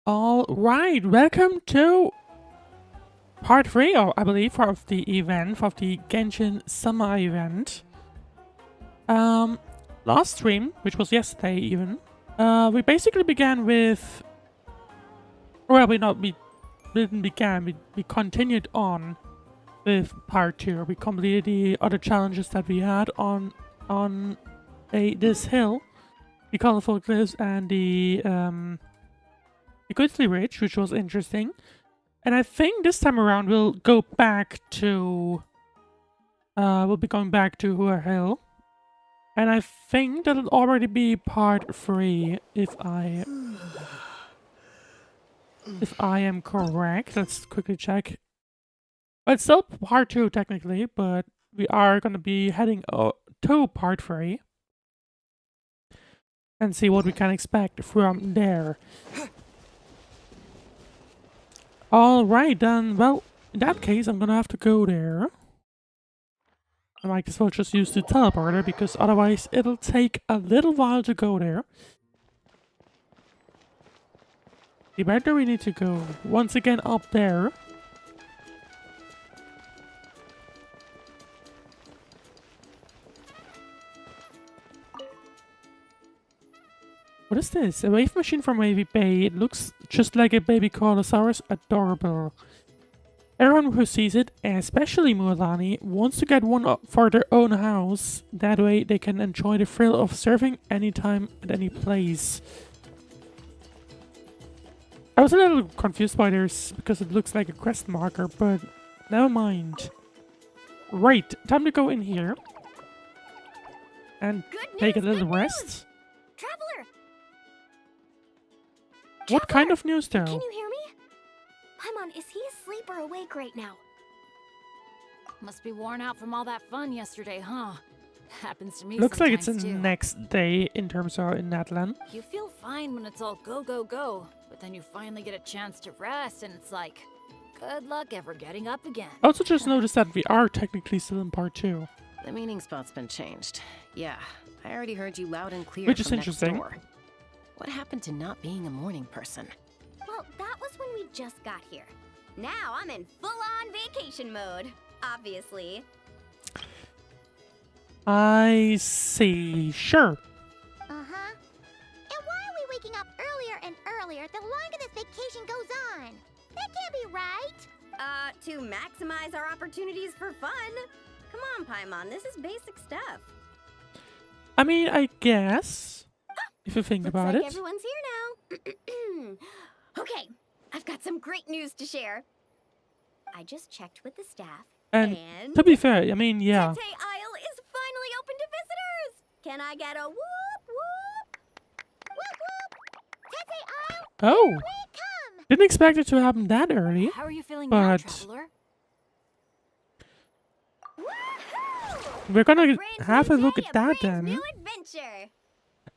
All right, welcome to part 3, I believe, of the event, of the Genshin Summer event. Last stream, which was yesterday even, We basically began with... Well, we didn't begin, we continued on with part 2. We completed the other challenges that we had on this hill. The colorful cliffs and the Grizzly Ridge, which was interesting. And I think this time around we'll go back to... we'll be going back to Hua Hill. And I think that'll already be part 3, if I am correct. Let's quickly check. Well, it's still part 2 technically, but we are going to be heading to part 3. And see what we can expect from there. Alright then, well, in that case I'm gonna have to go there. I might as well just use the teleporter, because otherwise it'll take a little while to go there. Where do we need to go? Once again up there. What is this? A wave machine from Wavy Bay. It looks just like a baby Corlosaurus. Adorable. Everyone who sees it, especially Mualani, wants to get one up for their own house. That way they can enjoy the thrill of surfing anytime at any place. I was a little confused by this because it looks like a quest marker, but never mind. Right, time to go in here. And take a little rest. Traveler! What kind of news though? Can you hear me? Paimon, is he asleep or awake right now? Must be worn out from all that fun yesterday, huh? Happens to me Looks like it's the sometimes, too. next day in terms of in Natlan. You feel fine when it's all go, go, go. But then you finally get a chance to rest and it's like, good luck ever getting up again. I also just noticed that we are technically still in part 2. The meeting spot's been changed. Yeah, I already heard you loud and clear Which is from next interesting. door. What happened to not being a morning person? Well, that was when we just got here. Now I'm in full-on vacation mode, obviously. I see. Sure. Uh-huh. And why are we waking up earlier and earlier the longer this vacation goes on? That can't be right. To maximize our opportunities for fun. Come on, Paimon, this is basic stuff. I mean, I guess. If you think Looks about like it. everyone's here now. Okay, I've got some great news to share. I just checked with the staff, And to be fair, I mean, yeah. Tete Isle is finally open to visitors! Can I get a whoop whoop? Whoop whoop! Tete Isle, Oh, here we come! didn't expect it to happen that early. How are you feeling now, But traveler? Woohoo! we're gonna Brand have a new look day, at that brand then. New adventure.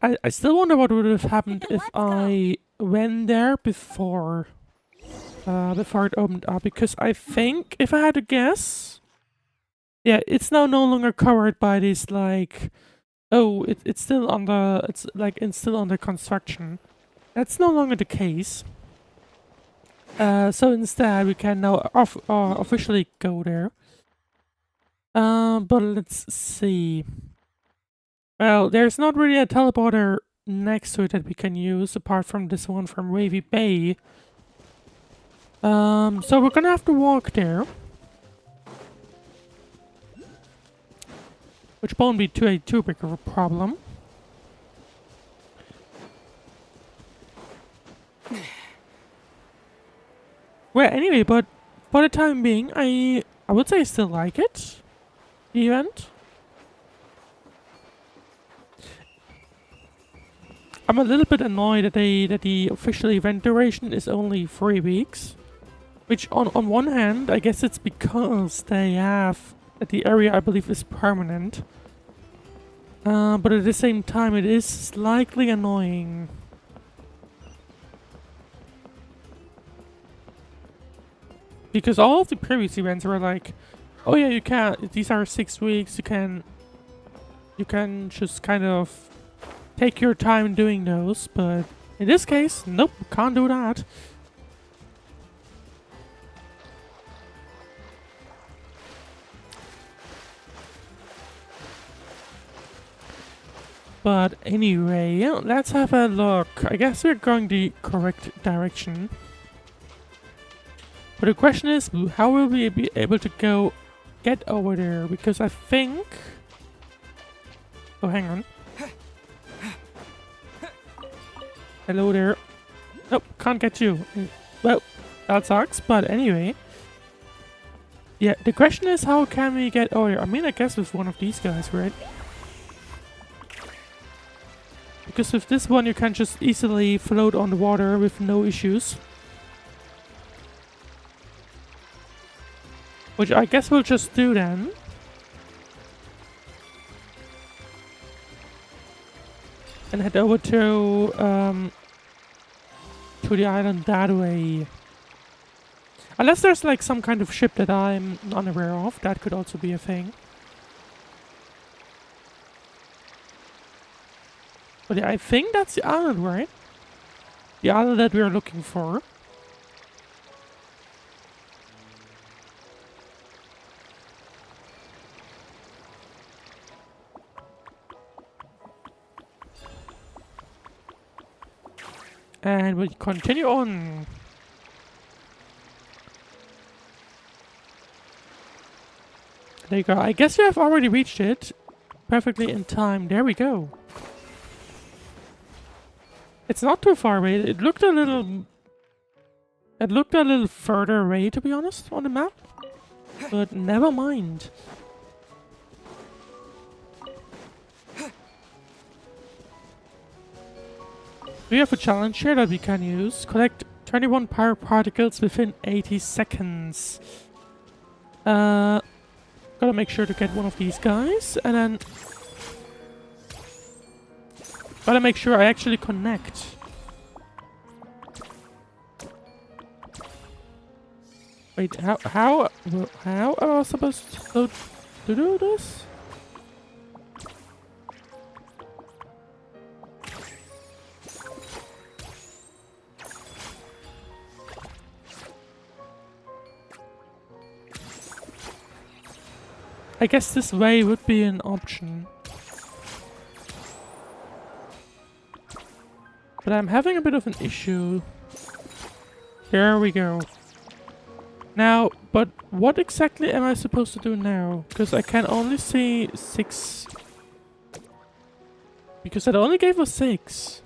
I still wonder what would have happened if Let's go. I went there before it opened up, because I think, if I had to guess, yeah, it's now no longer covered by this, like, oh, it's still under, it's still under construction. That's no longer the case. So instead, we can now officially go there. But let's see. Well, there's not really a teleporter next to it that we can use, apart from this one from Wavy Bay. So we're gonna have to walk there. Which won't be too big of a problem. Well, anyway, but for the time being, I would say I still like it. The event. I'm a little bit annoyed that the official event duration is only 3 weeks. Which on one hand, I guess it's because they have that the area, I believe, is permanent. But at the same time, it is slightly annoying. Because all of the previous events were like, oh yeah, you can, these are 6 weeks, you can just kind of take your time doing those, but in this case, nope, can't do that. But anyway, let's have a look. I guess we're going the correct direction. But the question is, how will we be able to get over there? Because I think... Oh, hang on. Hello there. Nope, can't get you. Well, that sucks, but anyway. Yeah, the question is, how can we get over there? I mean, I guess with one of these guys, right? Because with this one, you can just easily float on the water with no issues. Which I guess we'll just do then. And head over to the island that way. Unless there's like some kind of ship that I'm unaware of, that could also be a thing. But yeah, I think that's the island, right? The island that we're looking for. And we continue on. There you go. I guess you have already reached it. Perfectly in time. There we go. It's not too far away. It looked a little further away, to be honest, on the map. But never mind. We have a challenge here that we can use. Collect 21 pyro particles within 80 seconds. Gotta make sure to get one of these guys, and then gotta make sure I actually connect. Wait, how am I supposed to do this? I guess this way would be an option. But I'm having a bit of an issue. There we go. Now, but what exactly am I supposed to do now? Because I can only see 6. Because it only gave us 6.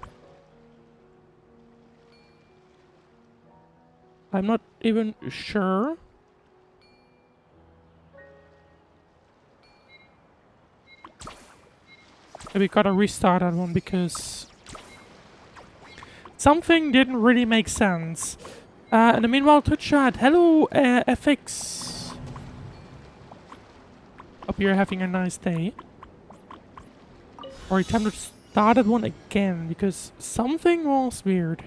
I'm not even sure. We gotta restart that one because something didn't really make sense. In the meanwhile, to chat, hello FX. Hope you're having a nice day. Or time to start that one again because something was weird.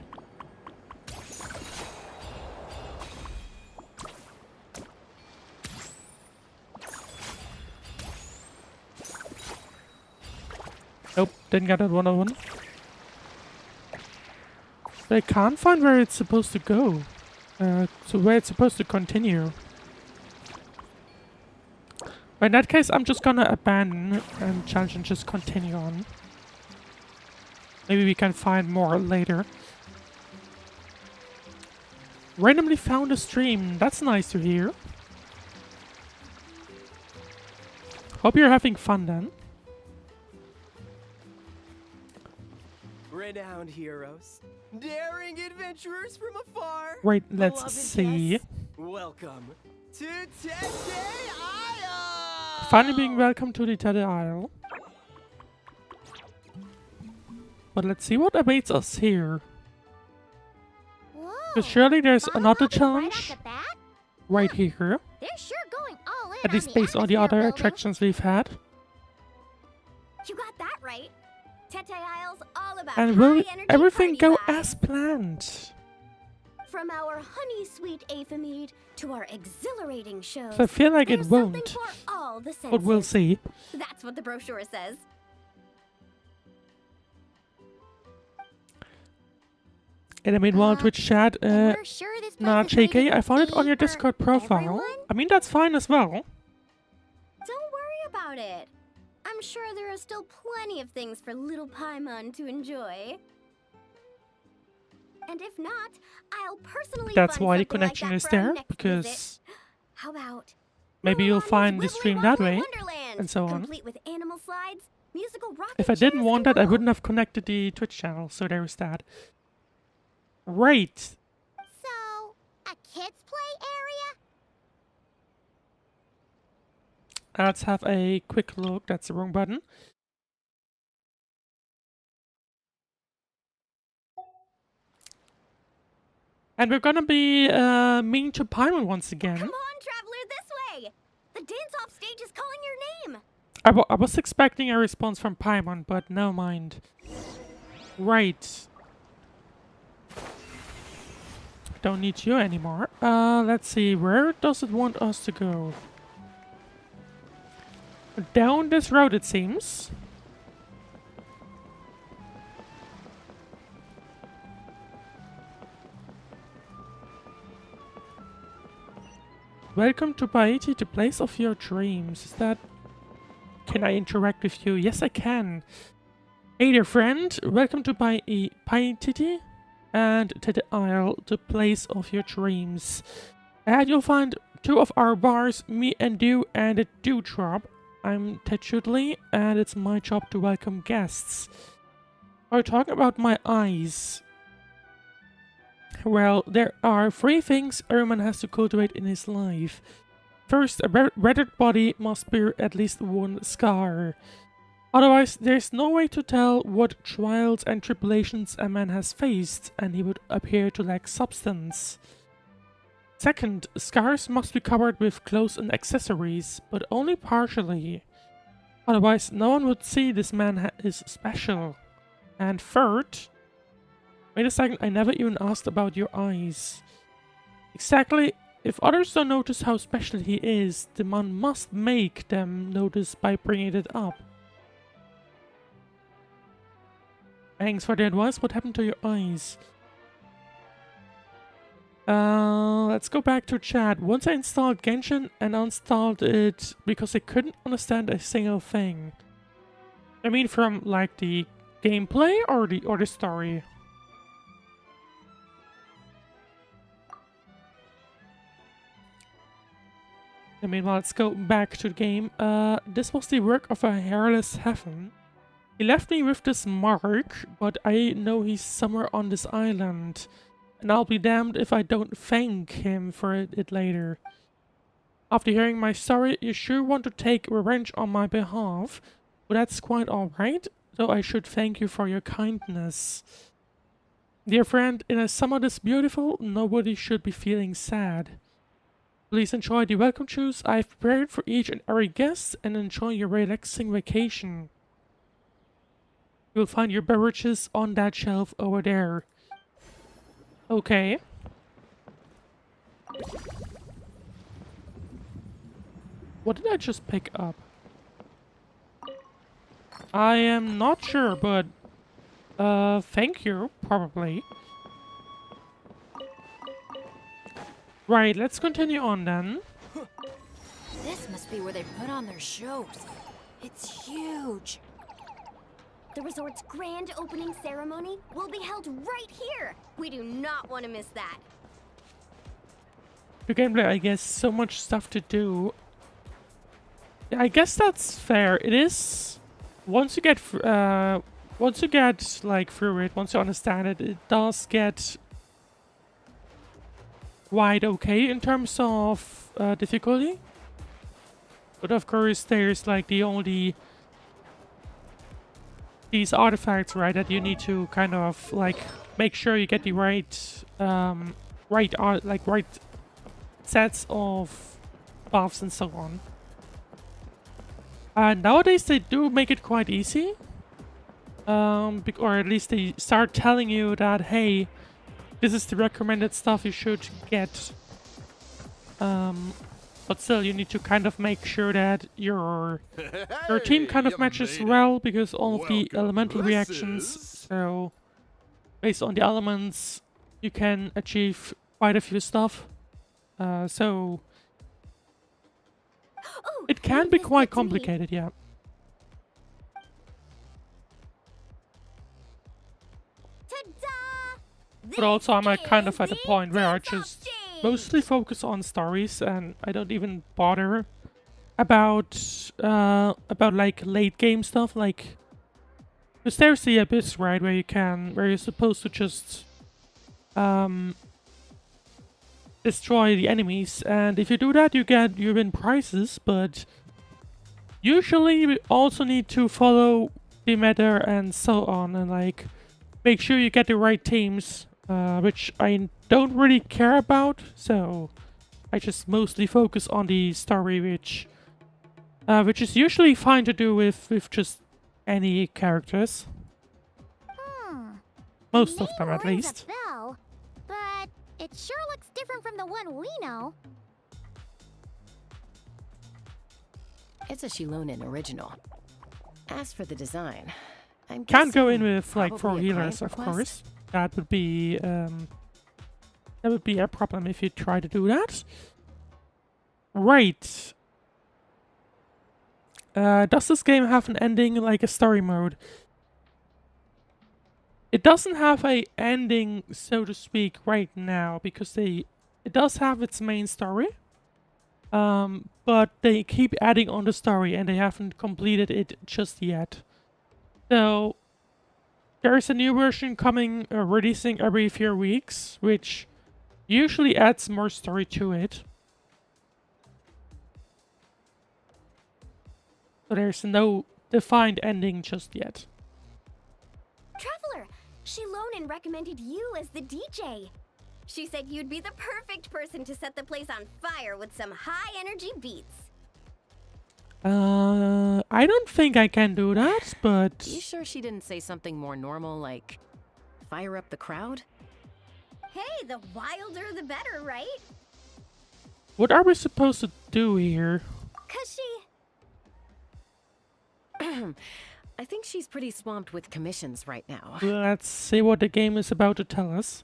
Nope, didn't get that one. But I can't find where it's supposed to go. So where it's supposed to continue. But in that case, I'm just gonna abandon and challenge and just continue on. Maybe we can find more later. Randomly found a stream. That's nice to hear. Hope you're having fun then. Renowned heroes, daring adventurers from afar. Wait, let's beloved see. guests, welcome to Tete Isle. Finally being welcome to the Tete Isle. But let's see what awaits us here. Whoa. Because surely there's Follow another up challenge right off the bat? right here. They're sure going all in At on least based on the atmosphere other building. attractions we've had. You got that right. Tete Isle's all about And will high-energy everything party go vibes. as planned? From our honey sweet aphemide to our exhilarating shows. So I feel like it there's something won't. for all the senses. But we'll see. That's what the brochure says. In the meanwhile, Twitch chat, And we're sure this nah, place is ready JK, to I found it on your eat for Discord profile. everyone? I mean, that's fine as well. Don't worry about it. I'm I'm sure there are still plenty of things for little Paimon to enjoy. And if not, I'll personally That's find why the something like connection that is for our there, next because visit. How about maybe you'll Mualani's find the Wibbly stream that Wobbly way, Wonderland, and so on. complete with animal slides, musical rocking If I didn't chairs, want and that, I more. wouldn't have connected the Twitch channel, so there's that. Right. So, a kids' play area? Let's have a quick look. That's the wrong button. And we're gonna be mean to Paimon once again. Come on, traveler, this way. The dance-off stage is calling your name. I was expecting a response from Paimon, but never mind. Right. Don't need you anymore. Let's see. Where does it want us to go? Down this road, it seems. Welcome to Paiti, the place of your dreams. Is that... Can I interact with you? Yes, I can. Hey there, friend. Welcome to Paiti and to the Isle, the place of your dreams. And you'll find two of our bars, me and you, and a dewdrop. I'm Ted Chudley, and it's my job to welcome guests. Are you talking about my eyes? Well, there are 3 things every man has to cultivate in his life. First, a weathered body must bear at least 1 scar. Otherwise, there's no way to tell what trials and tribulations a man has faced, and he would appear to lack substance. Second, scars must be covered with clothes and accessories, but only partially. Otherwise, no one would see this man is special. And third... Wait a second, I never even asked about your eyes. Exactly, if others don't notice how special he is, the man must make them notice by bringing it up. Thanks for the advice. What happened to your eyes? Let's go back to chat. Once I installed Genshin and uninstalled it because I couldn't understand a single thing. I mean, from like the gameplay or the story. I mean, well, let's go back to the game. This was the work of a hairless heaven. He left me with this mark, but I know he's somewhere on this island. And I'll be damned if I don't thank him for it later. After hearing my story, you sure want to take revenge on my behalf. Well, that's quite alright, though I should thank you for your kindness. Dear friend, in a summer this beautiful, nobody should be feeling sad. Please enjoy the welcome juice I've prepared for each and every guest and enjoy your relaxing vacation. You'll find your beverages on that shelf over there. Okay. What did I just pick up? I am not sure, but thank you, probably. Right, let's continue on then. This must be where they put on their shows. It's huge. The resort's grand opening ceremony will be held right here. We do not want to miss that. The gameplay, I guess, so much stuff to do. I guess that's fair. It is once you get like through it, once you understand it, it does get quite okay in terms of difficulty. But of course, there's like these artifacts, right, that you need to kind of like make sure you get the right right sets of buffs and so on. Nowadays they do make it quite easy, or at least they start telling you that, hey, this is the recommended stuff you should get. But still, you need to kind of make sure that your team kind of matches well, because all of the elemental reactions, so based on the elements, you can achieve quite a few stuff. So Oh, it can leave be this quite bit to me. complicated, yeah. But also I'm kind of at a the point where I dance-off just stage. mostly focus on stories and I don't even bother about like late game stuff, like because there's the abyss, right, where you're supposed to just destroy the enemies, and if you do that you win prizes, but usually you also need to follow the meta and so on, and like make sure you get the right teams, which I don't really care about, so I just mostly focus on the story, which is usually fine to do with just any characters. Most of them, at Name rings least. a bell, but it sure looks different from the one we know. It's a Shilonen original. As for the design, I'm Can't go in guessing with like 4 probably a healers, client of request? course. That would be a problem if you try to do that. Right. Does this game have an ending like a story mode? It doesn't have a ending, so to speak, right now, because it does have its main story. But they keep adding on the story and they haven't completed it just yet. So there's a new version coming, releasing every few weeks, which usually adds more story to it. So there's no defined ending just yet. Traveler, Shilonen recommended you as the DJ. She said you'd be the perfect person to set the place on fire with some high-energy beats. I don't think I can do that, but You sure she didn't say something more normal like fire up the crowd? Hey, the wilder the better, right? what are we supposed to do here? 'Cause she... I think she's pretty swamped with commissions right now. Let's see what the game is about to tell us.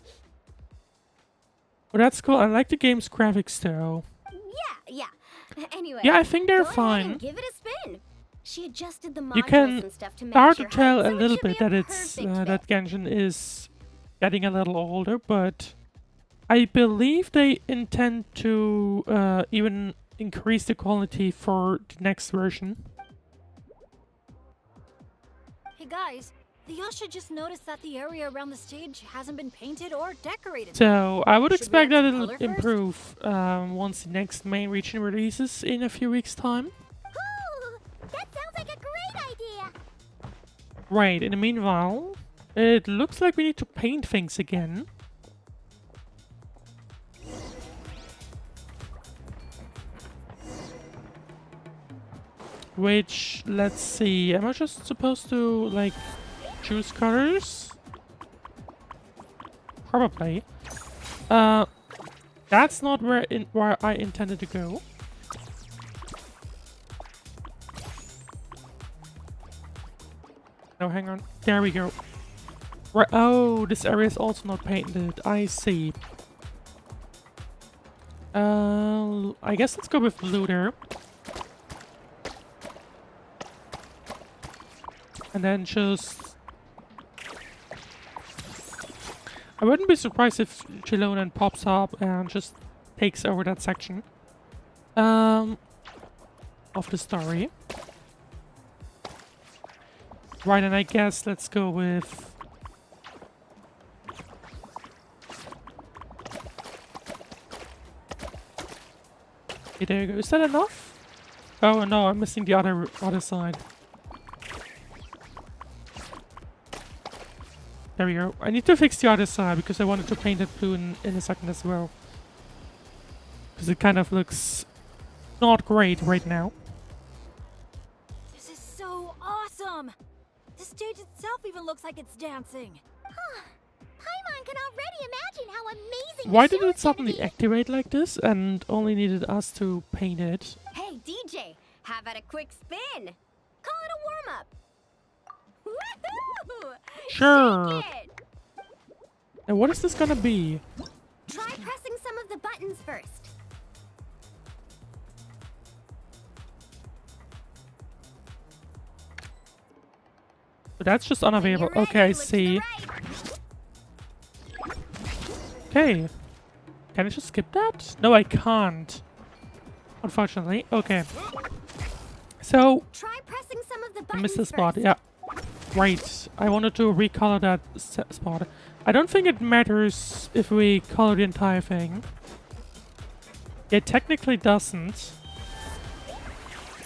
Well, that's cool. I like the game's graphics, though. Yeah. Anyway, Yeah, I think they're go ahead fine. and give it a spin. She adjusted the modules You can and stuff to match start to your tell height, a so it little should be bit that perfect fit. that Genshin is getting a little older, but I believe they intend to even increase the quality for the next version. Hey guys, the Yasha just noticed that the area around the stage hasn't been painted or decorated. So I would Should we expect add that some it'll color first? improve once the next main region releases in a few weeks' time. Ooh, that sounds like a great idea. Right, in the meanwhile, it looks like we need to paint things again. Which, let's see, am I just supposed to, like, choose colors? Probably. That's not where I intended to go. No, hang on. There we go. Right. Oh, this area is also not painted. I see. I guess let's go with blue there. And then just... I wouldn't be surprised if Chilonan pops up and just takes over that section. Of the story. Right, and I guess let's go with... Okay, there you go. Is that enough? Oh no, I'm missing the other side. There we go. I need to fix the other side because I wanted to paint it blue in a second as well. Because it kind of looks not great right now. This is so awesome! The stage itself even looks like it's dancing. Paimon can already imagine how amazing Why the did show it is gonna suddenly be. activate like this and only needed us to paint it? Hey, DJ, how about a quick spin? Call it a warm-up. Woohoo! Sure. Shake it! And what is this gonna be? Try pressing some of the buttons first. So that's just When unavailable. you're ready, Okay, I look to the see. right. Okay. Can I just skip that? No, I can't. Unfortunately. Okay. So, Try pressing some of the I buttons missed the spot. first. Yeah. Right. I wanted to recolor that spot. I don't think it matters if we color the entire thing. It technically doesn't.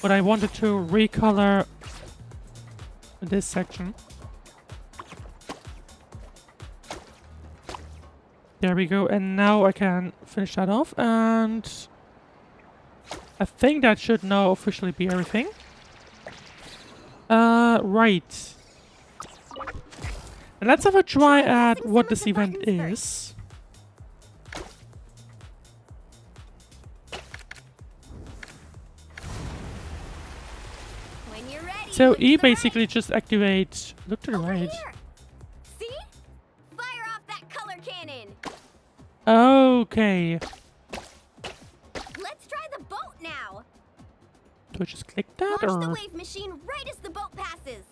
But I wanted to recolor this section. There we go. And now I can finish that off. And I think that should now officially be everything. Right. And let's have a try at what this event is. When you're ready, So look to E the basically right. just activates. Look to the Over right. here. See? Fire off that color cannon. Okay. Let's try the boat now. Do I just click that Launch the or? wave machine right as the boat passes.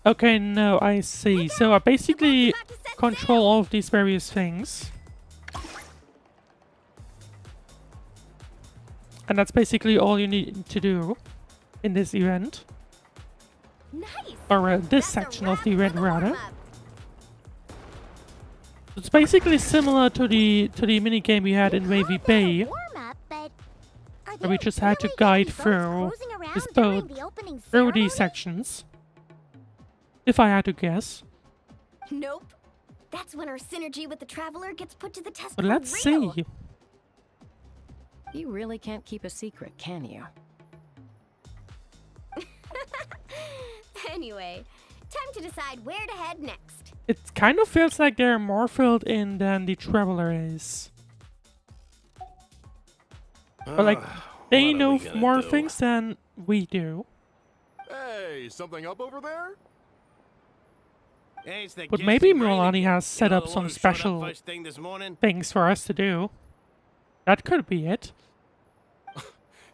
Okay, no, I see. So I basically about to set control sail. all of these various things. And that's basically all you need to do in this event. Nice. Or this That's a section of wrap the event, for the rather. warm-up. It's basically similar to the mini game we had in Wavy Bay, Warm-up, but are where we there just had to really guide boats through cruising around this during boat the opening through these ceremony? sections. If I had to guess. Nope. That's when our synergy with the Traveler gets put to the test. But for let's real. see. You really can't keep a secret, can you? Anyway, time to decide where to head next. It kind of feels like they're more filled in than the Traveler is. But like, they what are know we gonna more do? things than we do. Hey, something up over there? Hey, it's the But maybe Genshin brain Mualani again. has set You know up the some one who showed up special first thing this morning? things for us to do. That could be it.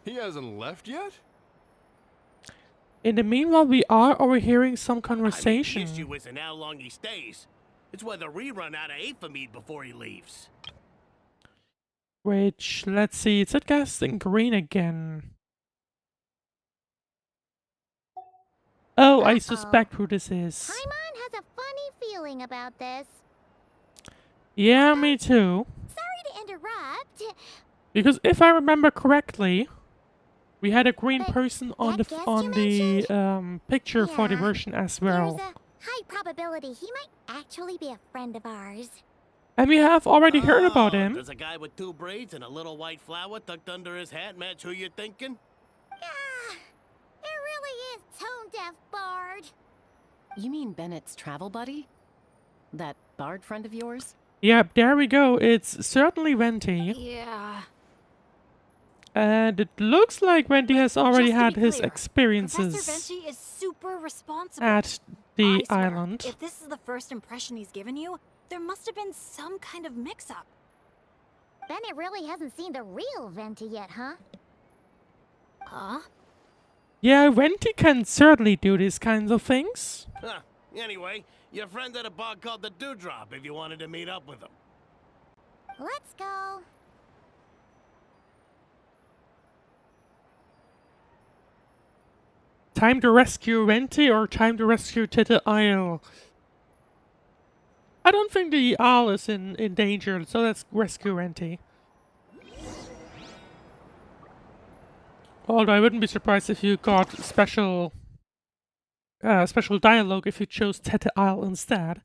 He hasn't left yet? In the meanwhile, we are overhearing some I mean, conversation. the issue isn't how long he stays. It's whether we run out of Aphamide before he leaves. Which, let's see, it's at gas in green again. Oh, I Uh-oh. suspect who this is. Paimon has a funny feeling about this. Yeah, me too. Sorry to interrupt. Because if I remember correctly, we had a green But person on that the guest on you the mentioned? picture for the Yeah, version as well. There's a high probability he might actually be a friend of ours. And we have already heard about Oh, him. Does a guy with 2 braids and a little white flower tucked under his hat match who you're thinking? Ah, it really is tone deaf, Bard. You mean Bennett's travel buddy? That bard friend of yours? Yep, there we go. It's certainly Venti. Yeah. And it looks like Venti has already Just to had be his clear, experiences Professor Venti is super responsible. at the I swear, island. If this is the first impression he's given you, there must have been some kind of mix-up. Bennett really hasn't seen the real Venti yet, huh? Huh? Yeah, Venti can certainly do these kinds of things. Huh. Anyway, your friend at a bar called the Dewdrop if you wanted to meet up with him. Let's go. Time to rescue Venti or time to rescue Tita Isle? I don't think the Isle is in danger, so let's rescue Venti. Although I wouldn't be surprised if you got special dialogue if you chose Teta Isle instead.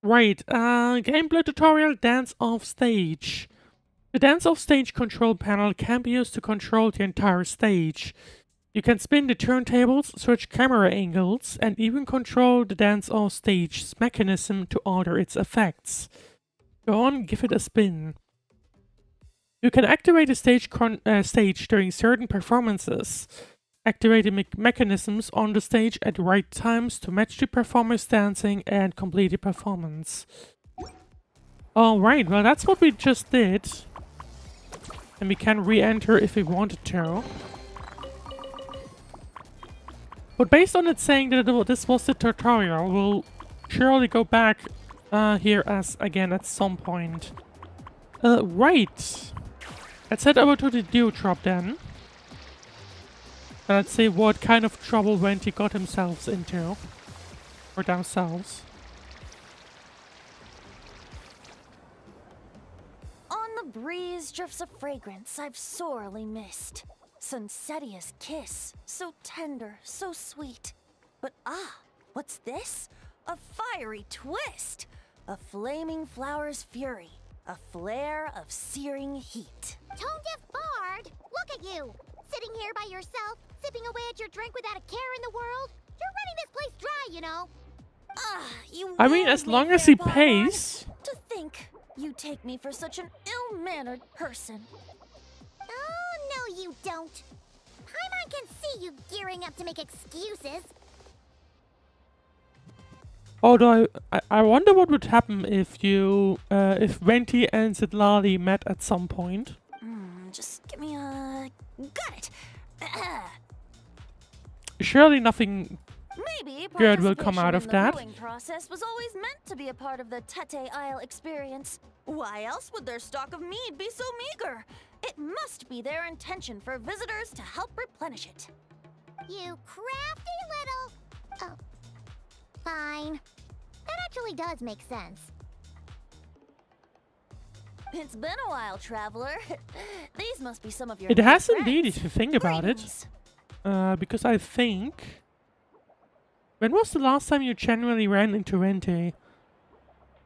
Right, gameplay tutorial, dance off stage. The dance off stage control panel can be used to control the entire stage. You can spin the turntables, switch camera angles, and even control the dance off stage's mechanism to alter its effects. Go on, give it a spin. You can activate the stage during certain performances. Activate the mechanisms on the stage at the right times to match the performer's dancing and complete the performance. Alright, well that's what we just did. And we can re-enter if we wanted to. But based on it saying that this was the tutorial, we'll surely go back here as again at some point. Right. Let's head over to the dew drop then. And let's see what kind of trouble Venti got himself into. Or themselves. On the breeze drifts a fragrance I've sorely missed. Sunsetia's kiss, so tender, so sweet. But what's this? A fiery twist! A flaming flower's fury. A flare of searing heat. Tone-deaf bard! Look at you! Sitting here by yourself, sipping away at your drink without a care in the world. You're running this place dry, you know. You I mean, will as me, long as fair he bard. pays. To think you take me for such an ill-mannered person. Oh, no you don't. Paimon can see you gearing up to make excuses. Although I wonder what would happen if you if Venti and Zitlali met at some point. Just give me a... Got it! Surely nothing. Maybe Good will come out of participation in that. The brewing process was always meant to be a part of the Tete Isle experience. Why else would their stock of mead be so meager? It must be their intention for visitors to help replenish it. You crafty little... Oh. Fine. That actually does make sense. It's been a while, traveler. These must be some of your It new has friends. indeed, if you think about it. Greetings. Because I think. When was the last time you genuinely ran into Venti?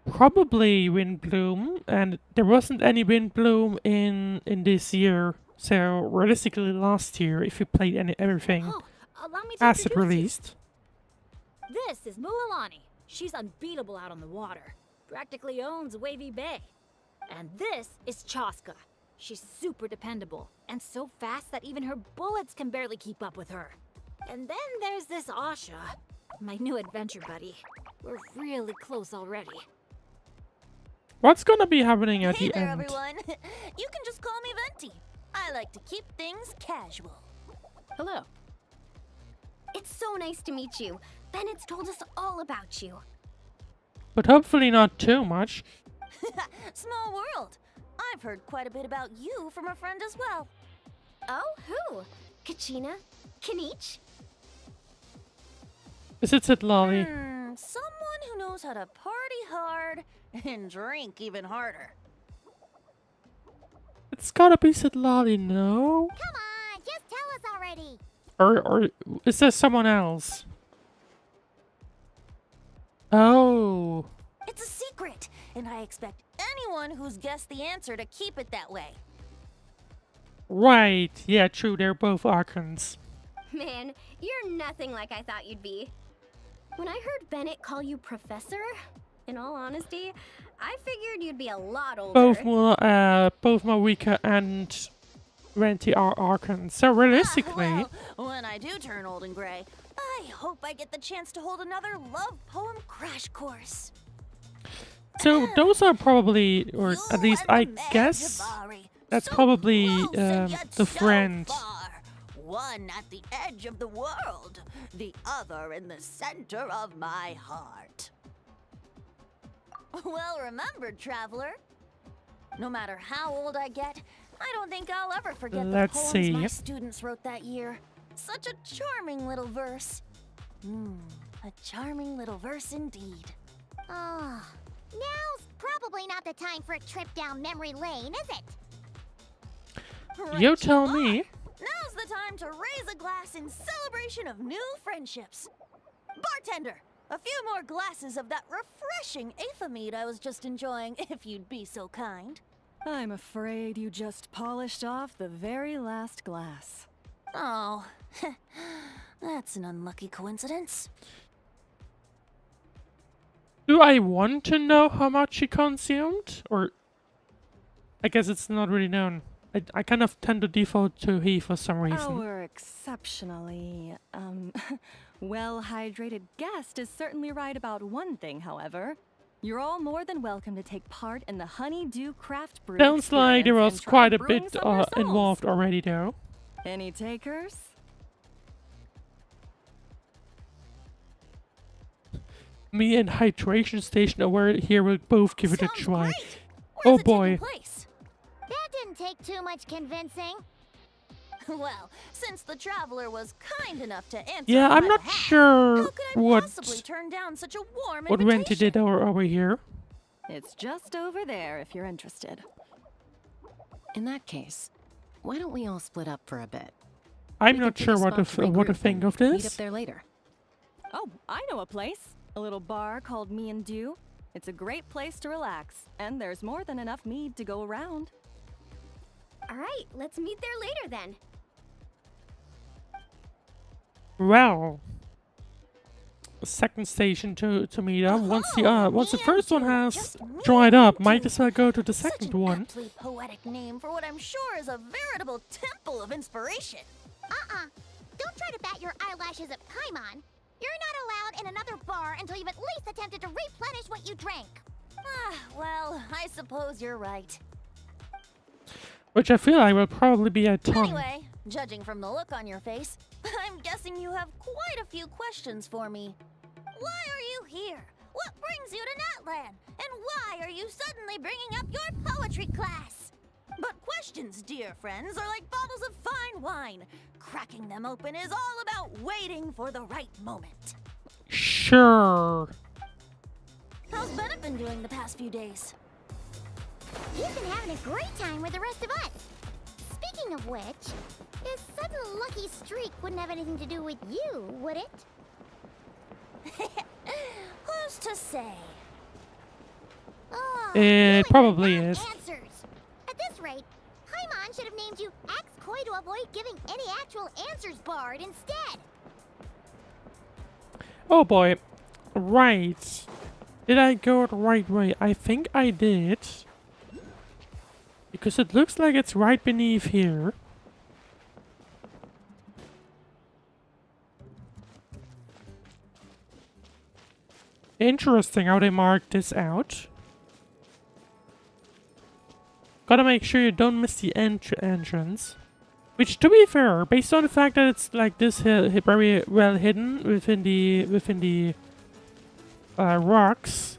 Probably Windbloom, and there wasn't any Windbloom in this year. So realistically, last year, if you played everything Oh, allow me to as it introduce you. released. This is Mualani. She's unbeatable out on the water. Practically owns Wavy Bay. And this is Chasca. She's super dependable and so fast that even her bullets can barely keep up with her. And then there's this Asha, my new adventure buddy. We're really close already. What's gonna be happening at Hey the there, end? everyone. You can just call me Venti. I like to keep things casual. Hello. It's so nice to meet you. Bennett's told us all about you. But hopefully not too much. Small world. I've heard quite a bit about you from a friend as well. Oh, who? Kachina? Kanich? Is it Zitlali? Someone who knows how to party hard and drink even harder. It's gotta be Zitlali, no? Come on, just tell us already. Or is there someone else? Oh. It's a secret, and I expect anyone who's guessed the answer to keep it that way. Right. Yeah, true. They're both Archons. Man, you're nothing like I thought you'd be. When I heard Bennett call you Professor, in all honesty, I figured you'd be a lot older. Both Marika and Venti are Archons. So realistically, Well, when I do turn old and gray, I hope I get the chance to hold another love poem crash course. so those are probably, or You at least and I the guess, Magivari, that's so probably close and yet the so friend. far. One at the edge of the world, the other in the center of my heart. Well remembered, traveler. No matter how old I get, I don't think I'll ever forget Let's the poems see. my students wrote that year. Such a charming little verse. A charming little verse indeed. Oh, now's probably not the time for a trip down memory lane, is it? You Right tell are. me. Now's the time to raise a glass in celebration of new friendships. Bartender, a few more glasses of that refreshing Aethamide I was just enjoying, if you'd be so kind. I'm afraid you just polished off the very last glass. Oh, that's an unlucky coincidence. Do I want to know how much she consumed? Or I guess it's not really known. I kind of tend to default to he for some reason. Our exceptionally, well-hydrated guest is certainly right about one thing, however. You're all more than welcome to take part in the Honeydew Craft Brew Sounds like there experience was and try quite a brewing bit some yourselves. involved already though. Any takers? Me and hydration station over here will both give it a Sounds try. great. Oh Where's it taking boy. place? That didn't take too much convincing. Well, since the traveler was kind enough to answer Yeah, on I'm my not behalf, sure how could I what possibly turn down such a warm Renty invitation? did over here. It's just over there if you're interested. In that case, why don't we all split up for a bit? I'm We not can pick sure a what to spot to what to regroup think and of Meet up this. there later. Oh, I know a place. A little bar called Me and Dew. It's a great place to relax, and there's more than enough mead to go around. Alright, let's meet there later then. Well, second station to meet up. Once the first one has Just Me dried up, and might Dew. as well go to the Such second an one. aptly poetic name for what I'm sure is a veritable temple of inspiration. Don't try to bat your eyelashes at Paimon. You're not allowed in another bar until you've at least attempted to replenish what you drank. Well, I suppose you're right. Which I feel like will probably be a ton. Anyway, judging from the look on your face, I'm guessing you have quite a few questions for me. Why are you here? What brings you to Natlan? And why are you suddenly bringing up your poetry class? But questions, dear friends, are like bottles of fine wine. Cracking them open is all about waiting for the right moment. Sure. How's Bennett been doing the past few days? He's been having a great time with the rest of us. Speaking of which, his sudden lucky streak wouldn't have anything to do with you, would it? Who's to say? Oh, It you and probably your is. Answers. At this rate, Paimon should have named you Axe Koi to avoid giving any actual answers barred instead. Oh boy. Right. Did I go the right way? I think I did. Because it looks like it's right beneath here. Interesting how they marked this out. Gotta make sure you don't miss the entrance. Which, to be fair, based on the fact that it's like this very well hidden within the rocks,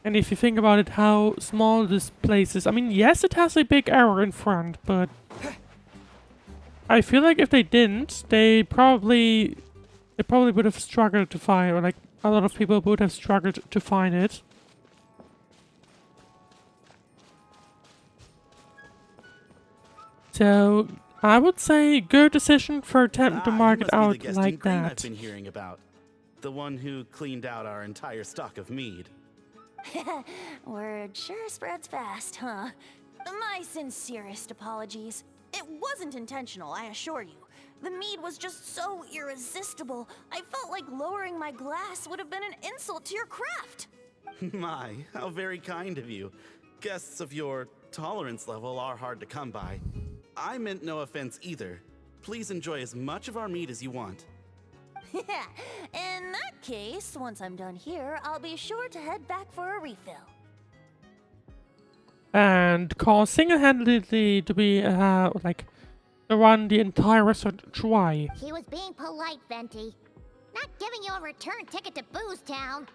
and if you think about it, how small this place is. I mean, yes, it has a big arrow in front, but I feel like if they didn't, they probably would have struggled to find, or like a lot of people would have struggled to find it. So I would say good decision for attempting to mark it out like that. I've been hearing about. The one who cleaned out our entire stock of mead. Word sure spreads fast, huh? My sincerest apologies. It wasn't intentional, I assure you. The mead was just so irresistible, I felt like lowering my glass would have been an insult to your craft. My, how very kind of you. Guests of your tolerance level are hard to come by. I meant no offense either. Please enjoy as much of our mead as you want. In that case, once I'm done here, I'll be sure to head back for a refill. And cause single-handedly to be like to run the entire restaurant dry. He was being polite, Venti. Not giving you a return ticket to Booze Town.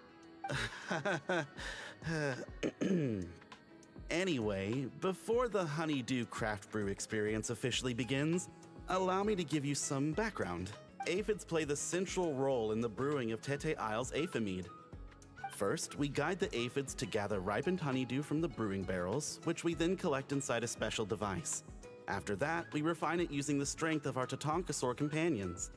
Anyway, before the Honeydew Craft Brew experience officially begins, allow me to give you some background. Aphids play the central role in the brewing of Tete Isle's Aphimede. First, we guide the aphids to gather ripened honeydew from the brewing barrels, which we then collect inside a special device. After that, we refine it using the strength of our Tatankasaur companions.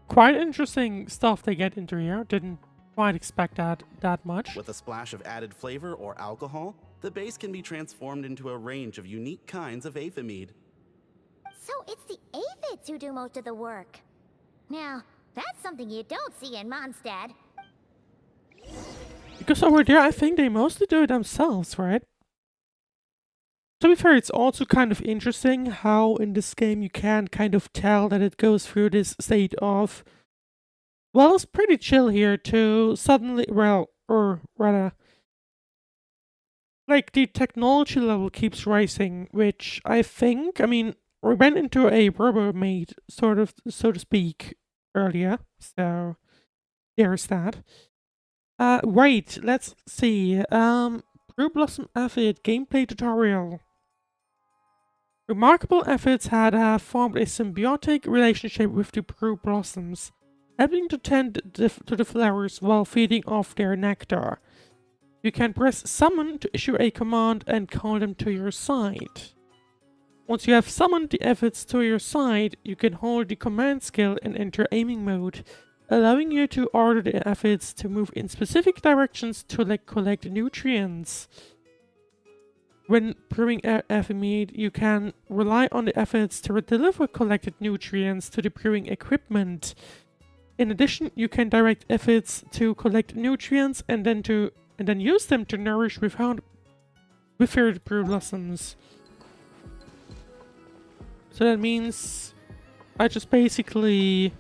Quite interesting stuff they get into here. Didn't quite expect that much. With a splash of added flavor or alcohol, the base can be transformed into a range of unique kinds of Aphimede. So it's the aphids who do most of the work. Now, that's something you don't see in Mondstadt. Because over there, I think they mostly do it themselves, right? To be fair, it's also kind of interesting how in this game you can kind of tell that it goes through this state of, well, it's pretty chill here to suddenly, well, or rather, like the technology level keeps rising, which I think, I mean, we went into a rubber-made, sort of, so to speak, earlier. So there's that. Right, let's see. Brew Blossom Aphid gameplay tutorial. Remarkable Aphids have formed a symbiotic relationship with the Brew Blossoms, helping to tend to the flowers while feeding off their nectar. You can press summon to issue a command and call them to your side. Once you have summoned the Aphids to your side, you can hold the command skill and enter aiming mode, allowing you to order the Aphids to move in specific directions to collect nutrients. When brewing Aphid, you can rely on the Aphids to deliver collected nutrients to the brewing equipment. In addition, you can direct Aphids to collect nutrients and then use them to nourish with your brew blossoms. So that means I just basically...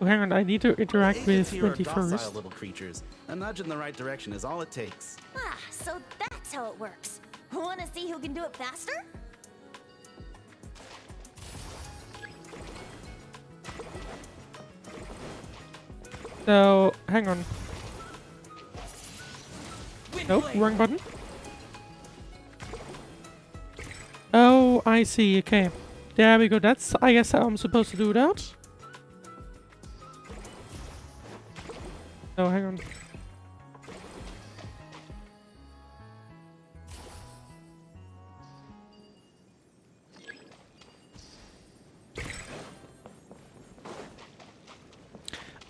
Oh, hang on, I need to interact with Twenty first. Little creatures. A nudge in the right direction is all it takes. Ah, so that's how it works. Wanna see who can do it faster? So, hang on. Nope, wrong button. Oh, I see, okay. There we go, that's, I guess how I'm supposed to do that. Oh, hang on.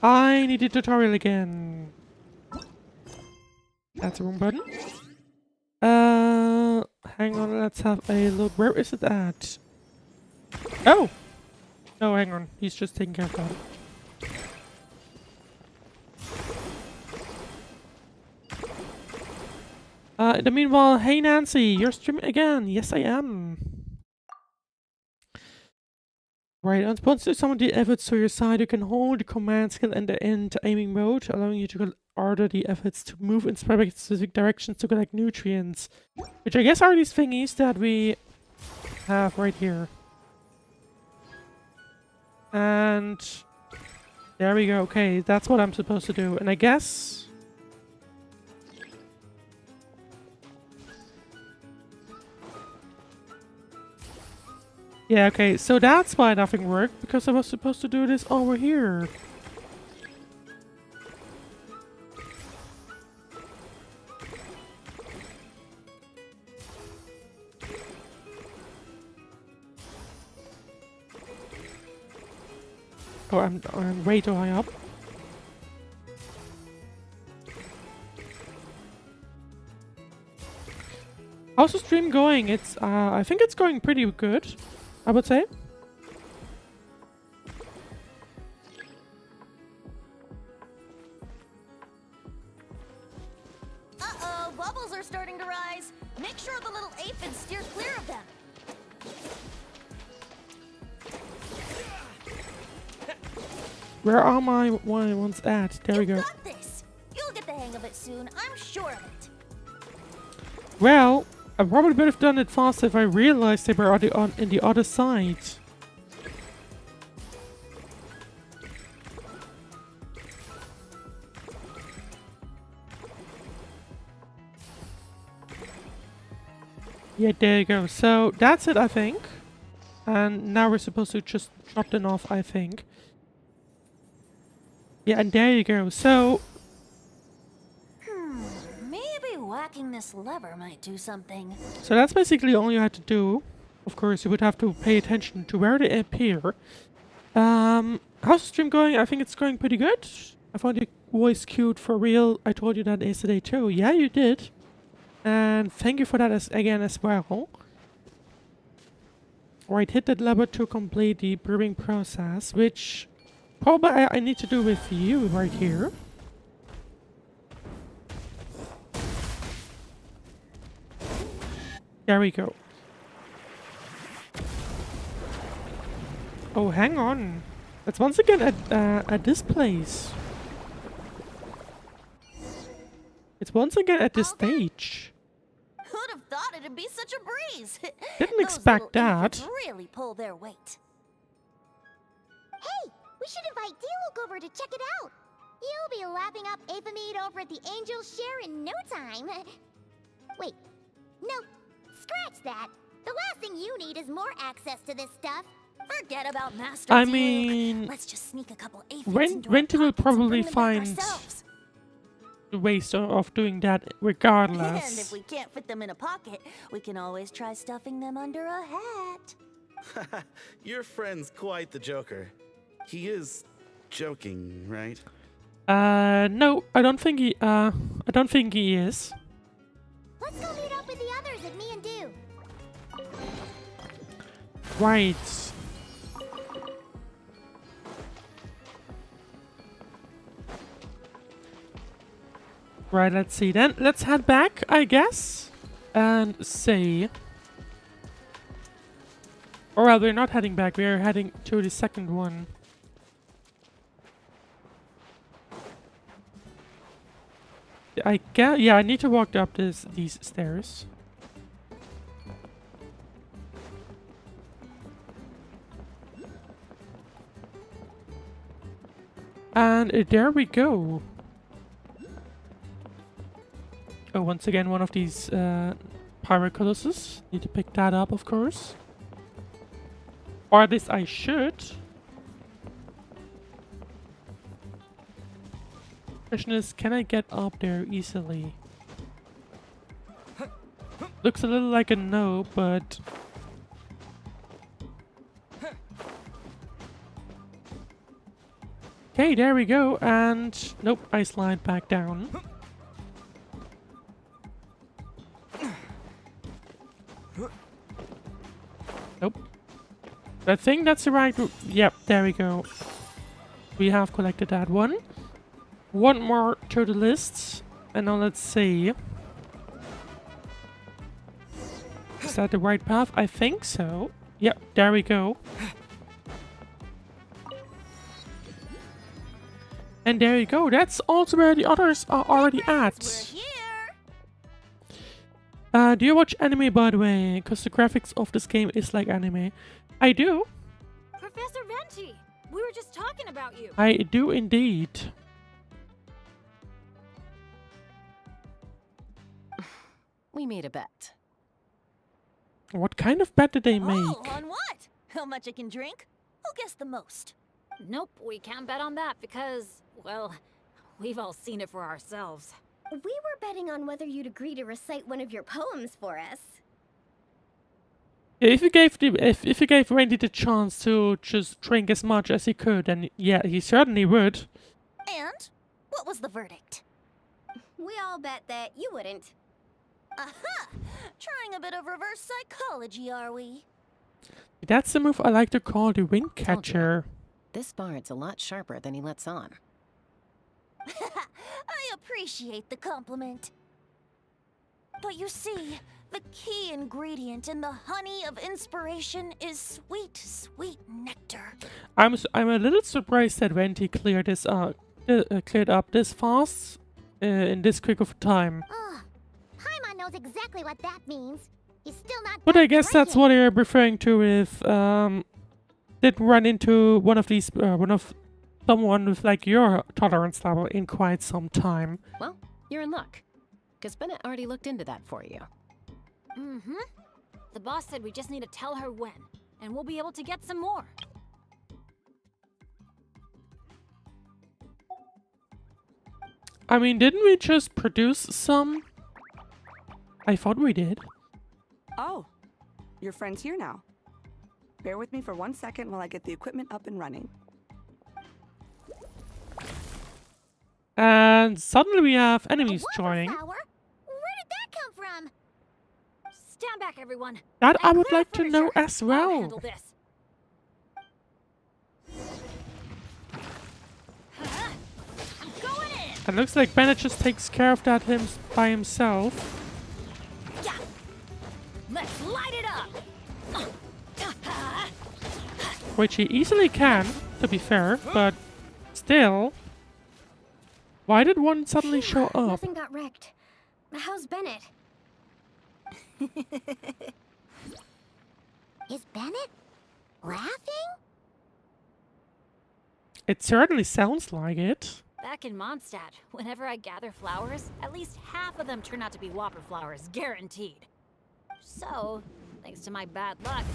I need a tutorial again. That's the wrong button. Hang on, let's have a look. Where is it at? Oh! No, hang on. He's just taking care of that. In the meanwhile, hey Nancy, you're streaming again. Yes, I am. Right, once you summon the efforts to your side, you can hold the command skill and enter aiming mode, allowing you to order the efforts to move in specific directions to collect nutrients. Which I guess are these thingies that we have right here. And there we go. Okay, that's what I'm supposed to do. And I guess... Yeah, okay, so that's why nothing worked, because I was supposed to do this over here. Oh, I'm way too high up. How's the stream going? It's, I think it's going pretty good, I would say. Uh-oh, bubbles are starting to rise. Make sure the little aphids steer clear of them. Where are my ones at? There we go. You got this. You'll get the hang of it soon, I'm sure of it. Well, I probably would have done it faster if I realized they were in the other side. Yeah, there you go. So that's it, I think. And now we're supposed to just drop them off, I think. Yeah, and there you go. So Maybe whacking this lever might do something. So that's basically all you had to do. Of course, you would have to pay attention to where they appear. How's the stream going? I think it's going pretty good. I found your voice cute for real. I told you that yesterday too. Yeah, you did. And thank you for that again as well. Right, hit that lever to complete the brewing process, which probably I need to do with you right here. There we go. Oh, hang on. It's once again at this place. It's once again at this stage. Who'd have thought it'd be such a breeze? Didn't Those expect little that. aphids really pull their weight. Hey, We should invite Diluc over to check it out. You'll be lapping up Aphemide over at the Angel's Share in no time. Wait, no, scratch that. The last thing you need is more access to this stuff. Forget about Master I Diluc. mean, Let's just sneak a couple aphids into our Renty will pockets and probably bring them back find ourselves. ways of doing that And if regardless. we can't fit them in a pocket, we can always try stuffing them under a hat. Your friend's quite the joker. He is joking, right? No, I don't think he is. Let's go meet up with the others at Me and Do. Right. Right, let's see then. Let's head back, I guess, and see. Or well, we're not heading back. We're heading to the second one. Yeah, I need to walk up these stairs. And there we go. Oh, once again, one of these Pyrocolossus. Need to pick that up, of course. Or at least I should. Question is, can I get up there easily? Looks a little like a no, but... Okay, there we go, and... Nope, I slide back down. Nope. I think that's the right route. Yep, there we go. We have collected that one. One more to the list. And now let's see. Is that the right path? I think so. Yep, there we go. And there you go. That's also where the others are already at. We're here. Do you watch anime, by the way? Because the graphics of this game is like anime. I do. Professor Venti, we were just talking about you. I do indeed. We made a bet. What kind of bet did they make? Oh, on what? How much I can drink? Who guessed the most? Nope, we can't bet on that because, well, we've all seen it for ourselves. We were betting on whether you'd agree to recite one of your poems for us. If you gave Randy the chance to just drink as much as he could, then yeah, he certainly would. And what was the verdict? We all bet that you wouldn't. Aha! Trying a bit of reverse psychology, are we? That's the move I like to call the wind catcher. This bard's a lot sharper than he lets on. I appreciate the compliment. But you see, the key ingredient in the honey of inspiration is sweet, sweet nectar. I'm a little surprised that Randy cleared up this fast in this quick of a time. Ugh. Paimon knows exactly what that means. He's still not But done I guess that's drinking. what you're referring to if didn't run into one of these someone with like your tolerance level in quite some time. Well, you're in luck. Because Bennett already looked into that for you. Mm-hmm. The boss said we just need to tell her when, and we'll be able to get some more. I mean, didn't we just produce some? I thought we did. Oh, your friend's here now. Bear with me for 1 second while I get the equipment up and running. And suddenly we have enemies A joining. wildflower? Where did that come from? Stand back, everyone. That I And would clear like the to know furniture. as I'll well. handle this. I'm going in. It looks like Bennett just takes care of that by himself. Yeah. Let's light it up. Which he easily can, to be fair, but still. Why did one suddenly show up? Nothing got wrecked. How's Bennett? Is Bennett laughing? It certainly sounds like it. Back in Mondstadt, whenever I gather flowers, at least half of them turn out to be whopper flowers, guaranteed. So, thanks to my bad luck,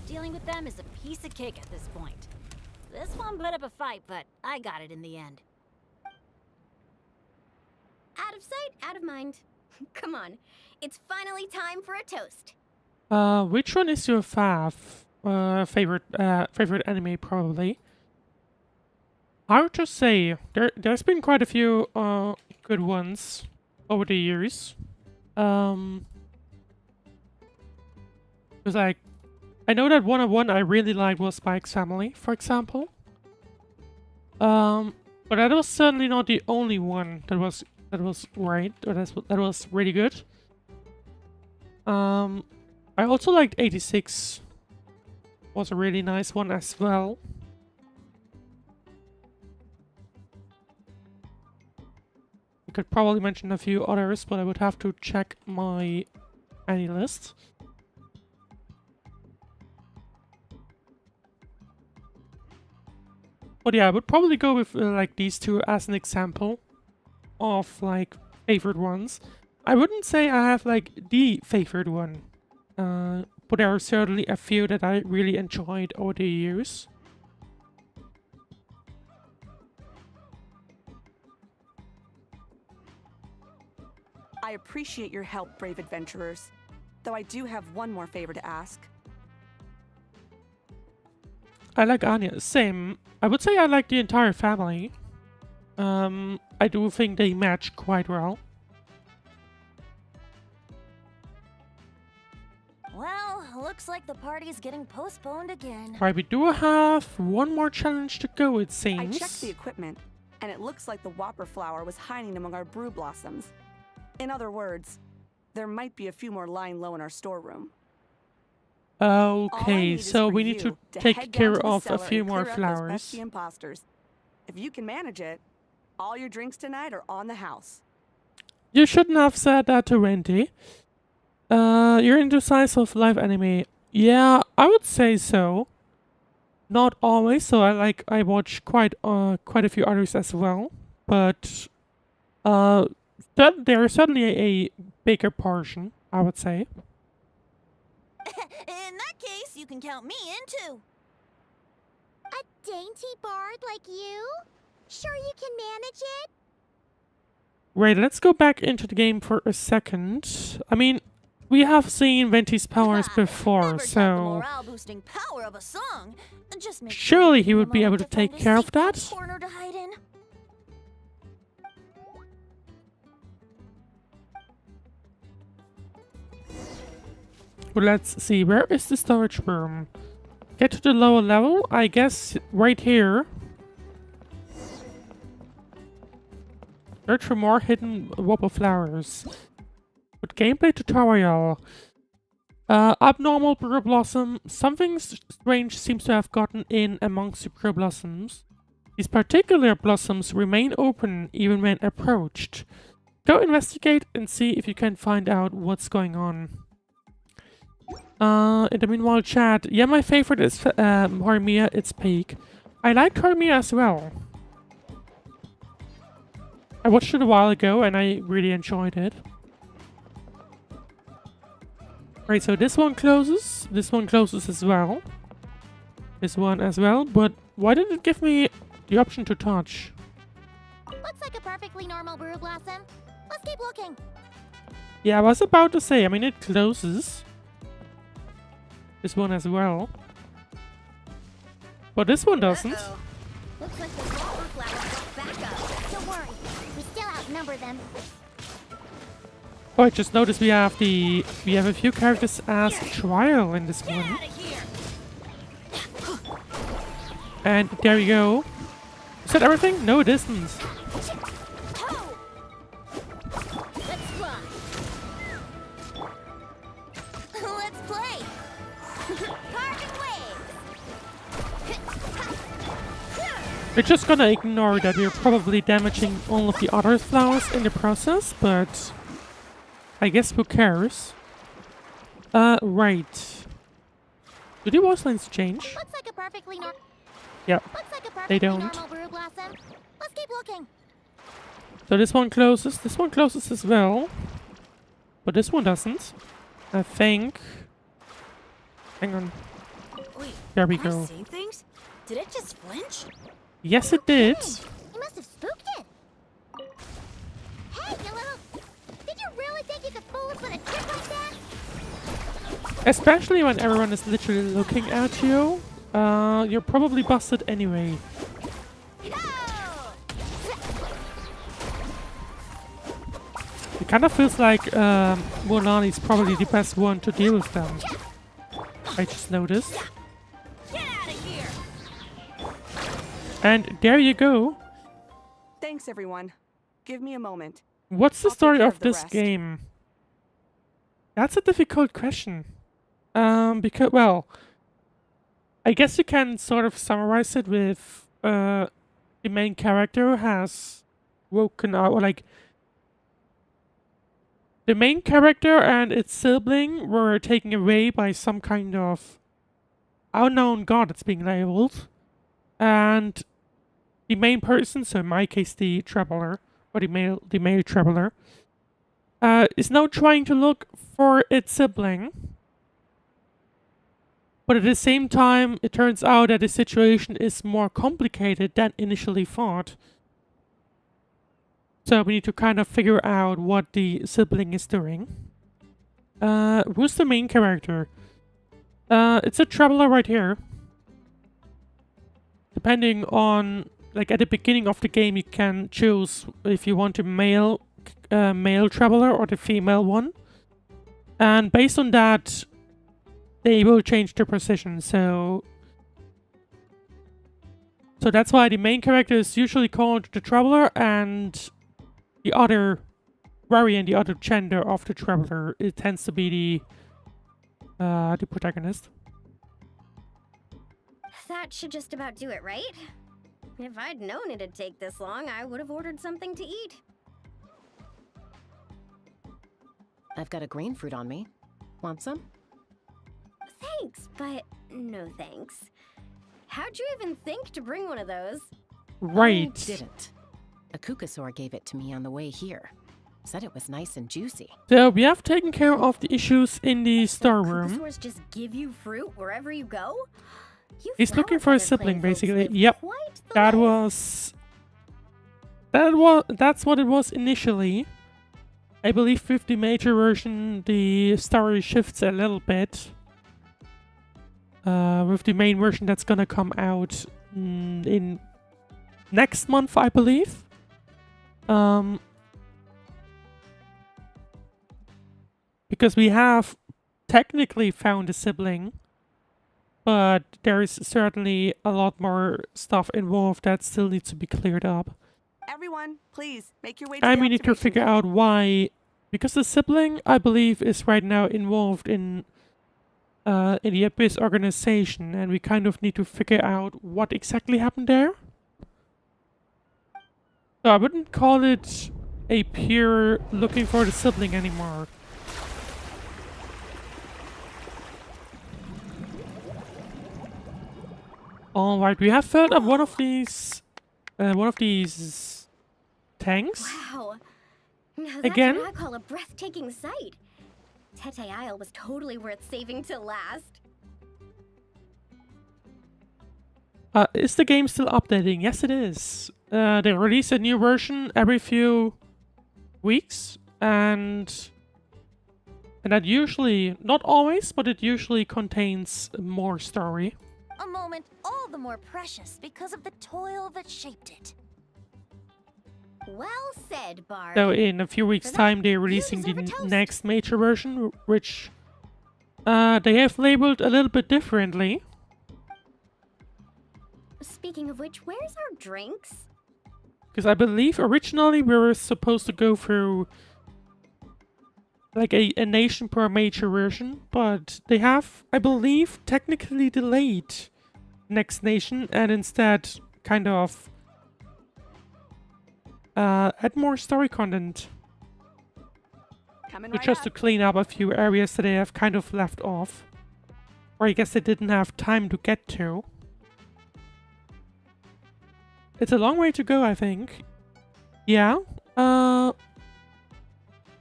dealing with them is a piece of cake at this point. This one put up a fight, but I got it in the end. Out of sight, out of mind. Come on, it's finally time for a toast. Which one is your favorite anime, probably? I would just say there's been quite a few good ones over the years. Because like I know that one I really liked was Spike's Family, for example. But that was certainly not the only one that was right, or that was really good. I also liked 86. Was a really nice one as well. I could probably mention a few others, but I would have to check my any list. But yeah, I would probably go with like these two as an example of like favorite ones. I wouldn't say I have like the favorite one, but there are certainly a few that I really enjoyed over the years. I appreciate your help, brave adventurers. Though I do have one more favor to ask. I like Anya. Same. I would say I like the entire family. I do think they match quite well. Well, looks like the party's getting postponed again. Right, we do have one more challenge to go, it I seems. checked the equipment, and it looks like the whopper flower was hiding among our brew blossoms. In other words, there might be a few more lying low in our storeroom. Okay, so we need to take care of a few more flowers. Pesky imposters. If you can manage it, all your drinks tonight are on the house. You shouldn't have said that to Wendy. You're into slice of life anime. Yeah, I would say so. Not always, so I watch quite a few others as well. But they're certainly a bigger portion, I would say. In that case, you can count me in too. A dainty bard like you? Sure you can manage it? Right, let's go back into the game for a second. I mean, we have seen Venti's powers before, Never so doubt the morale-boosting power of a song. Just make surely sure he you would be know able how to take find a care of secret that. corner to hide in. Well, let's see, where is the storage room? Get to the lower level, I guess right here. Search for more hidden whopper flowers. With gameplay tutorial. Abnormal brew blossom. Something strange seems to have gotten in amongst the brew blossoms. These particular blossoms remain open even when approached. Go investigate and see if you can find out what's going on. In the meanwhile, chat. Yeah, my favorite is Horimiya, it's Peak. I liked Horimiya as well. I watched it a while ago and I really enjoyed it. Right, so this one closes. This one closes as well. This one as well. But why did it give me the option to touch? Looks like a perfectly normal brew blossom. Let's keep looking. Yeah, I was about to say, I mean, it closes. This one as well. But this one doesn't. Looks like the whopper flowers got back up. Don't worry, we still outnumber them. Oh, I just noticed we have a few characters as trial in this one. And there we go. Is that everything? No, it isn't. Let's fly. Let's play. Parting waves. We're just gonna ignore that we're probably damaging all of the other flowers in the process, but I guess who cares? Right. Do the voice lines change? Looks like a perfectly normal. Yep, Looks like a they perfectly don't. normal brew blossom. Let's keep looking. So this one closes as well. But this one doesn't. I think. Hang on. Wait, There we can I go. see things? Did it just flinch? Yes, it did. You must have spooked it. Hey, you little... Did you really think you could fool us with a trick like that? Especially when everyone is literally looking at you. You're probably busted anyway. It kind of feels like Mualani is probably the best one to deal with them. I just noticed. Get out of here! And there you go. Thanks, everyone. Give me a moment. What's the I'll take story care of of the this rest. game? That's a difficult question. Because, well, I guess you can sort of summarize it with the main character has woken up, or like the main character and its sibling were taken away by some kind of unknown god, it's being labeled. And the main person, so in my case the traveler, or the male traveler, is now trying to look for its sibling. But at the same time, it turns out that the situation is more complicated than initially thought. So we need to kind of figure out what the sibling is doing. Who's the main character? It's a traveler right here. Depending on, like at the beginning of the game, you can choose if you want the male traveler or the female one. And based on that, they will change their position. So that's why the main character is usually called the traveler, and the other variant, the other gender of the traveler, it tends to be the protagonist. That should just about do it, right? If I'd known it'd take this long, I would have ordered something to eat. I've got a green fruit on me. Want some? Thanks, but no thanks. How'd you even think to bring one of those? Right. Didn't. A Kukasaur gave it to me on the way here. Said it was nice and juicy. So we have taken care of the issues in the storeroom. Dinosaurs just give you fruit wherever you go? You He's looking for a sibling, basically. Yep. Quite the That life. that's what it was initially. I believe with the major version, the story shifts a little bit. With the main version that's gonna come out in next month, I believe. Because we have technically found a sibling, but there is certainly a lot more stuff involved that still needs to be cleared up. Everyone, please make your way to And the we need to observation figure deck. out why, because the sibling, I believe, is right now involved in the Abyss organization, and we kind of need to figure out what exactly happened there. So I wouldn't call it a pure looking for the sibling anymore. All right, we have filled up one of these tanks. Wow. Now that's Again? what I call a breathtaking sight. Tete Isle was totally worth saving till last. Is the game still updating? Yes, it is. They release a new version every few weeks, and that usually, not always, but it usually contains more story. A moment all the more precious because of the toil that shaped it. Well said, Bard. So in a few weeks' For that, time, they're you releasing the deserve a toast. next major version, which they have labeled a little bit differently. Speaking of which, where's our drinks? Because I believe originally we were supposed to go through like a nation per major version, but they have, I believe, technically delayed next nation and instead kind of add more story content. Coming So right just up. to clean up a few areas that they have kind of left off. Or I guess they didn't have time to get to. It's a long way to go, I think. Yeah.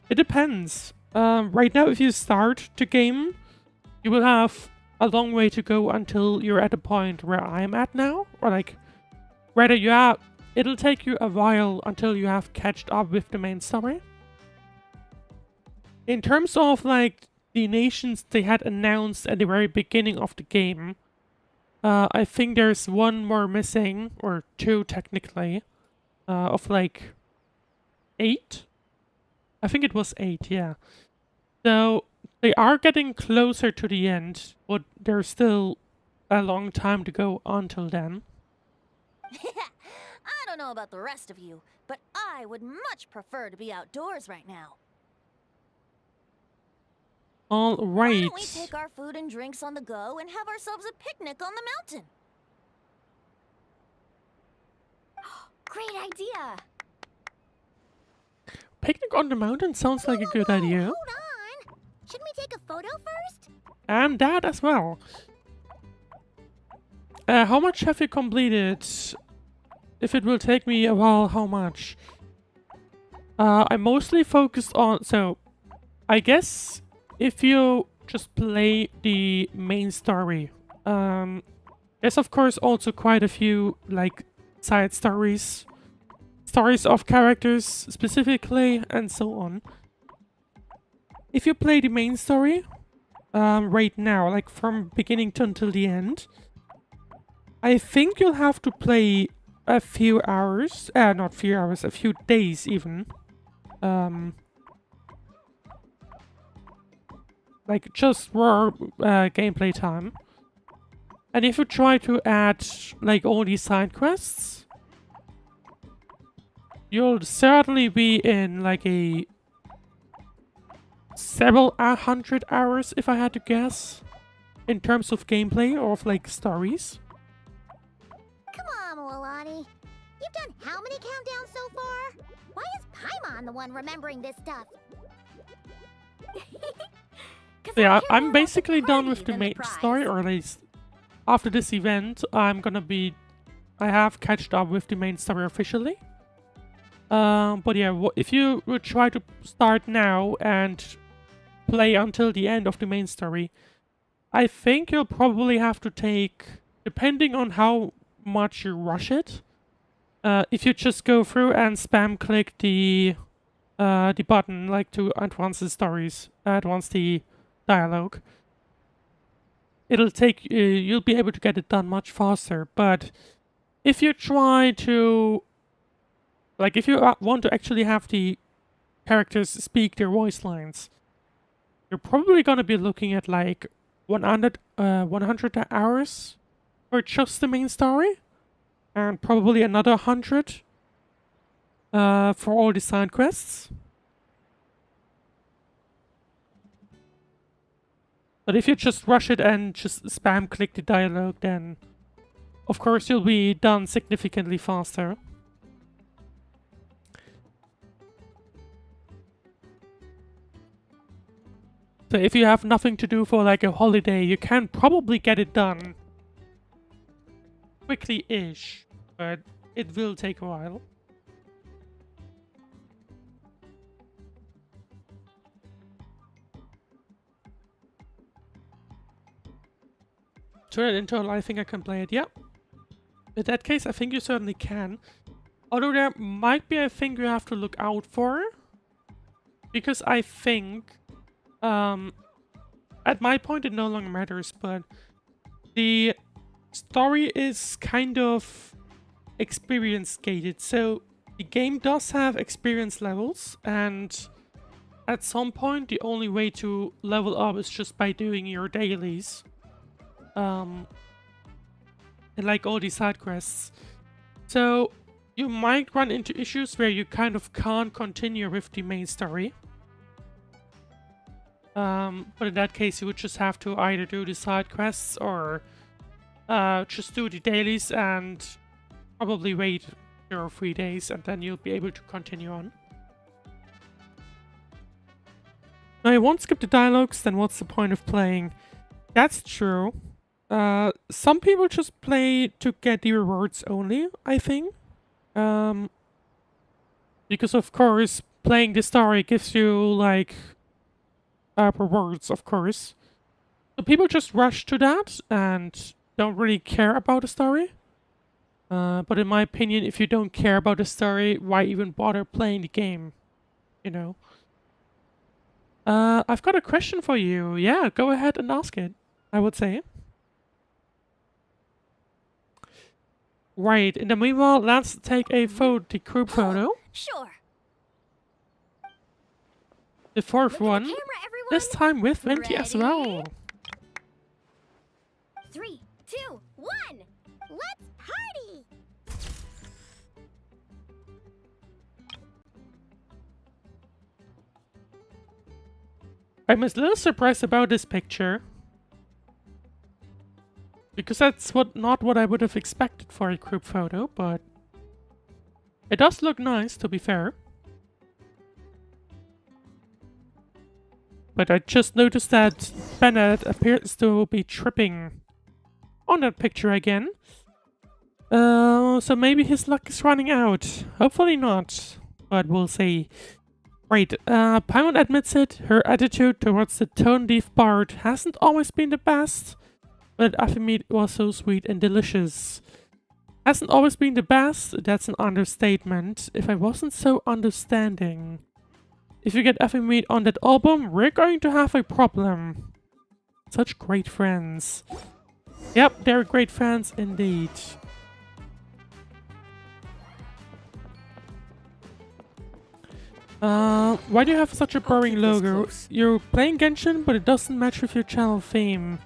It depends. Right now, if you start the game, you will have a long way to go until you're at the point where I'm at now. Or like, rather you are, it'll take you a while until you have catched up with the main story. In terms of like the nations they had announced at the very beginning of the game, I think there's one more missing, or two technically, of like 8. I think it was 8, yeah. So they are getting closer to the end, but there's still a long time to go until then. I don't know about the rest of you, but I would much prefer to be outdoors right now. All Why right. don't we take our food and drinks on the go and have ourselves a picnic on the mountain? Great idea. Picnic on the mountain sounds like a good idea. Hold on. Shouldn't we take a photo first? And that as well. How much have you completed? If it will take me a while, how much? I mostly focused on... So, I guess if you just play the main story, there's of course also quite a few, like, side stories. Stories of characters specifically, and so on. If you play the main story, right now, like from beginning to until the end, I think you'll have to play a few hours, not few hours, a few days even. Like just raw gameplay time. And if you try to add like all these side quests, you'll certainly be in like a several 100 hours, if I had to guess, in terms of gameplay or of like stories. Come on, Mualani. You've done how many countdowns so far? Why is Paimon the one remembering this stuff? Yeah, I'm basically done with the main story, or at least after this event, I have catched up with the main story officially. But yeah, if you would try to start now and play until the end of the main story, I think you'll probably have to take, depending on how much you rush it, if you just go through and spam click the button, like to advance the stories, advance the dialogue, it'll take, you'll be able to get it done much faster. But if you try to, like, if you want to actually have the characters speak their voice lines, you're probably gonna be looking at like 100 hours for just the main story, and probably another 100 for all the side quests. But if you just rush it and just spam click the dialogue, then of course you'll be done significantly faster. So if you have nothing to do for like a holiday, you can probably get it done quickly-ish, but it will take a while. Turn it into a live thing, I can play it, yeah. In that case, I think you certainly can. Although there might be a thing you have to look out for. Because I think, at my point it no longer matters, but the story is kind of experience gated. So the game does have experience levels, and at some point the only way to level up is just by doing your dailies. And like all these side quests. So you might run into issues where you kind of can't continue with the main story. But in that case you would just have to either do the side quests or just do the dailies and probably wait 2 or 3 days, and then you'll be able to continue on. Now you won't skip the dialogues, then what's the point of playing? That's true. Some people just play to get the rewards only, I think. Because of course, playing the story gives you like rewards, of course. So people just rush to that and don't really care about the story. But in my opinion, if you don't care about the story, why even bother playing the game? You know. I've got a question for you. Yeah, go ahead and ask it, I would say. Right, in the meanwhile, let's take a the group photo. Sure. The fourth Look at one, the camera, everyone. this time with Venti as Ready? well. 3, 2, 1. Let's party! I'm a little surprised about this picture. Because that's not what I would have expected for a group photo, but it does look nice, to be fair. But I just noticed that Bennett appears to be tripping on that picture again. So maybe his luck is running out. Hopefully not, but we'll see. Right, Paimon admits it. Her attitude towards the tone deaf bard hasn't always been the best. But Afimid was so sweet and delicious. Hasn't always been the best, that's an understatement. If I wasn't so understanding. If you get Afimid on that album, we're going to have a problem. Such great friends. Yep, they're great friends indeed. Why do you have such a boring logo? You're playing Genshin, but it doesn't match with your channel theme.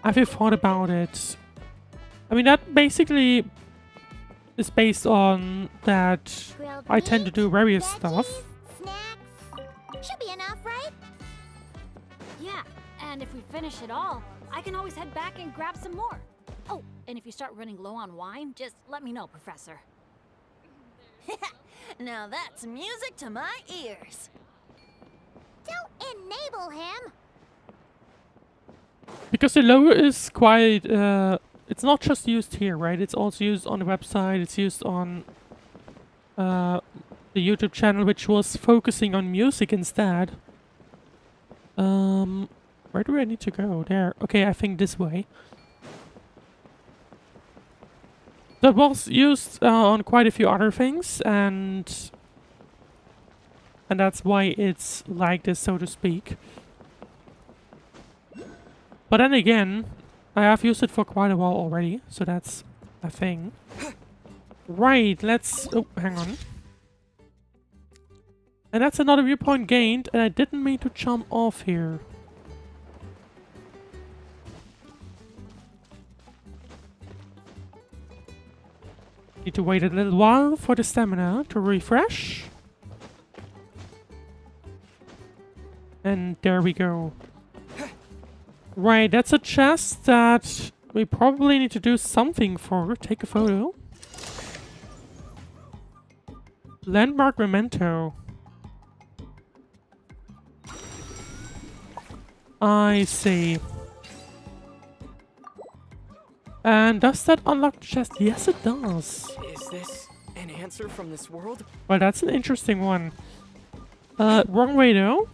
Have you thought about it? I mean, that basically is based on that Grilled I tend to meat, do various veggies, stuff. Snacks. Should be enough, right? Yeah, and if we finish it all, I can always head back and grab some more. Oh, and if you start running low on wine, just let me know, Professor. Now that's music to my ears. Don't enable him. Because the logo is quite, it's not just used here, right? It's also used on the website, it's used on the YouTube channel, which was focusing on music instead. Where do I need to go? There. Okay, I think this way. That was used on quite a few other things, and that's why it's like this, so to speak. But then again, I have used it for quite a while already, so that's a thing. Right, let's... Oh, hang on. And that's another viewpoint gained, and I didn't mean to jump off here. Need to wait a little while for the stamina to refresh. And there we go. Right, that's a chest that we probably need to do something for. Take a photo. Landmark memento. I see. And does that unlock the chest? Yes, it does. Is this an answer from this world? Well, that's an interesting one. Wrong way though.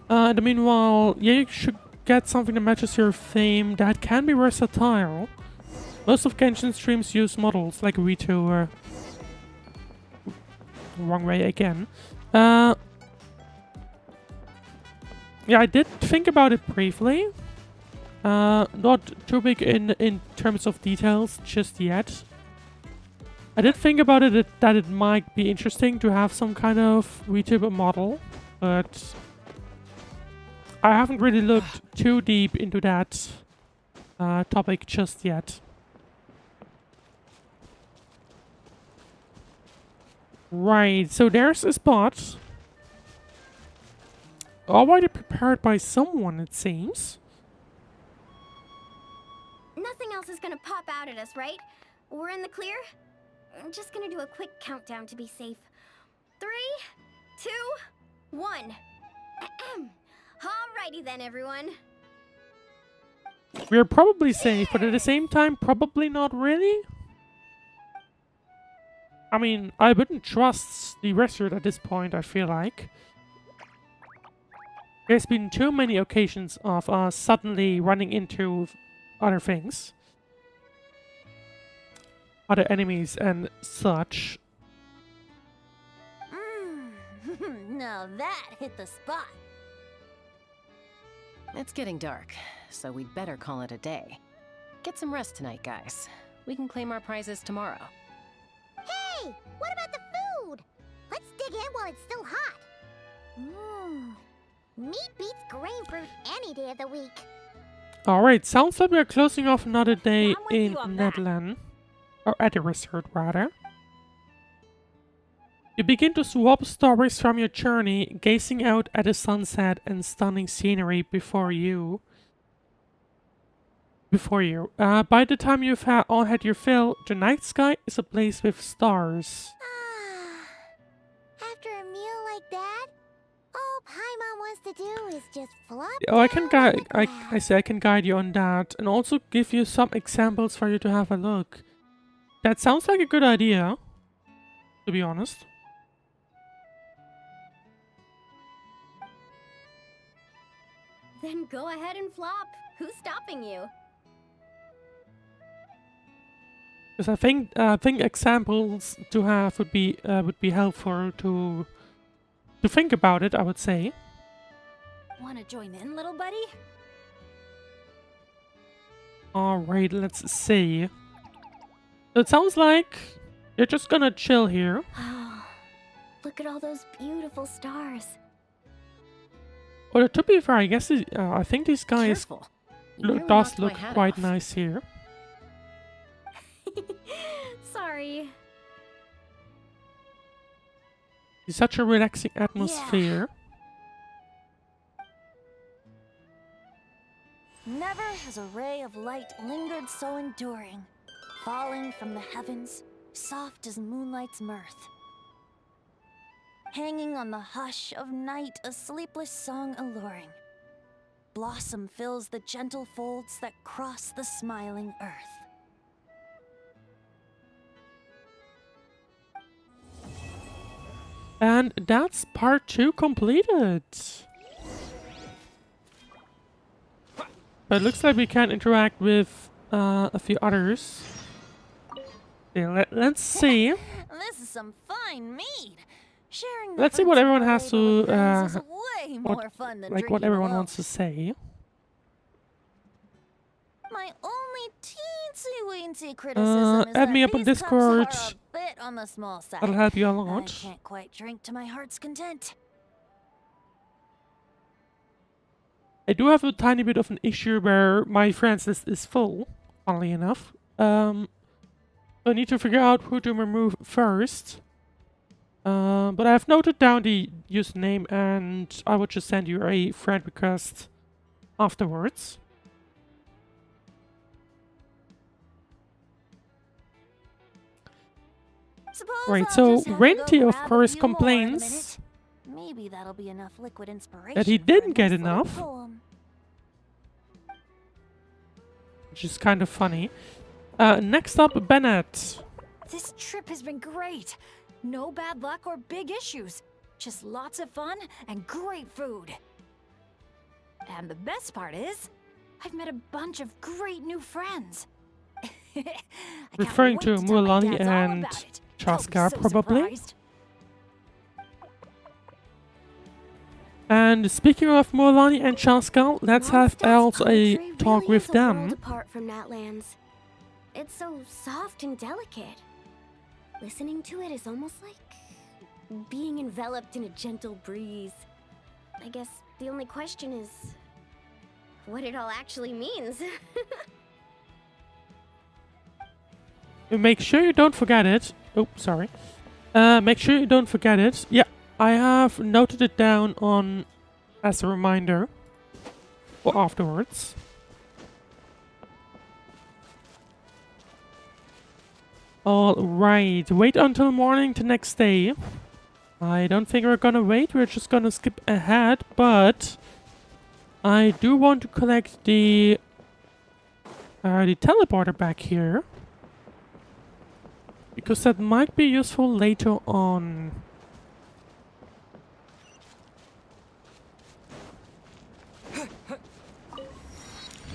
In the meanwhile, yeah, you should get something that matches your theme that can be versatile. Most of Genshin streams use models like VTuber. Wrong way again. Yeah, I did think about it briefly. Not too big in terms of details just yet. I did think about it that it might be interesting to have some kind of VTuber model, but I haven't really looked too deep into that topic just yet. Right, so there's a spot. Already prepared by someone, it seems. Nothing else is gonna pop out at us, right? We're in the clear? I'm just gonna do a quick countdown to be safe. 3, 2, 1. Alrighty then, everyone. we're probably safe, but at the same time, probably not really. I mean, I wouldn't trust the resort at this point, I feel like. There's been too many occasions of us suddenly running into other things. Other enemies and such. Now that hit the spot. It's getting dark, so we'd better call it a day. Get some rest tonight, guys. We can claim our prizes tomorrow. Hey, what about the food? Let's dig in while it's still hot. Meat beats grain fruit any day of the week. Alright, sounds like we're closing off another day I'm with in you on that. Natlan. Or at the resort, rather. You begin to swap stories from your journey, gazing out at the sunset and stunning scenery before you. By the time you've all had your fill, the night sky is ablaze with stars. After a meal like that, all Paimon wants to do is just flop. Oh, I can down on guide. the I grass. say I can guide you on that, and also give you some examples for you to have a look. That sounds like a good idea, to be honest. Then go ahead and flop. Who's stopping you? Because I think examples to have would be helpful to think about it. I would say. Wanna join in, little buddy? All right, let's see. So it sounds like you're just gonna chill here. Look at all those beautiful stars. Well, to be fair, I guess I think these guys Careful. You nearly does knocked my look hat quite off. nice here. Sorry. It's such a relaxing atmosphere. Never has a ray of light lingered so enduring, falling from the heavens, soft as moonlight's mirth. Hanging on the hush of night, a sleepless song alluring. Blossom fills the gentle folds that cross the smiling earth. And that's part 2 completed. But it looks like we can interact with a few others. Yeah, let's see. This is some fine mead. Sharing Let's see what fruits everyone of has labor with to, friends is way what- more fun than Like what drinking everyone alone. wants to say. My only teensy-weensy criticism is add that me up on these cups Discord. are a bit on the small side. That'll help you a I lot. can't quite drink to my heart's content. I do have a tiny bit of an issue where my friends list is full, funnily enough. So I need to figure out who to remove first. But I have noted down the username and I will just send you a friend request afterwards. Suppose Right, I'll so just have to go Renty, of grab a course, few more in a complains minute. Maybe that'll be enough liquid inspiration that he for a didn't get nice little enough. poem. Which is kind of funny. Next up, Bennett. This trip has been great. No bad luck or big issues. Just lots of fun and great food. And the best part is, I've met a bunch of great new friends. I can't Referring wait to tell my Mualani dads all and about it. They'll be Chasca, so probably. surprised. And speaking of Mualani and Chasca, let's have also a Poetry talk really with is a world them. apart from Natlan's. It's so soft and delicate. Listening to it is almost like being enveloped in a gentle breeze. I guess the only question is what it all actually means. Make sure you don't forget it. Oh, sorry. Make sure you don't forget it. Yeah, I have noted it down on as a reminder for afterwards. Alright, wait until morning the next day. I don't think we're gonna wait, we're just gonna skip ahead, but I do want to collect the the teleporter back here. Because that might be useful later on.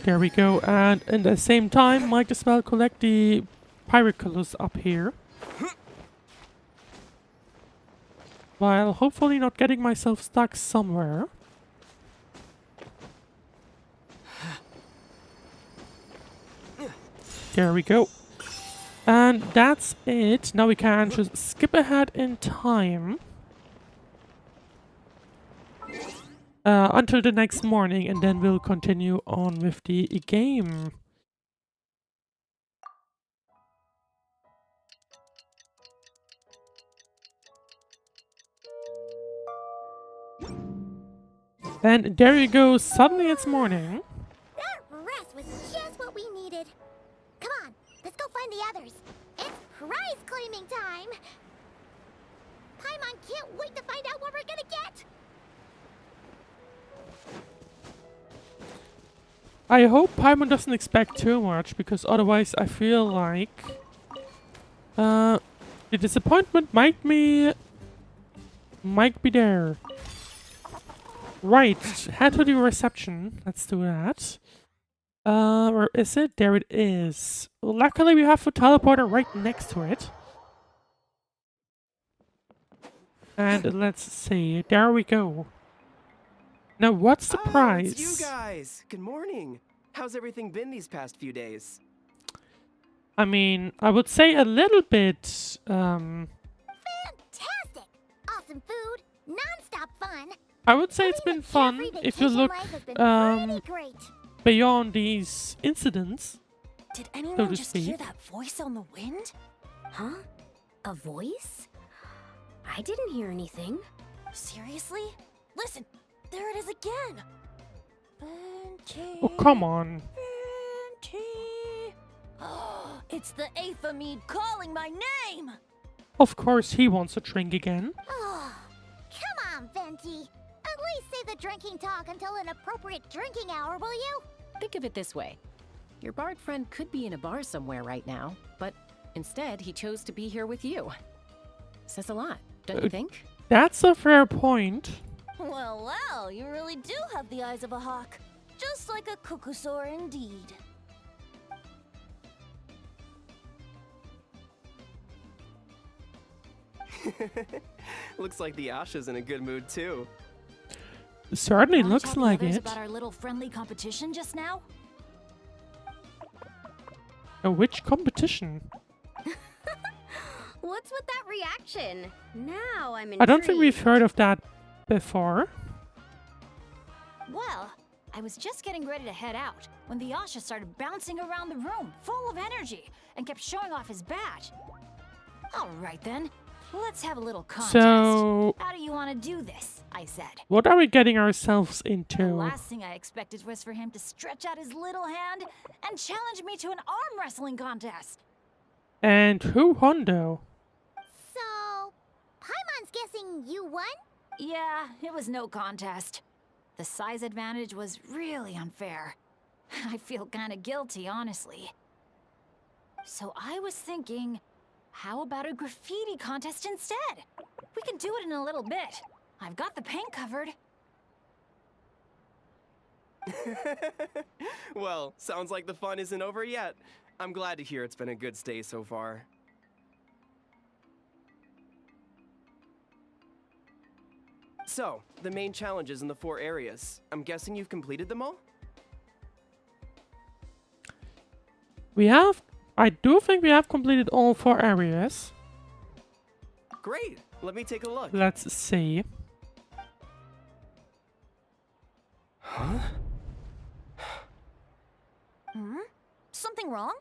There we go, and at the same time, might as well collect the pirate colors up here. While hopefully not getting myself stuck somewhere. There we go. And that's it. Now we can just skip ahead in time. Until the next morning, and then we'll continue on with the game. And there you go, suddenly it's morning. That rest was just what we needed. Come on, let's go find the others. It's prize claiming time. Paimon can't wait to find out what we're gonna get. I hope Paimon doesn't expect too much, because otherwise I feel like the disappointment might be there. Right, head to the reception. Let's do that. Where is it? There it is. Luckily we have a teleporter right next to it. And let's see. There we go. Now, what's the prize? It's you guys! Good morning! How's everything been these past few days? I mean, I would say a little bit, Fantastic! Awesome food, non-stop fun. I would say it's been fun if you look, Pretty great. beyond these incidents. Did So anyone to just hear speak. that voice on the wind? Huh? A voice? I didn't hear anything. Seriously? Listen, there it is again. Venti, Oh, come on. Venti. Oh, it's the Aphemide calling my name. Of course he wants a drink again. Oh, come on, Venti. At least save the drinking talk until an appropriate drinking hour, will you? Think of it this way. Your bard friend could be in a bar somewhere right now, but instead he chose to be here with you. Says a lot, don't you think? That's a fair point. Well, well, you really do have the eyes of a hawk. Just like a cuckoosaur indeed. Looks like the Asha's in a good mood too. Certainly Wanna looks tell the like others it. about our little friendly competition just now? Which competition? What's with that reaction? Now I'm intrigued. I don't think we've heard of that before. Well, I was just getting ready to head out when the Asha started bouncing around the room, full of energy, and kept showing off his badge. All right then, let's have a little contest. So, How do you want to do this? I said. what are we getting ourselves The into? last thing I expected was for him to stretch out his little hand and challenge me to an arm wrestling contest. And who won though? So, Paimon's guessing you won? Yeah, it was no contest. The size advantage was really unfair. I feel kinda guilty, honestly. So I was thinking, how about a graffiti contest instead? We can do it in a little bit. I've got the paint covered. Well, sounds like the fun isn't over yet. I'm glad to hear it's been a good stay so far. So, the main challenges in the 4 areas. I'm guessing you've completed them all? We have, I do think we have completed all 4 areas. Great! Let me take a look. Let's see. Huh? Hmm? Something wrong?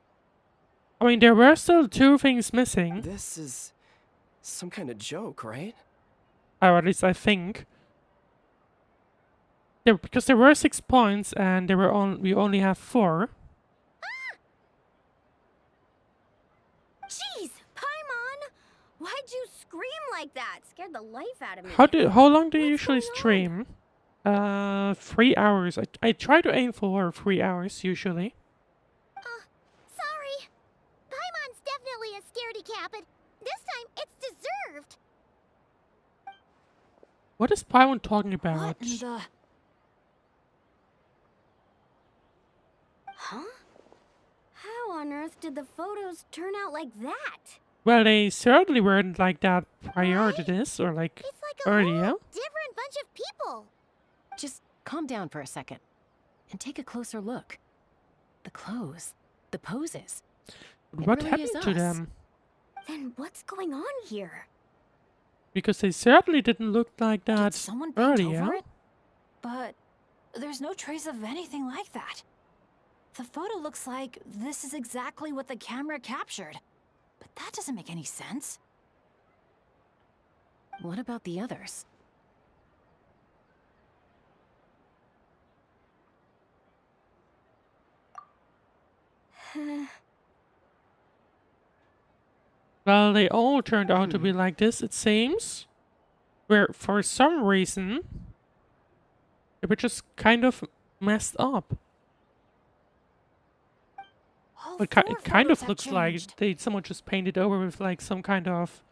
I mean, there were still 2 things missing. This is some kind of joke, right? Or at least I think. Because there were 6 points and there were we only have 4. Jeez, Paimon! Why'd you scream like that? Scared the life out of me. How long do you What's usually going on? stream? 3 hours. I try to aim for 3 hours usually. Uh-huh. handicap it. This time, it's deserved. What is Pyron talking about? What in the... Huh? How on earth did the photos turn out like that? Well, they certainly weren't like that prior to this, or like It's like a earlier. whole different bunch of people. Just calm down for a second and take a closer look. The clothes, the poses. It What really happened is to us. them? Then what's going on here? Because they certainly didn't look like Did that someone paint earlier. over it? But there's no trace of anything like that. The photo looks like this is exactly what the camera captured. But that doesn't make any sense. What about the others? Well, they all turned out to be like this, it seems. Where, for some reason, they were just kind of messed up. All It, four it kind photos of have looks like changed. someone just painted over with like some kind of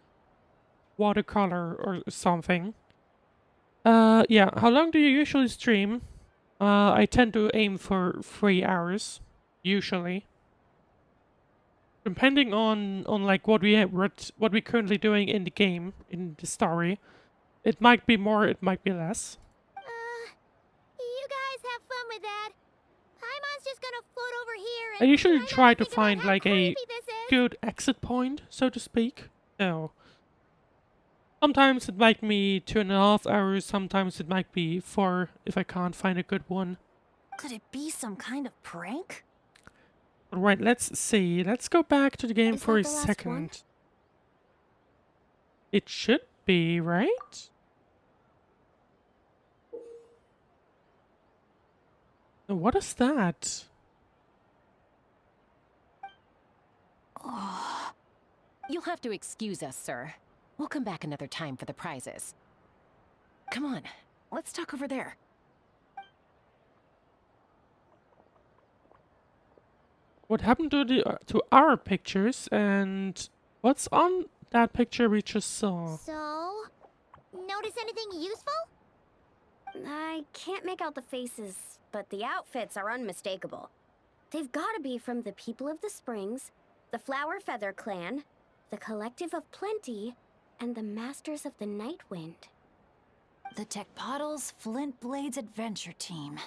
watercolor or something. Yeah, how long do you usually stream? I tend to aim for 3 hours, usually. Depending on like what we have, what we're currently doing in the game, in the story. It might be more, it might be less. You guys have fun with that. Paimon's just gonna float over here I and usually not try to think about find how like a creepy this is. good exit point, so to speak. So sometimes it might be 2.5 hours, sometimes it might be 4 if I can't find a good one. Could it be some kind of prank? Alright, let's see. Let's go back to the game Is for a that the last second. one? It should be, right? What is that? You'll have to excuse us, sir. We'll come back another time for the prizes. Come on, let's talk over there. What happened to the to our pictures, and what's on that picture we just saw? So, notice anything useful? I can't make out the faces, but the outfits are unmistakable. They've got to be from the People of the Springs, the Flower Feather Clan, the Collective of Plenty, and the Masters of the Night Wind. The Tecpotals Flint Blades Adventure Team.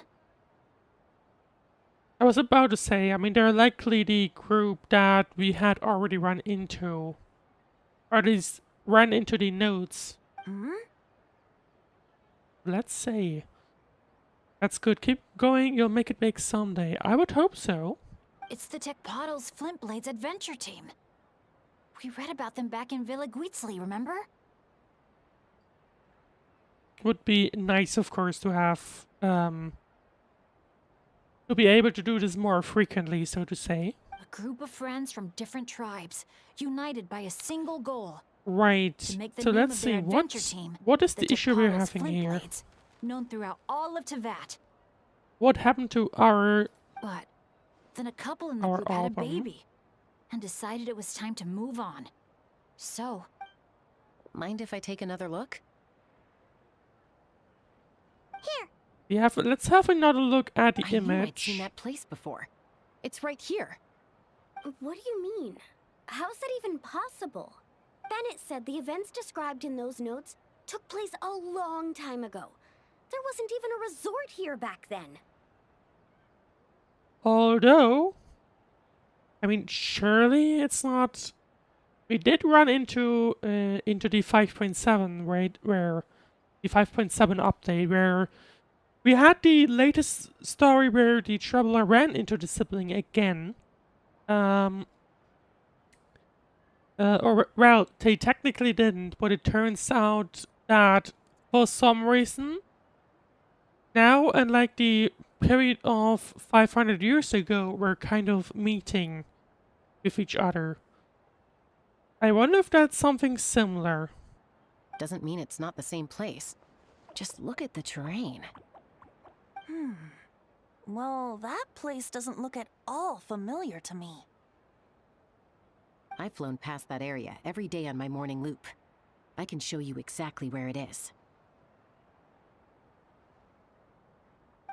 I was about to say, I mean, they're likely the group that we had already run into. Or at least ran into the notes. Hmm? Let's say. That's good. Keep going. You'll make it big someday. I would hope so. It's the Tecpotals Flint Blades Adventure Team. We read about them back in Villa Guitzli, remember? Would be nice, of course, to have to be able to do this more frequently, so to say. A group of friends from different tribes, united by a single goal. Right. To make the So name let's of see their adventure team, what is the issue we're Tecpotals having Flint here. Blades, known throughout all of Tevat. What happened to our But then a couple in the Our group had a album. baby and decided it was time to move on. So, Mind if I take another look? let's have another look at the I knew I'd image. seen that place before. It's right here. What do you mean? How's that even possible? Bennett said the events described in those notes took place a long time ago. There wasn't even a resort here back then. Although, I mean, surely it's not. We did run into the 5.7, right? Where the 5.7 update, where we had the latest story where the traveler ran into the sibling again. Well, they technically didn't, but it turns out that for some reason, now and like the period of 500 years ago, we're kind of meeting with each other. I wonder if that's something similar. Doesn't mean it's not the same place. Just look at the terrain. Well, that place doesn't look at all familiar to me. I've flown past that area every day on my morning loop. I can show you exactly where it is.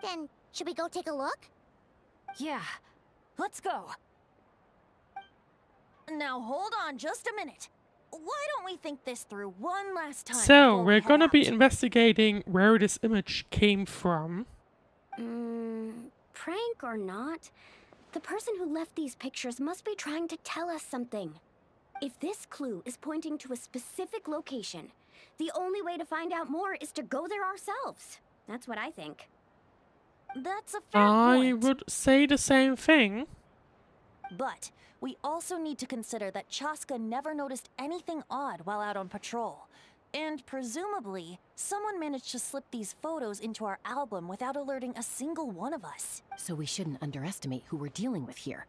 Then, should we go take a look? Yeah, let's go. Now hold on just a minute. Why don't we think this through one last time? So, before we we're head gonna be out? investigating where this image came from. Prank or not, the person who left these pictures must be trying to tell us something. If this clue is pointing to a specific location, the only way to find out more is to go there ourselves. That's what I think. That's a fair I point. would say the same thing. But we also need to consider that Chasca never noticed anything odd while out on patrol. And presumably, someone managed to slip these photos into our album without alerting a single one of us. So we shouldn't underestimate who we're dealing with here.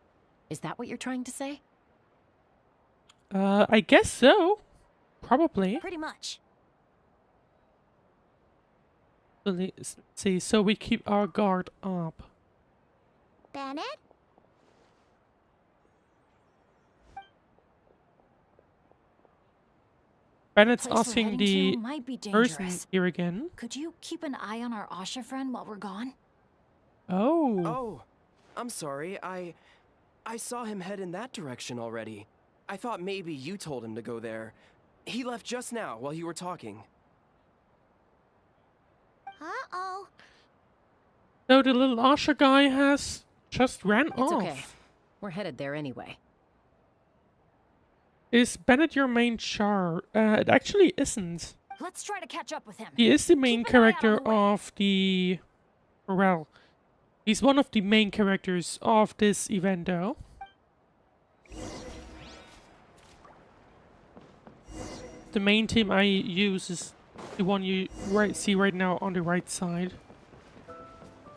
Is that what you're trying to say? I guess so. Probably. Pretty much. Let's see, so we keep our guard up. Bennett? Bennett's Place we're asking heading the to might be person dangerous. here again. Could you keep an eye on our Asha friend while we're gone? Oh. Oh, I'm sorry. I saw him head in that direction already. I thought maybe you told him to go there. He left just now while you were talking. Uh-oh. So the little Asha guy has just ran It's off. okay. We're headed there anyway. Is Bennett your main char? It actually isn't. Let's try to catch up with him. He is the main Keep an eye out on character the way. of the... Well, he's one of the main characters of this event, though. The main team I use is the one you see right now on the right side.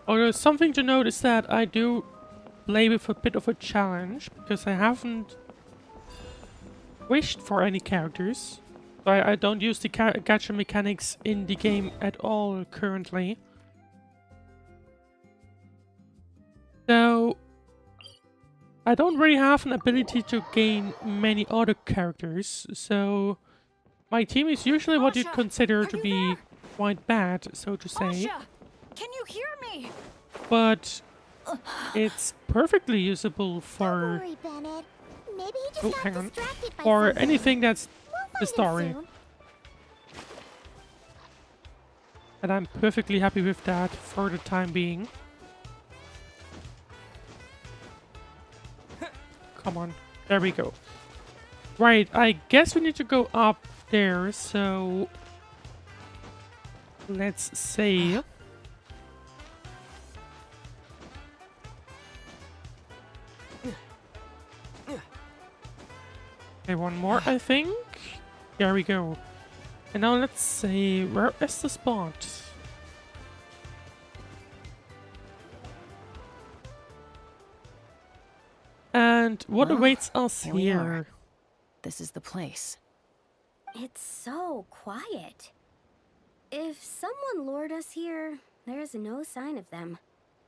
Although something to note is that I do play with a bit of a challenge, because I haven't wished for any characters. So I don't use the gacha mechanics in the game at all currently. So I don't really have an ability to gain many other characters, so my team is usually what you'd Asha, consider are to you be there? quite bad, so to say. Asha, can you hear me? But it's perfectly usable Don't for worry, Bennett. Maybe he just Oh, got hang on. distracted by or something. anything that's We'll the find him story. soon. And I'm perfectly happy with that for the time being. Come on. There we go. Right, I guess we need to go up there, so... Let's say... Okay, one more, I think. There we go. And now let's see, where is the spot? And what Well, awaits us here we are. here? This is the place. It's so quiet. If someone lured us here, there's no sign of them.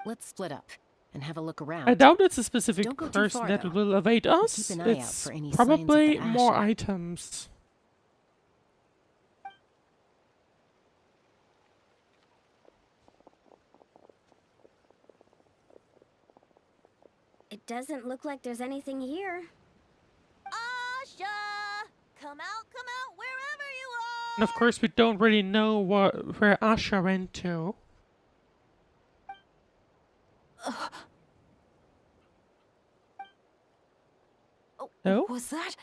Let's split up and have a look around. I doubt it's a specific Don't go too person far, that though. will evade us. Keep an eye out It's for any signs of probably the more Asha. items. It doesn't look like there's anything here. Asha! Come out, wherever you are! And of course, we don't really know where Asha went to. No? Was that?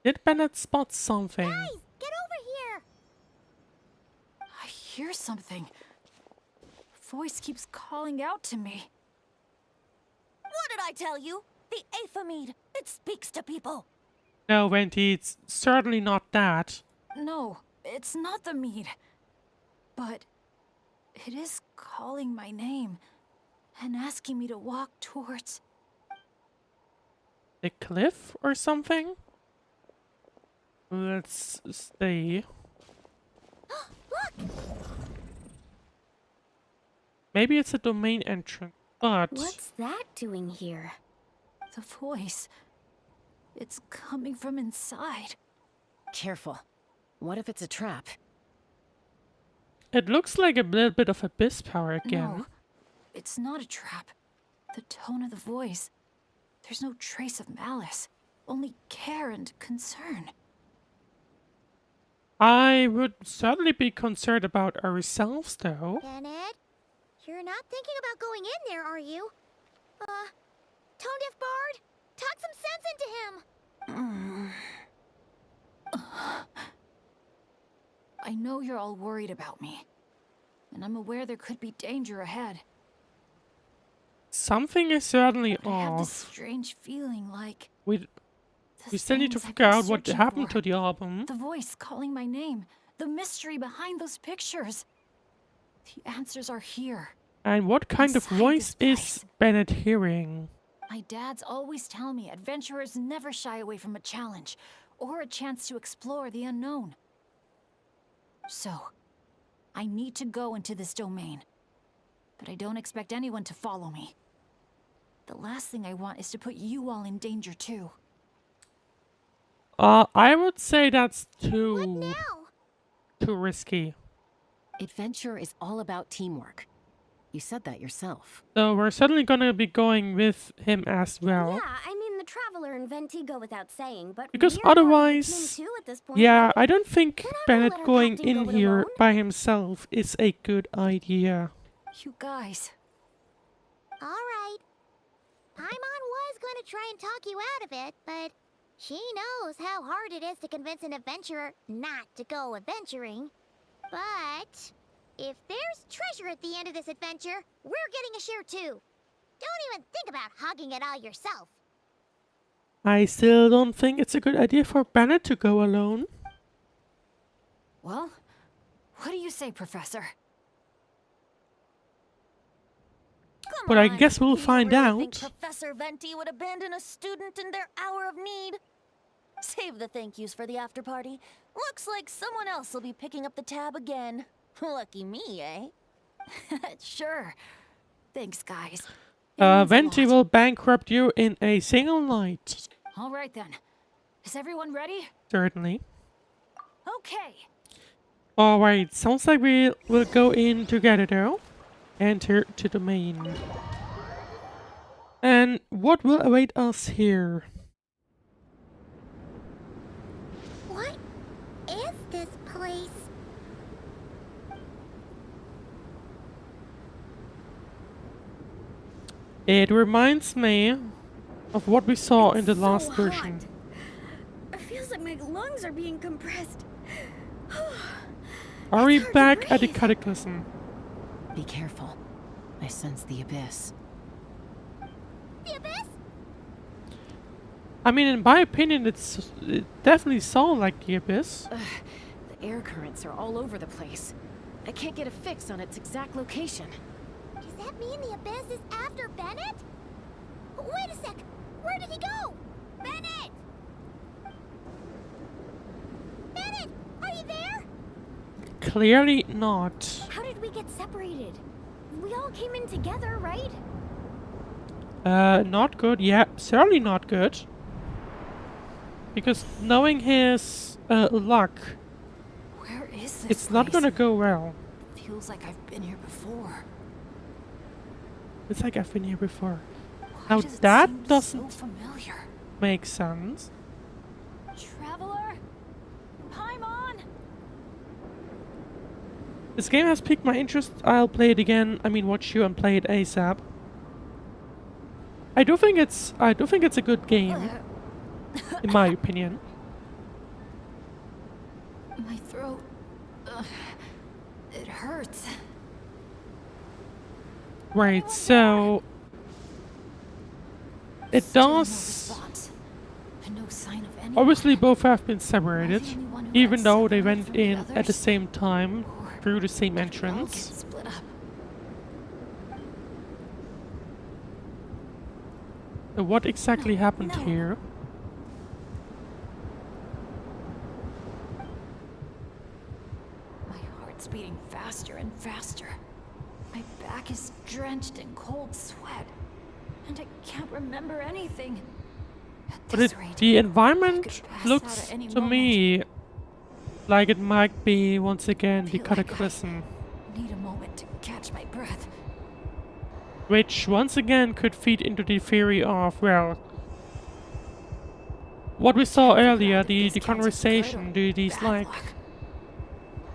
Did Bennett spot something? Guys, get over here! I hear something. Voice keeps calling out to me. What did I tell you? The Aphemide. It speaks to people. No, Venti, it's certainly not that. No, it's not the mead. But it is calling my name and asking me to walk towards. The cliff or something? Let's stay. Maybe it's a domain entrance, but... What's that doing here? The voice. It's coming from inside. Careful. What if it's a trap? It looks like a little bit of abyss power again. No, it's not a trap. The tone of the voice. There's no trace of malice. Only care and concern. I would certainly be concerned about ourselves, though. Bennett, you're not thinking about going in there, are you? Tone deaf bard, talk some sense into him. I know you're all worried about me. And I'm aware there could be danger ahead. Something is certainly But I have this off. strange feeling like We the still need to things I've figure been out what searching happened for. to the album. The voice calling my name. The mystery behind those pictures. The answers are here. And what kind of Inside voice this is place. Bennett hearing? My dads always tell me adventurers never shy away from a challenge or a chance to explore the unknown. So, I need to go into this domain. But I don't expect anyone to follow me. The last thing I want is to put you all in danger too. I would say that's What too now? risky. Adventure is all about teamwork. You said that yourself. So we're certainly gonna be going with him as well. Yeah, I mean, the Traveler and Venti go without saying, but Because we're part of the otherwise, team too at this point, yeah, right? I don't think We're not gonna Bennett let our going captain in go it here alone. by himself is a good idea. You guys. All right. Paimon was going to try and talk you out of it, but she knows how hard it is to convince an adventurer not to go adventuring. But if there's treasure at the end of this adventure, we're getting a share too. Don't even think about hogging it all yourself. I still don't think it's a good idea for Bennett to go alone. Well, what do you say, Professor? But I guess we'll find Think out. Professor Venti would abandon a student in their hour of need? Save the thank yous for the after party. Looks like someone else will be picking up the tab again. Lucky me, eh? Sure. Thanks, guys. It means a Venti lot. will bankrupt you in a single night. All right then. Is everyone ready? Certainly. Okay. Alright, sounds like we will go in together though. Enter to the main. And what will await us here? What is this place? It reminds me of what we saw in the last So version. hot. It feels like my lungs are being compressed. Are we It's hard to back at the breathe. cataclysm? Be careful. I sense the abyss. The abyss? I mean, in my opinion, it definitely saw like the abyss. The air currents are all over the place. I can't get a fix on its exact location. Does that mean the abyss is after Bennett? Wait a sec. Where did he go? Bennett! Bennett, are you there? Clearly not. How did we get separated? We all came in together, right? Not good. Yeah, certainly not good. Because knowing his luck, Where is this it's not place? gonna go well. Feels like I've been here before. It's like I've been here before. Why Now does it that seem doesn't so familiar. make sense. Traveler? Paimon? This game has piqued my interest. I'll play it again. I mean, watch you and play it ASAP. I do think it's a good game, in my opinion. My throat. It hurts. Right, so it Still no does. response. And no sign of anyone. Obviously, both have been separated, Am I the only one who even got though they separated went from the in at the others? same time Or through the same did we all get entrance. split up? So what exactly No, happened no. here? My heart's beating faster and faster. My back is drenched in cold sweat. And I can't remember anything. At But this rate, the I environment could pass out looks at any to moment. me like it might be once again the Feel like I cataclysm, Need a moment to catch my breath. which once again could feed into the theory of, well, what we saw earlier, the conversation, these Bad like luck.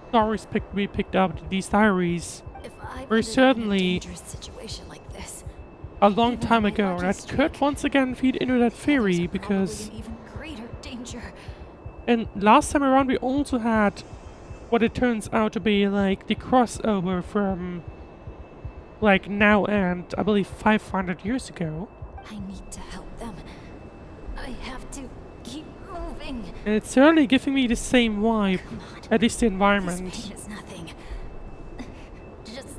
stories we picked up, these diaries, If I were ended up in a certainly dangerous situation like this, a long even time my ago. lucky That could streak, once again feed into that others theory are because, probably in even greater danger. and last time around we also had what it turns out to be like the crossover from like now and I believe 500 years ago. I need to help them. I have to keep moving. And it's certainly giving me the same vibe, Come on. at least the This environment. pain is nothing. Just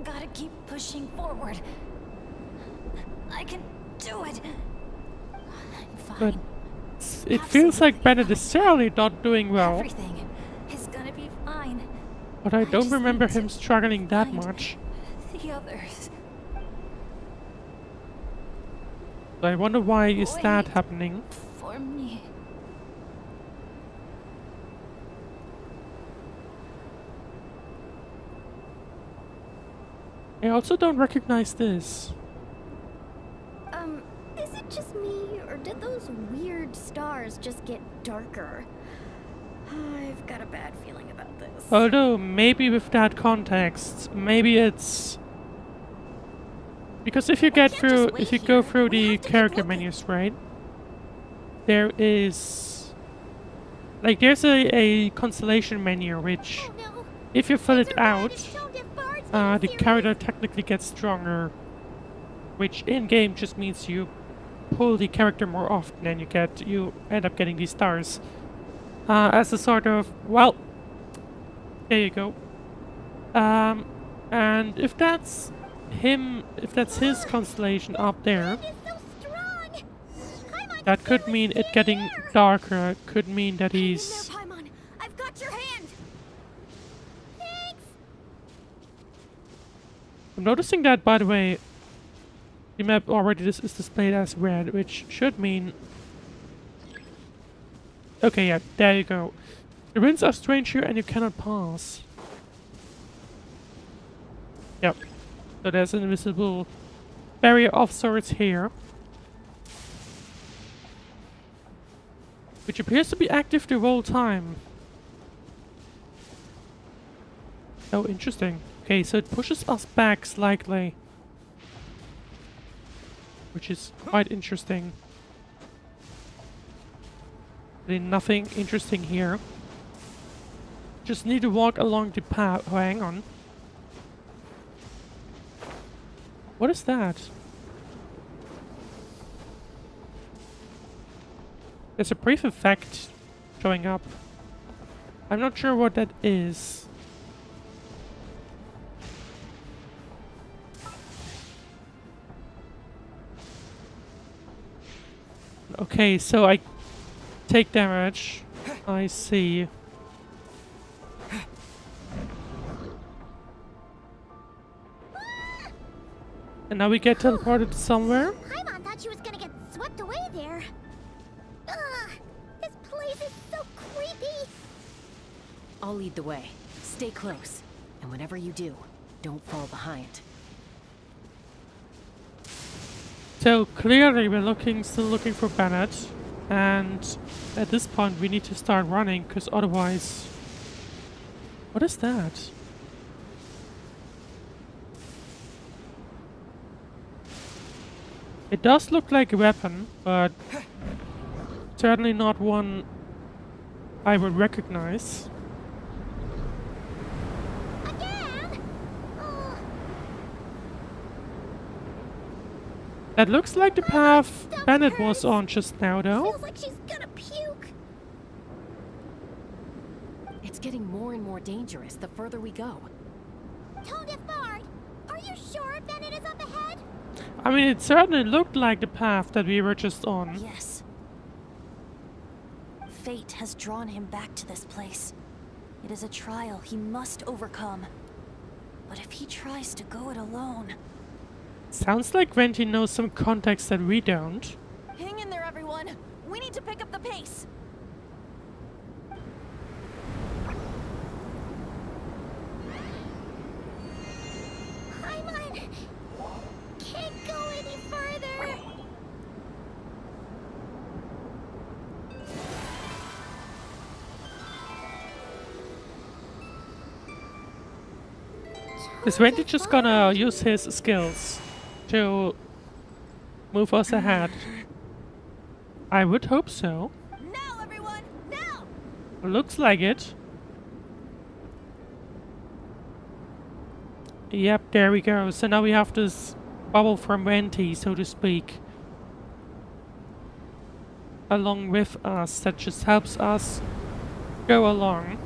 gotta keep pushing forward. I can do it. I'm But fine. it feels like Absolutely Bennett is fine. certainly not doing well, Everything is gonna be fine. but I don't just remember need to him struggling that find much. The others. So I wonder why is that Wait. happening. For me. I also don't recognize this. Is it just me, or did those weird stars just get darker? I've got a bad feeling about this. Although, maybe with that context, maybe it's... Because if you get can't through, just wait if you go here. through We the have to keep character looking. menus, right? There is... Like, there's a constellation menu, which, Oh no! if you fill it These are bad. out, It's tone deaf bards the getting serious. character technically gets stronger. Which, in-game, just means you pull the character more often and you end up getting these stars. As a sort of, well, there you go. And if that's his constellation up there, It's so strong. Paimon, that could there mean is it getting there. darker, could mean that Hang in he's... there, Paimon. I've got your hand. Thanks. I'm noticing that, by the way, the map already is displayed as red, which should mean... Okay, yeah, there you go. The winds are strange here and you cannot pass. Yep. So there's an invisible barrier of sorts here. Which appears to be active the whole time. Oh, interesting. Okay, so it pushes us back slightly. Which is quite interesting. Really nothing interesting here. Just need to walk along the path. Oh, hang on. What is that? There's a brief effect showing up. I'm not sure what that is. Okay, so I take damage. I see. And now we get teleported somewhere. Paimon thought she was gonna get swept away there. Ugh, this place is so creepy. I'll lead the way. Stay close. And whenever you do, don't fall behind. So clearly we're still looking for Bennett. And at this point we need to start running, because otherwise... What is that? It does look like a weapon, but certainly not one I would recognize. Again? Ugh, That looks like the path stomach Bennett was hurts. on just now, though. feels like she's gonna puke. It's getting more and more dangerous the further we go. Tone deaf bard, are you sure Bennett is up ahead? I mean, it certainly looked like the path that we were just on. Yes. Fate has drawn him back to this place. It is a trial he must overcome. But if he tries to go it alone... Sounds like Venti knows some context that we don't. Hang in there, everyone! need to pick up the pace. Paimon! Can't go any further! Is Wendy just gonna use his skills to move us ahead? I would hope so. Now, everyone! Now! Looks like it. Yep, there we go. So now we have this bubble from Wendy, so to speak, along with us. That just helps us go along.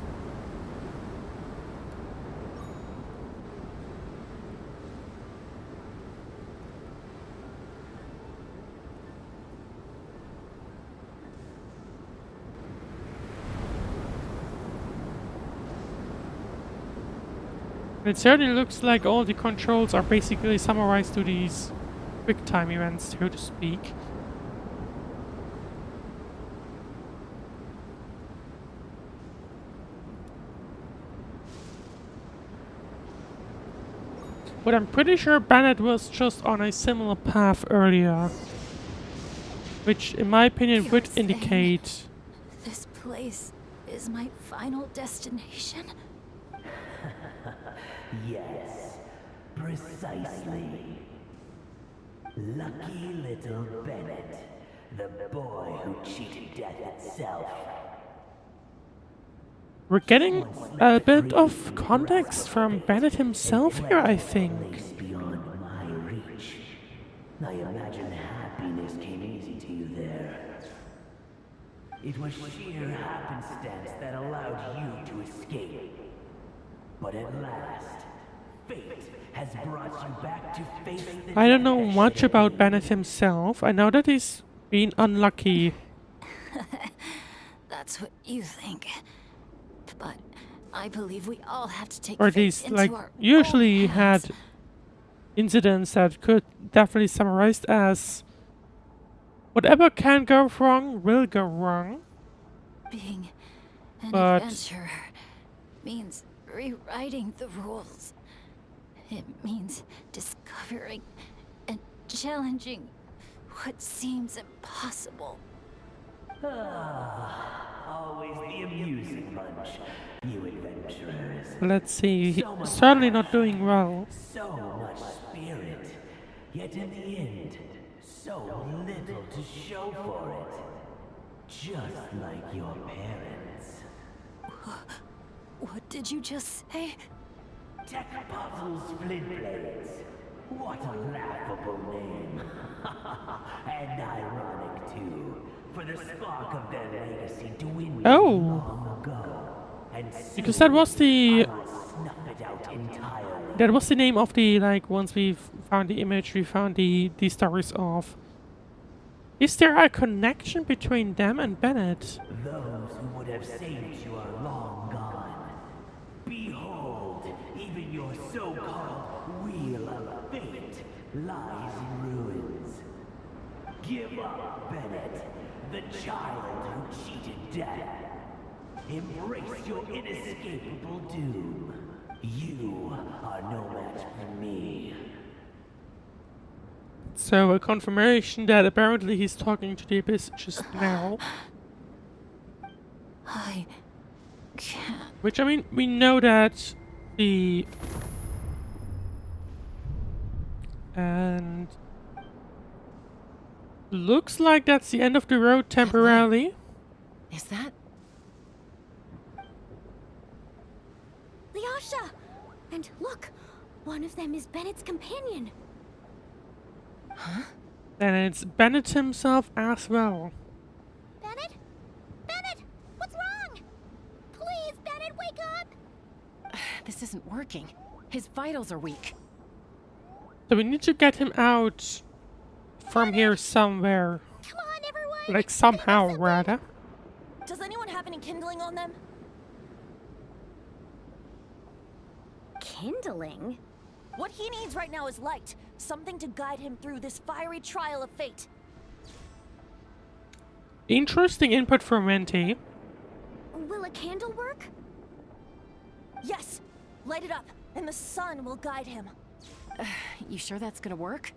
It certainly looks like all the controls are basically summarized to these quick time events, so to speak. But I'm pretty sure Bennett was just on a similar path earlier, which in my opinion would You're saying indicate... This place is my final destination? Yes, precisely. Lucky little Bennett, the boy who cheated death itself. We're getting a bit of context from Bennett himself here, I think. Place beyond my reach. I imagine happiness came easy to you there. It was sheer happenstance that allowed you to escape. But at last, fate has brought you back to face the I don't know death much that about you- Bennett himself. I know that he's been unlucky. That's what you think. But I believe we all have to take Or at fate least, into like, our usually own hands. had incidents that could definitely summarized as whatever can go wrong will go wrong. Being an But- adventurer means rewriting the rules. It means discovering and challenging what seems impossible. Always the amusing bunch, you adventurers. Let's see, he's So much certainly not passion, doing well. So much spirit, yet in the end, so little to show for it. Just like your parents. What did you just say? Tech Puzzles Flintblades. What a laughable name. And ironic too, for the spark of their legacy dwindled Oh. long ago. And Because that was the... I snuff it out entirely. That was the name of the, like, once we found the image, we found the stories of. Is there a connection between them and Bennett? Those who would have saved you are long gone. Behold, even your so-called Wheel of Fate lies in ruins. Give up, Bennett, the child who cheated death. Embrace your inescapable doom. You are no match for me. So a confirmation that apparently he's talking to the Abyss just now. I can't. Which, I mean, we know that the... And... Looks like that's the end of the road temporarily. Is that? Lyasha! And look, one of them is Bennett's companion. And it's Bennett himself as well. Bennett? Bennett! What's wrong? Please, Bennett, wake up! This isn't working. His vitals are weak. So we need to get him out from here somewhere. Come on, everyone! Like somehow, rather. Does anyone have any kindling on them? Kindling? What he needs right now is light. Something to guide him through this fiery trial of fate. Interesting input from Venti. Will a candle work? Yes! Light it up, and the sun will guide him. You sure that's gonna work?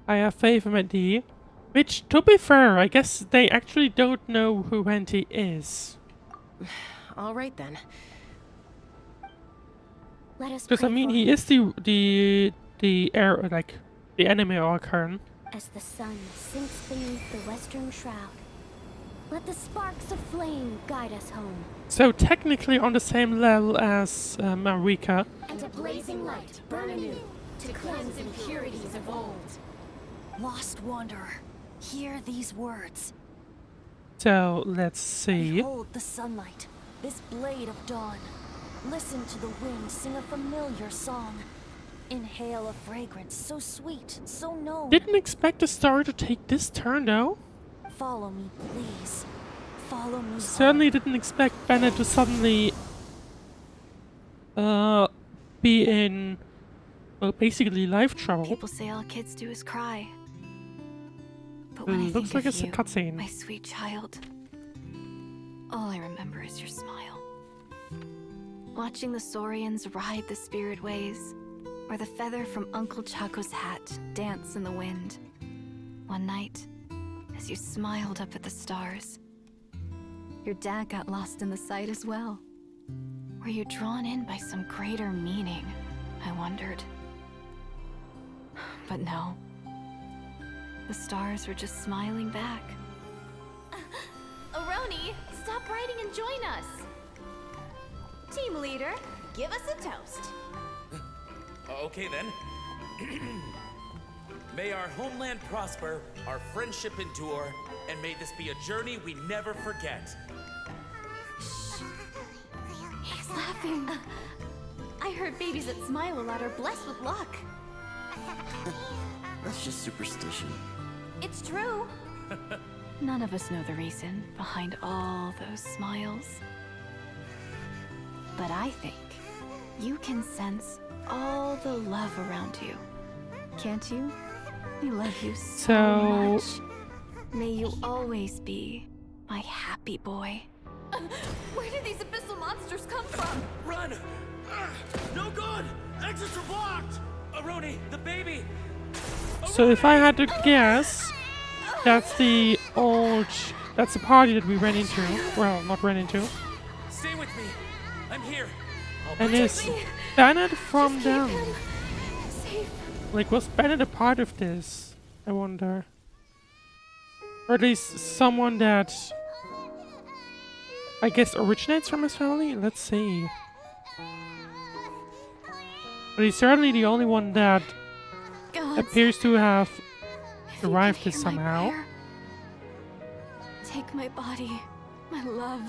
I have faith in Venti. Which, to be fair, I guess they actually don't know who Venti is. All right then. Let us Because I pray mean, for he him. is the air, like the enemy Archon. As the sun sinks beneath the western shroud, let the sparks of flame guide us home. So technically on the same level as Marika. And a blazing light burn anew to cleanse impurities of old. Lost wanderer, hear these words. So let's see. Behold the sunlight, this blade of dawn. Listen to the wind sing a familiar song. Inhale a fragrance so sweet and so known. Didn't expect the story to take this turn though. Follow me, please. Follow me. Certainly didn't expect Bennett to suddenly be in, well, basically life trouble. People say all kids do is cry. But when I Looks think like of it's a you, cutscene. my sweet child, all I remember is your smile. Watching the Saurians ride the spirit ways, or the feather from Uncle Chaco's hat dance in the wind. One night, as you smiled up at the stars, your dad got lost in the sight as well. Were you drawn in by some greater meaning? I wondered. But no. The stars were just smiling back. Aroni, stop writing and join us. Team leader, give us a toast. Okay then. May our homeland prosper, our friendship endure, and may this be a journey we never forget. He's laughing. I heard babies that smile a lot are blessed with luck. That's just superstition. It's true. None of us know the reason behind all those smiles. But I think you can sense all the love around you. Can't you? I love you so much. May you always be my happy boy. Where did these abyssal monsters come from? Run! No good! Exits are blocked! Aroni, the baby! So if I had to guess, that's the party that we ran into. Well, not ran into. Stay with me. I'm here. And is Bennett from them? Like, was Bennett a part of this? I wonder. Or at least someone that, I guess, originates from his family? Let's see. But he's certainly the only one that appears to have survived this somehow. Take my body, my love,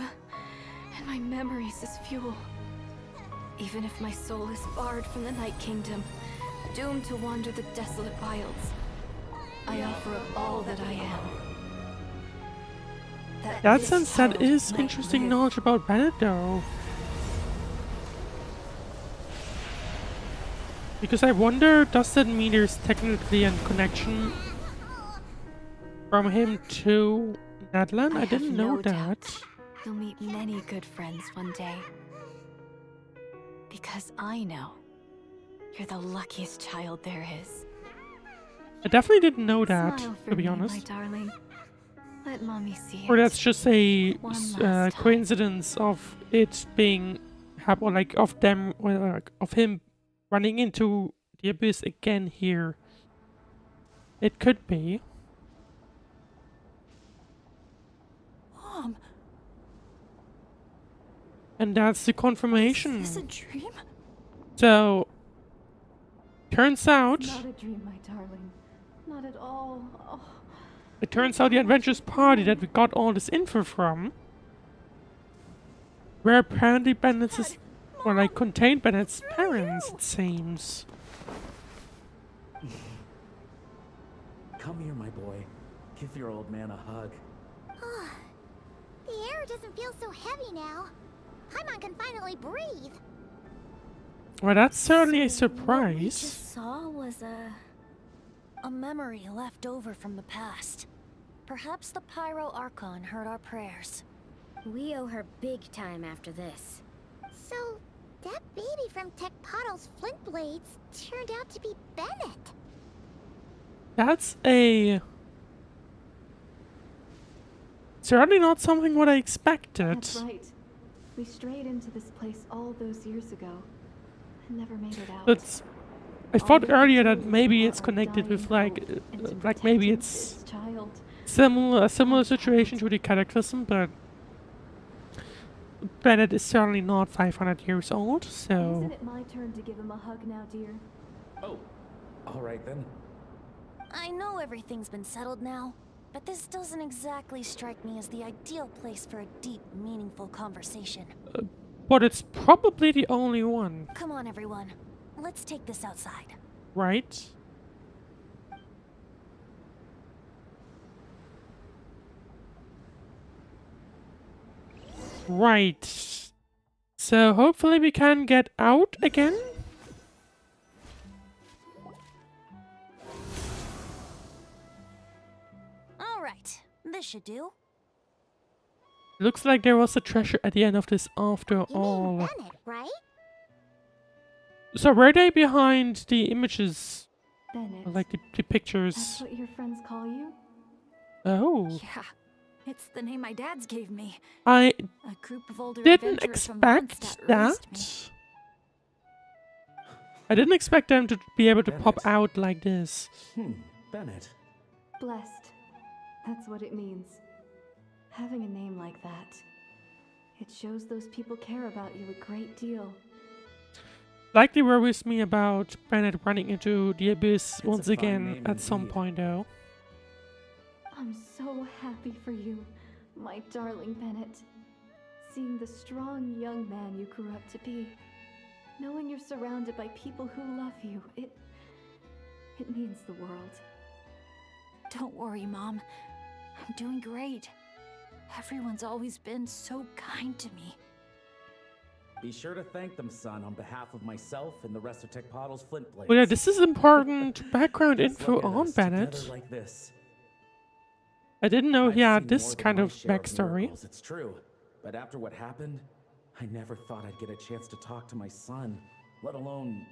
and my memories as fuel. Even if my soul is barred from the Night Kingdom, doomed to wander the desolate wilds, I offer up all that I am. That sense, that is interesting knowledge about Bennett, though. Because I wonder, does that mean there's technically a connection from him to Natlan? I didn't know that. You'll meet many good friends one day. Because I know you're the luckiest child there is. I definitely didn't know that, Smile for to be me, honest. my darling. Let mommy see Or it. that's just a One last time. coincidence of it being or like of them, or like of him running into the abyss again here. It could be. Mom, And that's the confirmation. is this a dream? So, turns out, Not a dream, my darling. Not at all. Oh. it turns out the adventurous party that we got all this info from were apparently Bennett's, or like contained Bennett's parents, it seems. Come here, my boy. Give your old man a hug. The air doesn't feel so heavy now. Paimon can finally breathe. Well, that's certainly a What we surprise. just saw was A memory left over from the past. Perhaps the Pyro Archon heard our prayers. We owe her big time after this. So, that baby from Tecpato's Flint Blades turned out to be Bennett. That's certainly not something what I expected. That's right. We strayed into this place all those years ago and never made it out. I thought earlier that maybe it's connected with like maybe it's a similar situation to the Cataclysm, but Bennett is certainly not 500 years old, so... Isn't it my turn to give him a hug now, dear? Oh, all right then. I know everything's been settled now, but this doesn't exactly strike me as the ideal place for a deep, meaningful conversation. But it's probably the only one. Come on, everyone. Let's take this outside. Right? Right. So hopefully we can get out again. All right, this should do. Looks like there was a treasure at the end of this after all. Bennett, right? So were they behind the images? Bennett. Like the pictures? That's what your friends call you? Oh. Yeah, it's the name my dad's gave me. I A group of older didn't adventurers from expect Mondstadt that. raised me. I didn't expect them to be able to pop out like this. Bennett. Blessed. That's what it means. Having a name like that. It shows those people care about you a great deal. Likely worries me about Bennett running into the abyss It's once a fine again name at some indeed. point though. I'm so happy for you, my darling Bennett. Seeing the strong young man you grew up to be. Knowing you're surrounded by people who love you, it means the world. Don't worry, Mom. I'm doing great. Everyone's always been so kind to me. Be sure to thank them, son, on behalf of myself and the rest of Tecpato's Flint Blades. Well, yeah, this is important background Let's info look at on us together Bennett. like this. I didn't know he I've had seen this more than kind my of share backstory. miracles, it's true, but after what happened, I never thought I'd get a chance to talk to my son, let alone...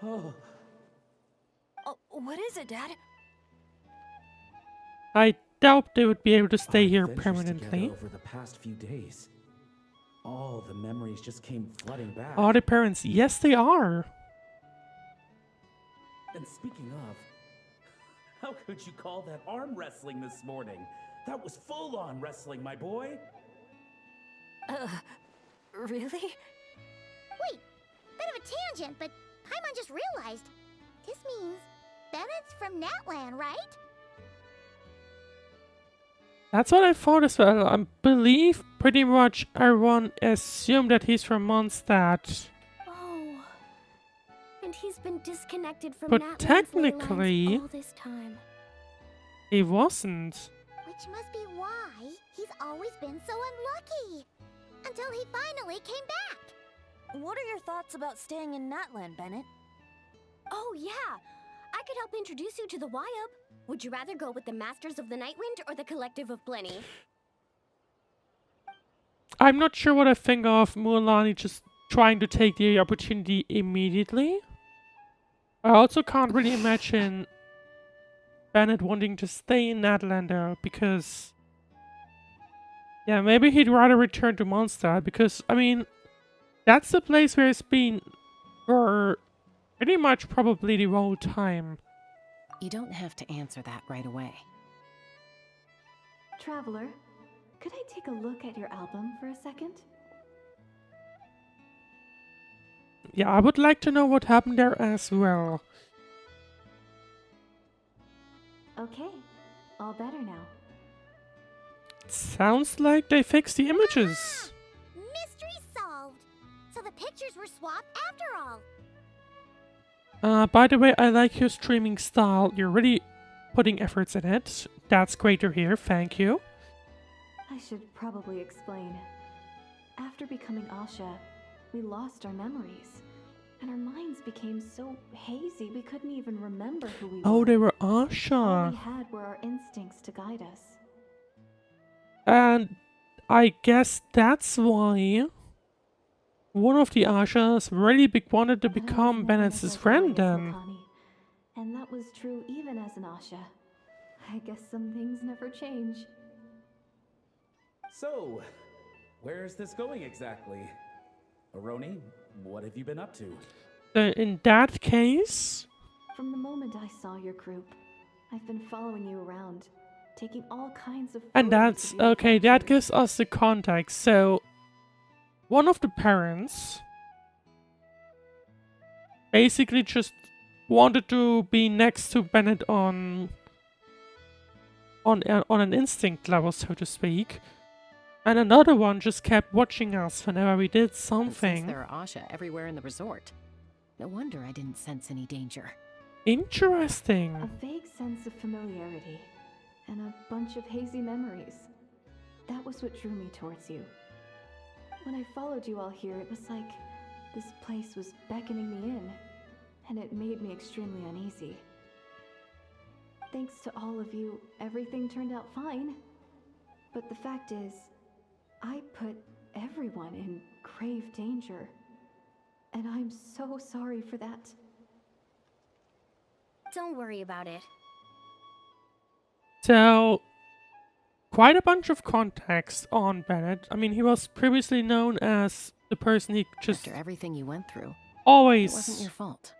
Oh, Oh, what is it, Dad? I doubt they would be able to stay our here adventures permanently. together over the past few days. All the memories just came flooding back. Are they parents? Yes, they are. And speaking of, how could you call that arm wrestling this morning? That was full-on wrestling, my boy. Really? Wait, bit of a tangent, but Paimon just realized. This means Bennett's from Natlan, right? That's what I thought as well. I believe pretty much everyone assumed that he's from Mondstadt. Oh. And he's been disconnected from But Natlan's technically- leylands all this time. He wasn't. Which must be why he's always been so unlucky. Until he finally came back. What are your thoughts about staying in Natlan, Bennett? Oh, yeah. I could help introduce you to the Wyub. Would you rather go with the Masters of the Nightwind or the Collective of Plenty? I'm not sure what I think of Mualani just trying to take the opportunity immediately. I also can't really imagine Bennett wanting to stay in Natlan though, because... Yeah, maybe he'd rather return to Mondstadt, because, I mean, that's the place where he's been for pretty much probably the whole time. You don't have to answer that right away. Traveler, could I take a look at your album for a second? Yeah, I would like to know what happened there as well. Okay, all better now. Sounds like they fixed the images. Mystery solved. So the pictures were swapped after all. By the way, I like your streaming style. You're really putting efforts in it. That's great to hear. Thank you. I should probably explain. After becoming Asha, we lost our memories. and our minds became so hazy we couldn't even remember who we Oh, were. they were All Asha. we had were our instincts to guide us. And I guess that's why one of the Ashas really wanted to But I was become known Bennett's as a friend glorious then. Mualani, and that was true even as an Asha. I guess some things never change. So, where's this going exactly? Aroni, what have you been up to? So in that case, From the moment I saw your group, I've been following you around, taking all kinds of and photos that's of your okay, that adventures. gives us the context. So one of the parents basically just wanted to be next to Bennett on an instinct level, so to speak. And another one just kept watching us whenever we did And since something. there are Asha everywhere in the resort, no wonder I didn't sense any danger. A Interesting. vague sense of familiarity, and a bunch of hazy memories. That was what drew me towards you. When I followed you all here, it was like this place was beckoning me in, and it made me extremely uneasy. Thanks to all of you, everything turned out fine. But the fact is, I put everyone in grave danger. And I'm so sorry for that. Don't worry about it. So, quite a bunch of context on Bennett. I mean, he was previously known as the person he just After everything you went through, it always wasn't your fault.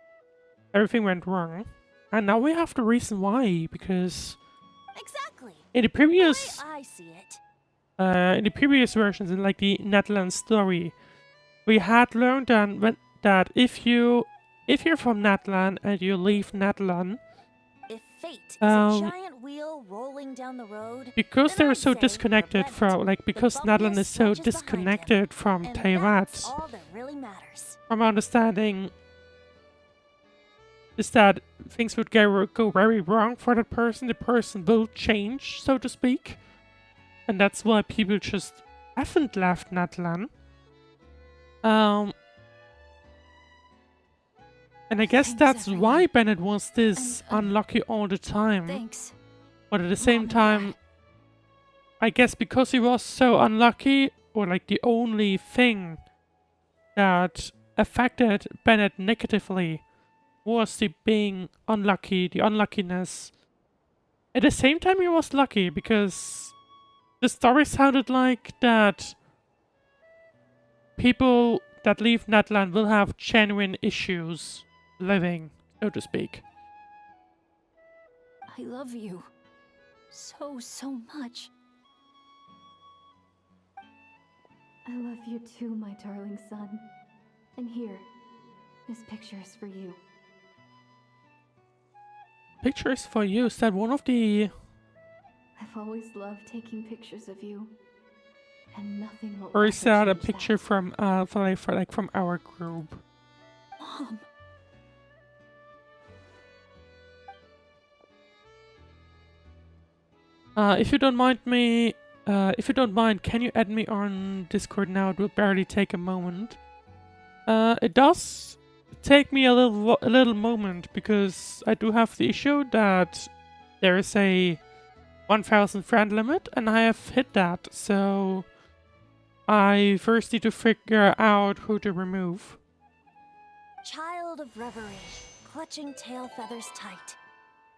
everything went wrong. And now we have the reason why, because Exactly. in the The previous way I see it. in the previous versions, in like the Natlan story, we had learned that if you're from Natlan and you leave Natlan, If fate is Um, a giant wheel rolling down the road, because then they're I'd so say disconnected Bennett, from, like, because the Natlan bumpiest is so stretches behind him, disconnected from and that's Teyvat, all that really matters. from my understanding, is that things would go very wrong for that person. The person will change, so to speak. And that's why people just haven't left Natlan. And I guess Thanks, that's everyone. why Bennett was this And, unlucky all the time. Thanks. But at the same Mom and time, Dad. I guess because he was so unlucky, or like the only thing that affected Bennett negatively was the being unlucky, the unluckiness. At the same time, he was lucky because the story sounded like that people that leave Natlan will have genuine issues living, so to speak. I love you. So much. I love you too, my darling son. And here, this picture is for you. Picture is for you. Is that one of the... I've always loved taking pictures of you. And nothing will Or is ever that a change picture from from our group? Mom. If you don't mind, can you add me on Discord now? It will barely take a moment. It does take me a little moment because I do have the issue that there is a 1,000 friend limit, and I have hit that. So I first need to figure out who to remove. Child of reverie, clutching tail feathers tight.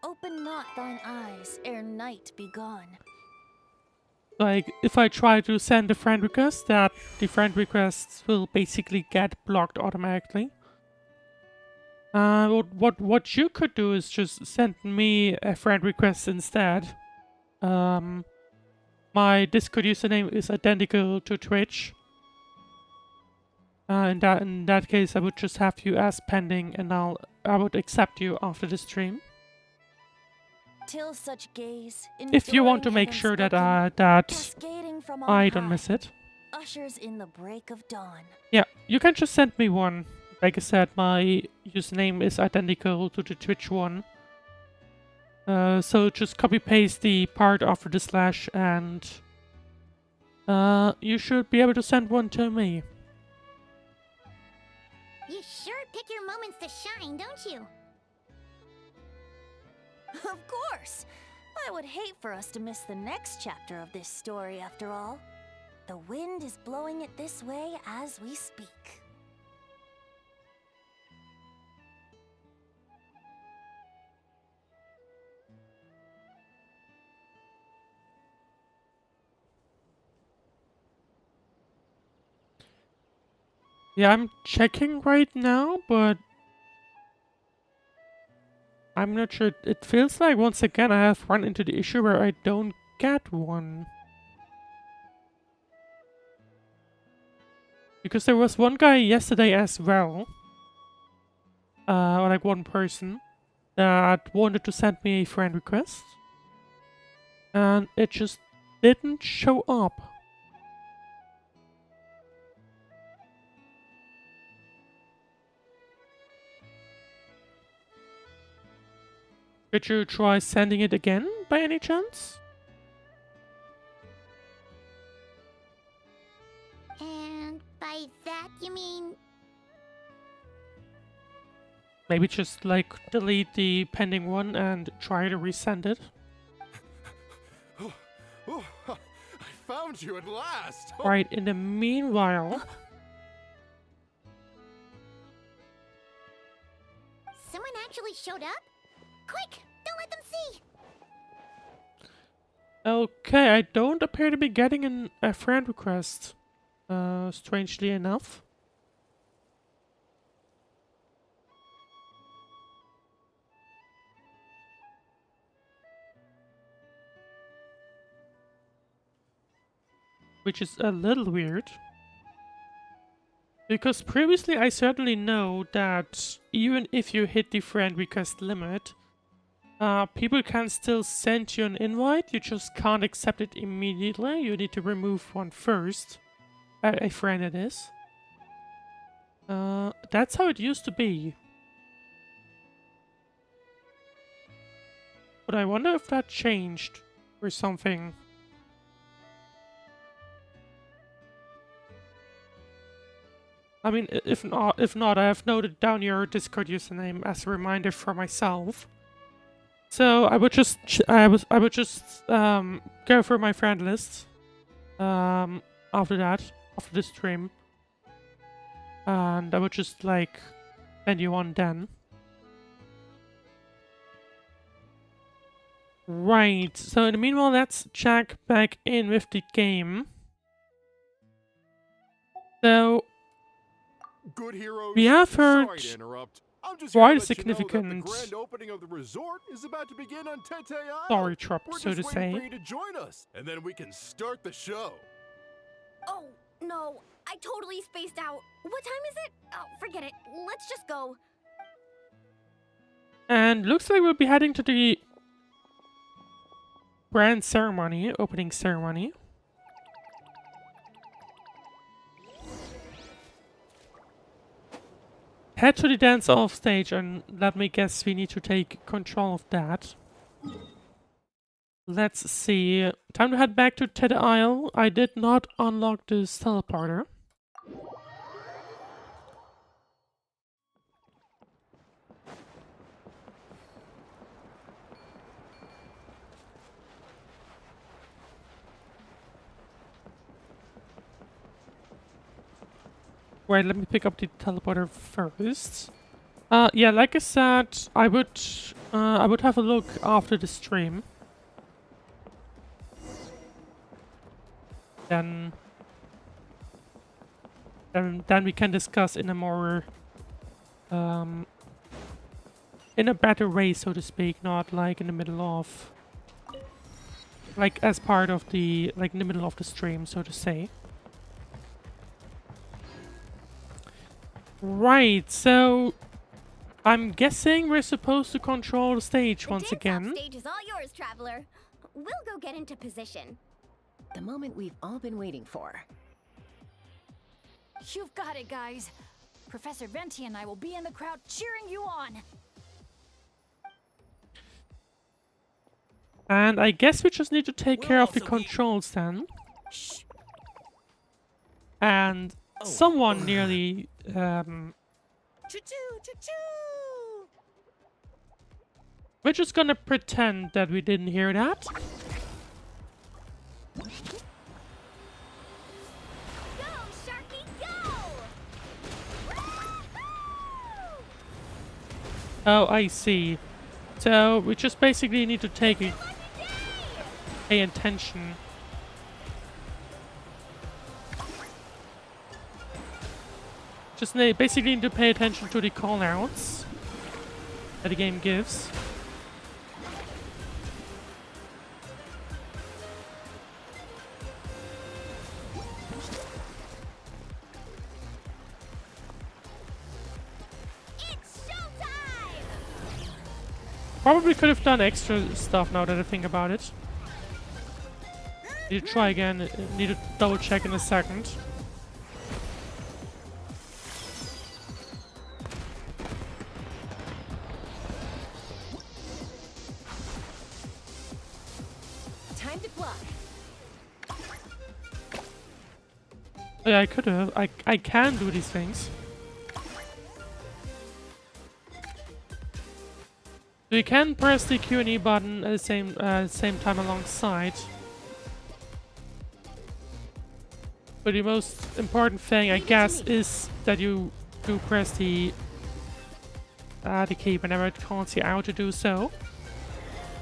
Open not thine eyes ere night be gone. Like, if I try to send a friend request, that the friend requests will basically get blocked automatically. What you could do is just send me a friend request instead. My Discord username is identical to Twitch. In that case, I would just have you as pending, and I would accept you after the stream. Till such gaze, If you want to enduring make and sure that unspoken, cascading from on I don't high, miss it. ushers in the break of dawn. Yeah, you can just send me one. Like I said, my username is identical to the Twitch one. So just copy paste the part after the slash, and you should be able to send one to me. You sure pick your moments to shine, don't you? Of course! I would hate for us to miss the next chapter of this story after all. The wind is blowing it this way as we speak. Yeah, I'm checking right now, but I'm not sure. It feels like once again I have run into the issue where I don't get one. Because there was one guy yesterday as well, or like one person, that wanted to send me a friend request. And it just didn't show up. Could you try sending it again, by any chance? And by that you mean... Maybe just, like, delete the pending one and try to resend it? Oh, I found you at last! Right, in the meanwhile... Someone actually showed up? Quick! Don't let them see! Okay, I don't appear to be getting a friend request. Strangely enough. Which is a little weird. Because previously I certainly know that even if you hit the friend request limit, people can still send you an invite, you just can't accept it immediately, you need to remove one first. A friend it is. That's how it used to be. But I wonder if that changed or something. I mean, if not, I have noted down your Discord username as a reminder for myself. So I would just, go through my friend list, after that, after the stream, and I would just like send you one then. Right. So in the meanwhile, let's check back in with the game. So. Good heroes. We have heard Sorry to interrupt. I'm just quite here a to let you know that significant the grand opening of the resort is about to begin on Tete Isle. story trope, We're so just to waiting say. for you to join us, and then we can start the show. Oh, no. I totally spaced out. What time is it? Oh, forget it. Let's just go. And looks like we'll be heading to the grand ceremony, opening ceremony. Head to the dance off stage, and let me guess we need to take control of that. Let's see. Time to head back to Tete Isle. I did not unlock this teleporter. Wait, let me pick up the teleporter first. Yeah, like I said, I would have a look after the stream. Then we can discuss in a more in a better way, so to speak, not like in the middle of, like as part of the, like in the middle of the stream, so to say. Right, so I'm guessing we're supposed to control the stage once again. The stage is all yours, traveler. We'll go get into position. The moment we've all been waiting for. You've got it, guys. Professor Venti and I will be in the crowd cheering you on. And I guess we just need to take care of the controls then. And someone nearly We're just gonna pretend that we didn't hear that. Go, Sharky, go! Woohoo! Oh, I see. So we just basically need to pay attention. Just basically need to pay attention to the callouts that the game gives. Probably could have done extra stuff now that I think about it. Need to try again. Need to double check in a second. Time to block. Yeah, I could have. I can do these things. So you can press the Q and E button at the same time alongside. But the most important thing, I guess, is that you do press the key whenever it calls you out to do so.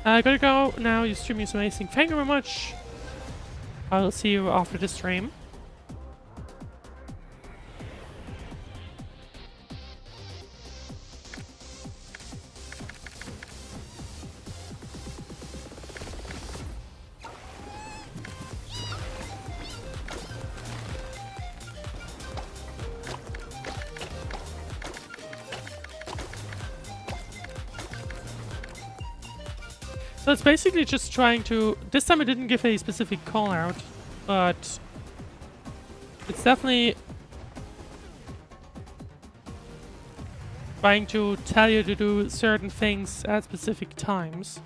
Gotta go now. Your stream is amazing. Thank you very much. I'll see you after the stream. So it's basically just trying to... This time it didn't give a specific call out, but it's definitely trying to tell you to do certain things at specific times.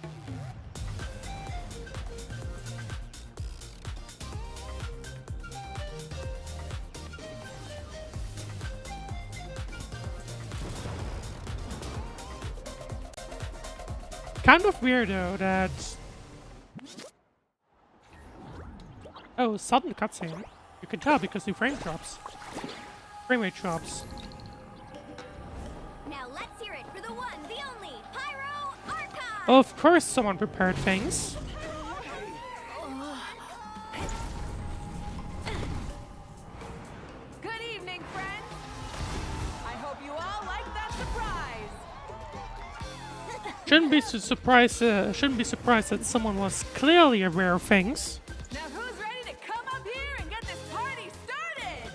Kind of weird though that... Oh, sudden cutscene. You can tell because the frame drops. Frame rate drops. Now let's hear it for the one, the only, Pyro Archive! Of course someone prepared things. Good evening, friends. I hope you all like that surprise. Shouldn't be surprised that someone was clearly aware of things. Now who's ready to come up here and get this party started?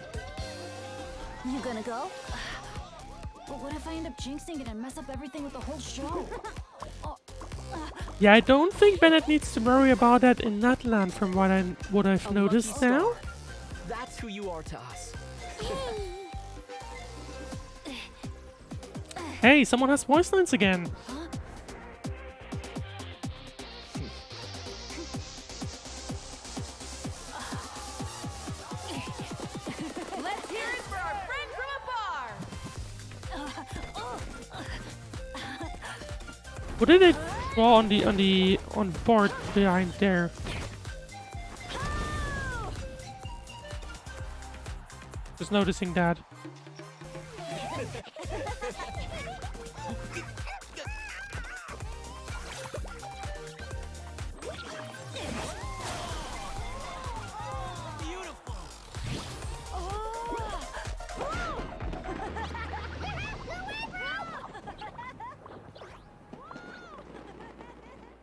You gonna go? But what if I end up jinxing it and mess up everything with the whole show? Yeah, I don't think Bennett needs to worry about that in Natlan from what I've noticed now. That's who you are to us. Hey, someone has voice lines again. Let's hear it for our friend from afar. What did it draw on the board behind there? Just noticing that.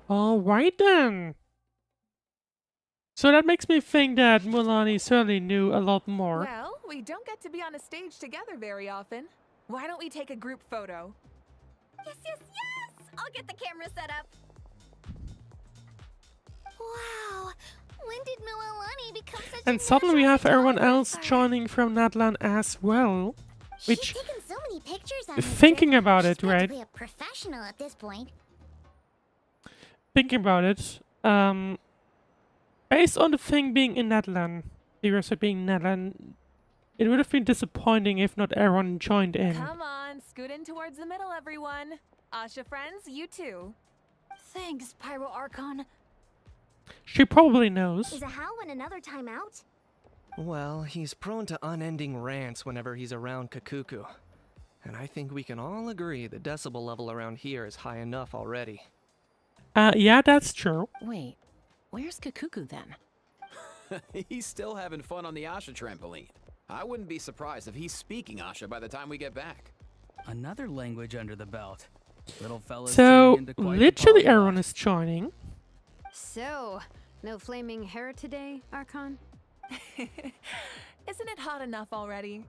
Alright then. So that makes me think that Mualani certainly knew a lot more. Well, we don't get to be on a stage together very often. Why don't we take a group photo? Yes, yes, yes! I'll get the camera set up. Wow, when did Mualani become such And suddenly we have everyone else joining from Natlan as well. Which, She's taken so many pictures on this thinking trip. about it, She's right? practically a professional at this point. Thinking about it, based on the thing being in Natlan, the resort being Natlan, It would have been disappointing if not Aaron joined in. Come on, scoot in towards the middle, everyone. Asha friends, you too. Thanks, Pyro Archon. She probably knows. Is a Hal in another timeout? Well, he's prone to unending rants whenever he's around Kakuku. And I think we can all agree the decibel level around here is high enough already. Yeah, that's true. Wait, where's Kakuku then? He's still having fun on the Asha trampoline. I wouldn't be surprised if he's speaking Asha by the time we get back. Another language under the belt. Little fella's So, turning into quite the literally polyglot. Aaron is joining. So, no flaming hair today, Archon? Isn't it hot enough already?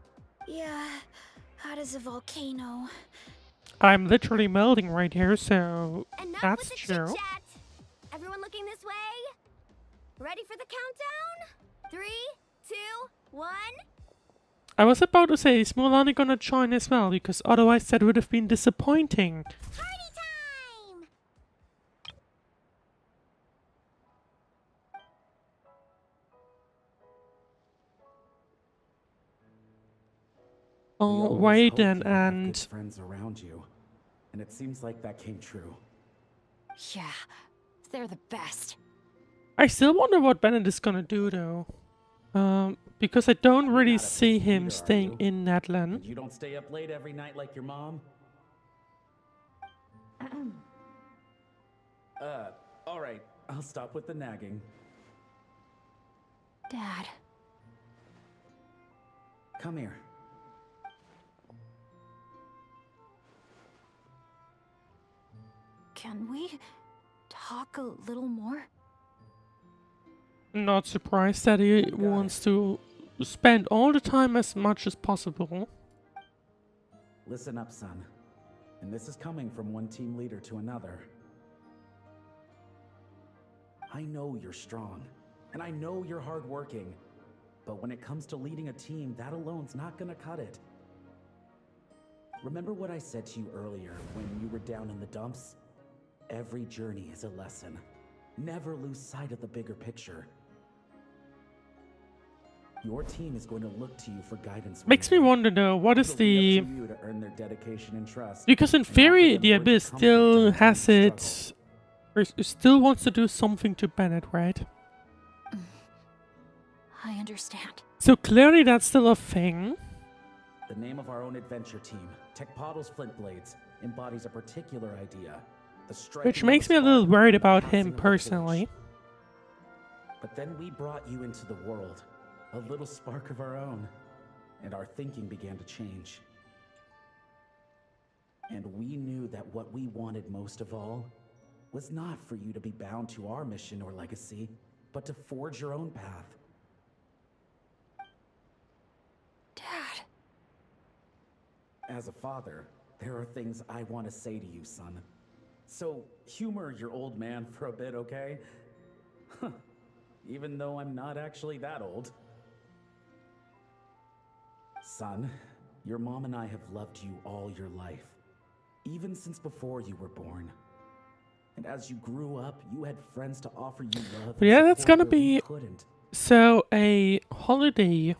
Yeah, hot as a volcano. I'm literally melting right here, so Enough that's with the true. chit-chat. Everyone looking this way? Ready for the countdown? 3, 2, 1. I was about to say, is Mualani gonna join as well? Because otherwise that would have been disappointing. Party time! Oh, wait then, and... Good friends around you. And it seems like that came true. Yeah, they're the best. I still wonder what Bennett is gonna do though. Because I don't really see him staying in Natlan. You don't stay up late every night like your mom? Alright, I'll stop with the nagging. Dad. Come here. Can we talk a little more? Not surprised that he wants to spend all the time as much as possible. Listen up, son. And this is coming from one team leader to another. I know you're strong, and I know you're hardworking, but when it comes to leading a team, that alone's not gonna cut it. Remember what I said to you earlier when you were down in the dumps? Every journey is a lesson. Never lose sight of the bigger picture. Your team is going to look to you for guidance. Makes me wonder though, what is the... It'll be up to you to earn their dedication and trust. Because in theory, the Abyss still has it... or still wants to do something to Bennett, right? I understand. So clearly that's still a thing. The name of our own adventure team, Tecpato's Flint Blades, embodies a particular idea. The Which makes me a little worried about him personally. But then we brought you into the world, a little spark of our own, and our thinking began to change. And we knew that what we wanted most of all was not for you to be bound to our mission or legacy, but to forge your own path. Dad. As a father, there are things I want to say to you, son. So humor your old man for a bit, okay? Even though I'm not actually that old. Son, your mom and I have loved you all your life, even since before you were born. And as you grew up, you had friends to offer you love. But yeah, that's gonna where we be... couldn't. So a holiday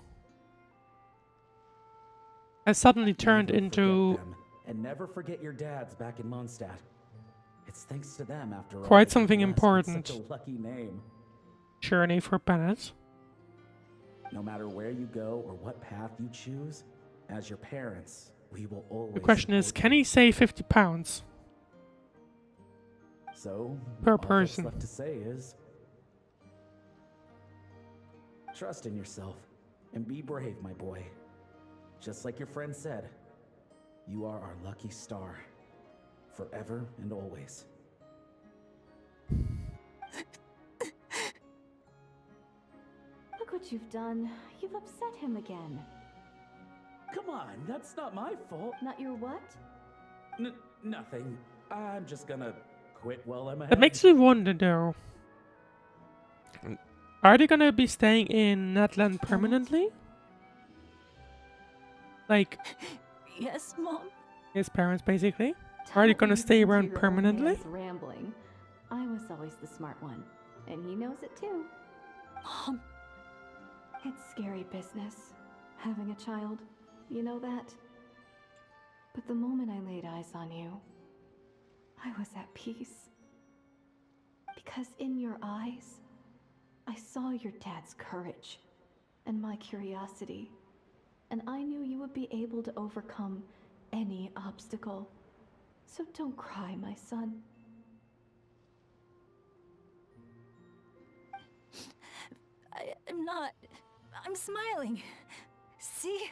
has suddenly turned into... And never forget your dads back in Mondstadt. It's thanks to them, after all, quite that something you're blessed with important. Such a lucky name. Journey for Bennett. No matter where you go or what path you choose, as your parents, we will always. The question is, can he save £50? So, per all that's person? left to say is, trust in yourself and be brave, my boy. Just like your friend said, you are our lucky star, forever and always. Look what you've done. You've upset him again. Come on, that's not my fault. Not your what? Nothing. I'm just gonna quit while I'm ahead. That makes me wonder though. Are they gonna be staying in Natlan permanently? Like... Yes, Mom? his parents basically? Are they gonna stay around Your own permanently? man's rambling. I was always the smart one, and he knows it too. Mom. It's scary business. having a child. You know that? But the moment I laid eyes on you, I was at peace. Because in your eyes, I saw your dad's courage and my curiosity, and I knew you would be able to overcome any obstacle. So don't cry, my son. I'm not. I'm smiling. See?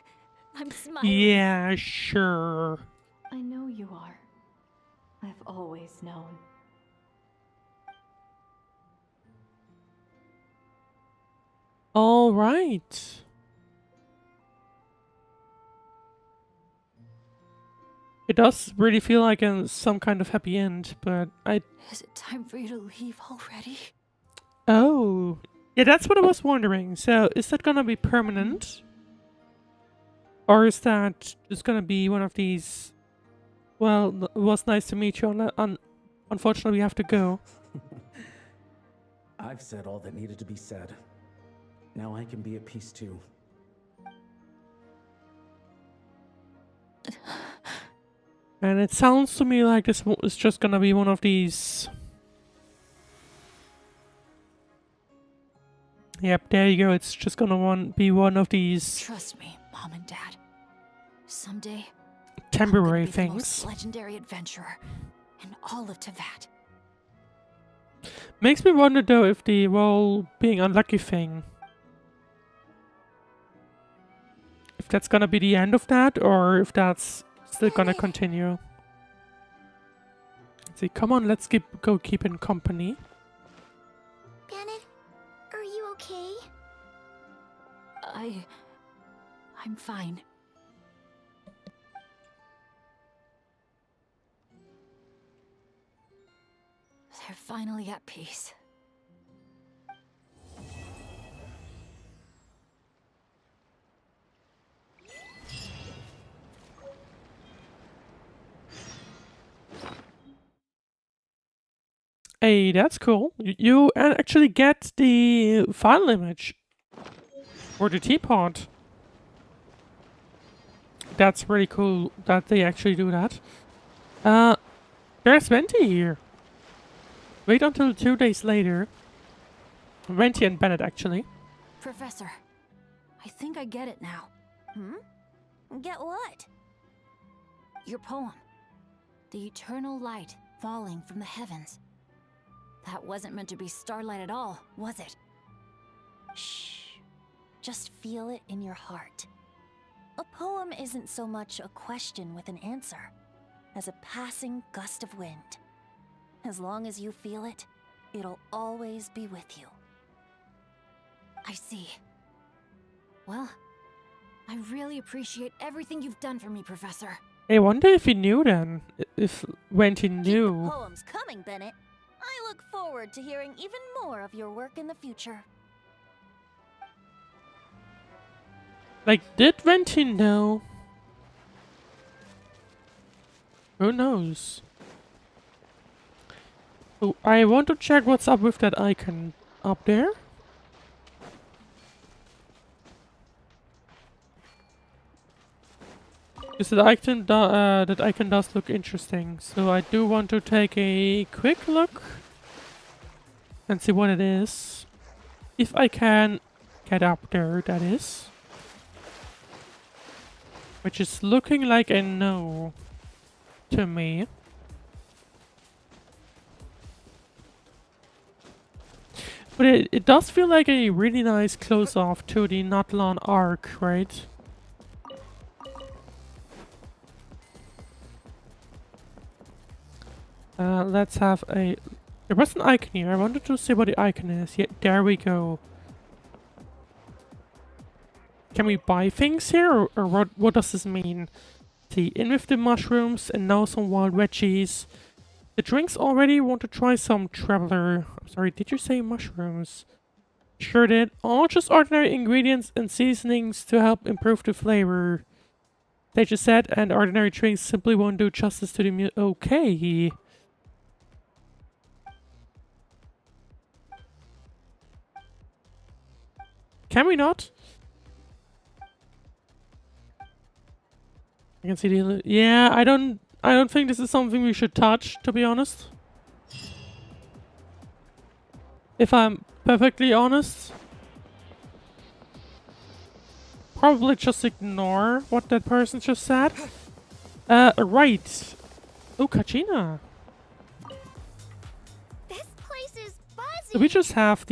I'm smiling. Yeah, sure. I know you are. I've always known. All right. It does really feel like some kind of happy end, but Is it time for you to leave already? Oh. Yeah, that's what I was wondering. So, is that gonna be permanent? Or is that just gonna be one of these... Well, it was nice to meet you, unfortunately we have to go. I've said all that needed to be said. Now I can be at peace too. And it sounds to me like this is just gonna be one of these... Yep, there you go. It's just gonna be one of these... Trust me, Mom and Dad. Someday, temporary I'm gonna be the things. most legendary adventurer in all of Teyvat. Makes me wonder though if the whole being unlucky thing... If that's gonna be the end of that, or if that's still gonna continue. Let's see, come on, let's go keep in company. Bennett, are you okay? I'm fine. They're finally at peace. Hey, that's cool. You actually get the file image. Or the teapot. That's really cool that they actually do that. There's Venti here. Wait until 2 days later. Venti and Bennett, actually. Professor, I think I get it now. Get what? Your poem. The eternal light falling from the heavens. That wasn't meant to be starlight at all, was it? Shh. Just feel it in your heart. A poem isn't so much a question with an answer as a passing gust of wind. As long as you feel it, it'll always be with you. I see. Well, I really appreciate everything you've done for me, Professor. I wonder if he knew then. If Venti knew. Poems coming, Bennett. I look forward to hearing even more of your work in the future. Like, did Venti know? Who knows? Oh, I want to check what's up with that icon up there. Because that icon does look interesting, so I do want to take a quick look and see what it is. If I can get up there, that is. Which is looking like a no to me. But it does feel like a really nice close-off to the Natlan arc, right? Let's have a... There was an icon here. I wanted to see what the icon is. Yeah, there we go. Can we buy things here, or what does this mean? See, in with the mushrooms, and now some wild veggies. The drinks already. Want to try some Traveler. I'm sorry, did you say mushrooms? Sure did. All just ordinary ingredients and seasonings to help improve the flavor. They just said, and ordinary drinks simply won't do justice to the okay. Can we not? I can see the... Yeah, I don't think this is something we should touch, to be honest. If I'm perfectly honest. Probably just ignore what that person just said. Right. Oh, Kachina. This place is buzzy. Do we just have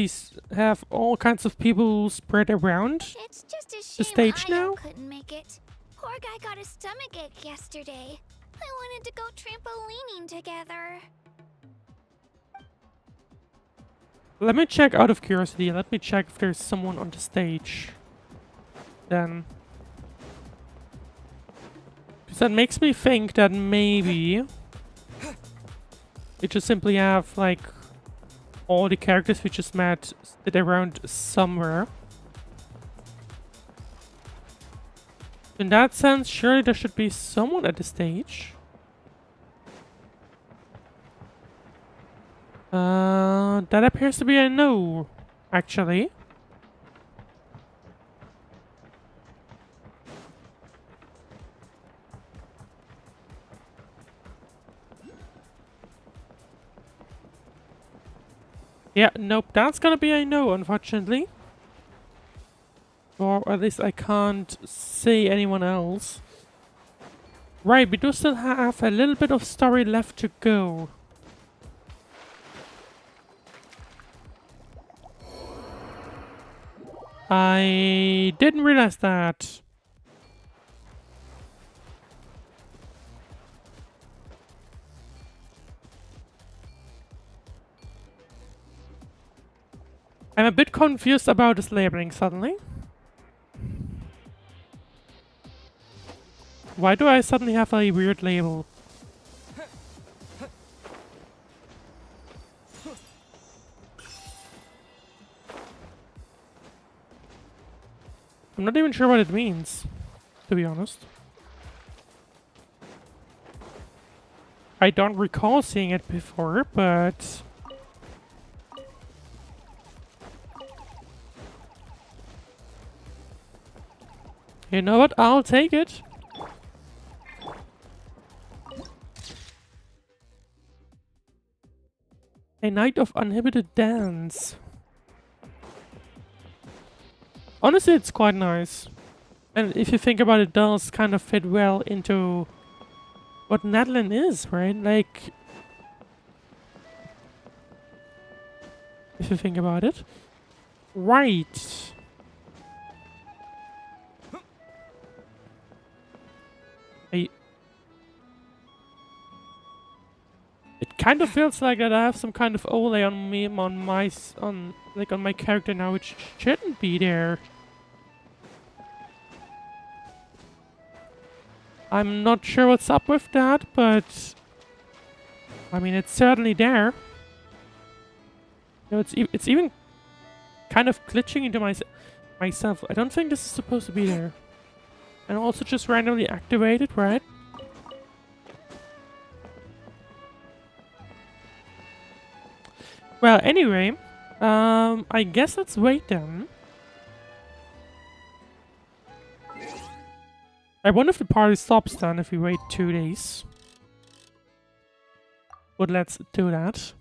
all kinds of people spread around It's just a shame the stage now? couldn't make it. Poor guy got a stomachache yesterday. I wanted to go trampolining together. Let me check out of curiosity. Let me check if there's someone on the stage. Then. Because that makes me think that maybe we just simply have, like, all the characters we just met sit around somewhere. In that sense, surely there should be someone at the stage. That appears to be a no, actually. Yeah, nope, that's gonna be a no, unfortunately. Or at least I can't see anyone else. Right, we do still have a little bit of story left to go. I didn't realize that. I'm a bit confused about this labeling suddenly. Why do I suddenly have a weird label? I'm not even sure what it means, to be honest. I don't recall seeing it before, but... You know what? I'll take it. A night of uninhibited dance. Honestly, it's quite nice. And if you think about it, it does kind of fit well into what Natlan is, right? Like, if you think about it. Right. It kind of feels like that I have some kind of overlay on me, on my character now, which shouldn't be there. I'm not sure what's up with that, but I mean, it's certainly there. You know, it's even kind of glitching into myself. I don't think this is supposed to be there. And also just randomly activated, right? Well, anyway, I guess let's wait then. I wonder if the party stops then if we wait 2 days. But let's do that.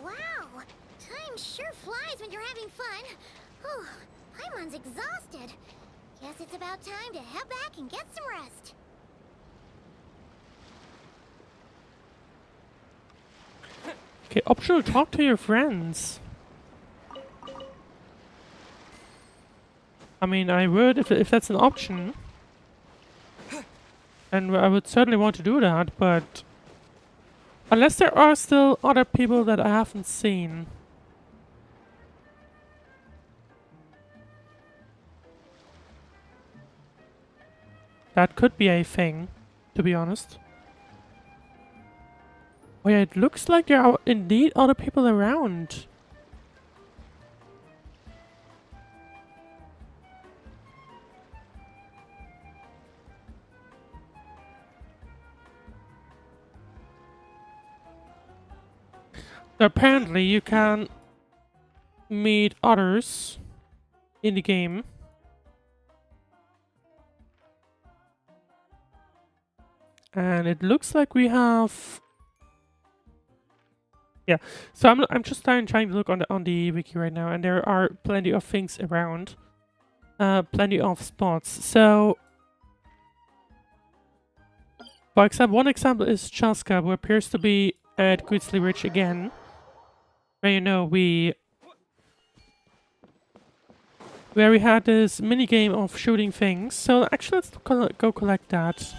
Wow, time sure flies when you're having fun. Oh, Paimon's exhausted. Guess it's about time to head back and get some rest. Okay, optional talk to your friends. I mean, I would if that's an option. And I would certainly want to do that, but unless there are still other people that I haven't seen. That could be a thing, to be honest. Oh yeah, it looks like there are indeed other people around. Apparently, you can meet others in the game. And it looks like we have... Yeah, so I'm just trying to look on the wiki right now, and there are plenty of things around. Plenty of spots. So, for example, one example is Chasca, who appears to be at Grizzly Ridge again. Where, you know, where we had this mini game of shooting things. So actually, let's go collect that.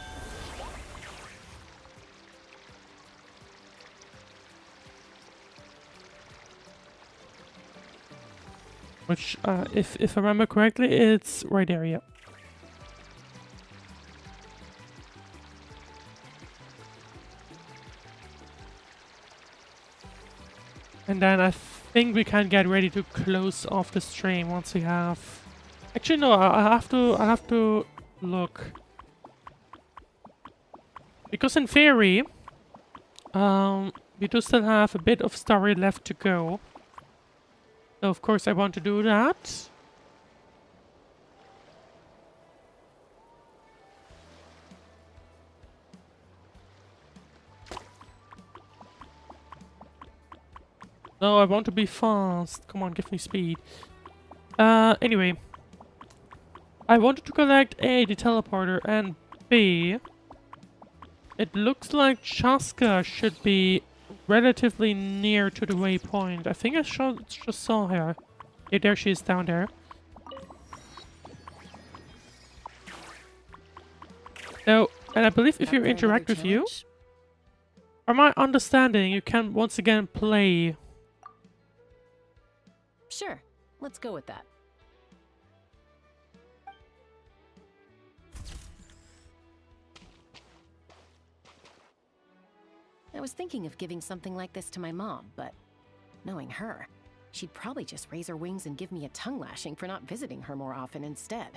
Which, if I remember correctly, it's right there, yeah. And then I think we can get ready to close off the stream once we have... Actually, no, I have to look. Because in theory, we do still have a bit of story left to go. So of course I want to do that. No, I want to be fast. Come on, give me speed. Anyway. I wanted to collect A, the teleporter, and B, it looks like Chasca should be relatively near to the waypoint. I think I just saw her. Yeah, there she is down there. So, and I believe if you interact with you, from my understanding, you can once again play. Sure, let's go with that. I was thinking of giving something like this to my mom, but knowing her, she'd probably just raise her wings and give me a tongue lashing for not visiting her more often instead.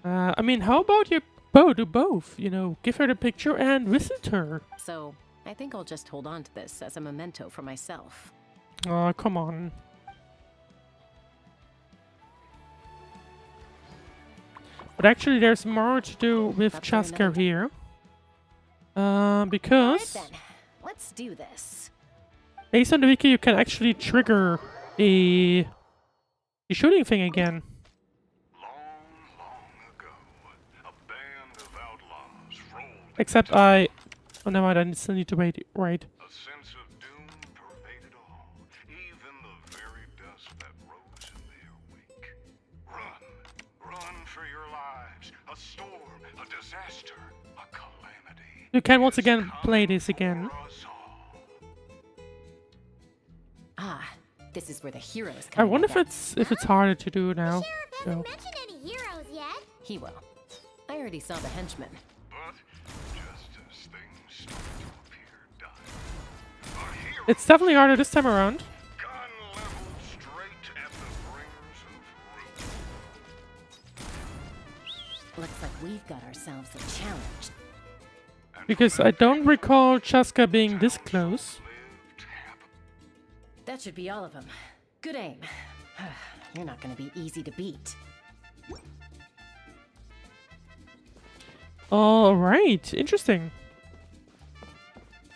I mean, how about you do both? You know, give her the picture and visit her. So, I think I'll just hold on to this as a memento for myself. Oh, come on. But actually, there's more to do with Chasca here. Because... All right, then. Let's do this. Based on the wiki, you can actually trigger the shooting thing again. Except oh no, I still need to wait. Right. A sense of doom pervaded all, even the very dust that rose in their wake. Run for your lives. A storm, a disaster, a calamity. You can once again play this again. Ah, this is where the heroes I come. wonder if it's harder to do now. The sheriff hasn't mentioned any heroes yet. He will. I already saw the henchman. But just as things start to appear done, a hero It's definitely harder this time around. gun leveled straight at the bringers of ruin. Looks like we've got ourselves a challenge. Because I don't recall Chasca being this close. That should be all of them. Good aim. You're not going to be easy to beat. Alright, interesting.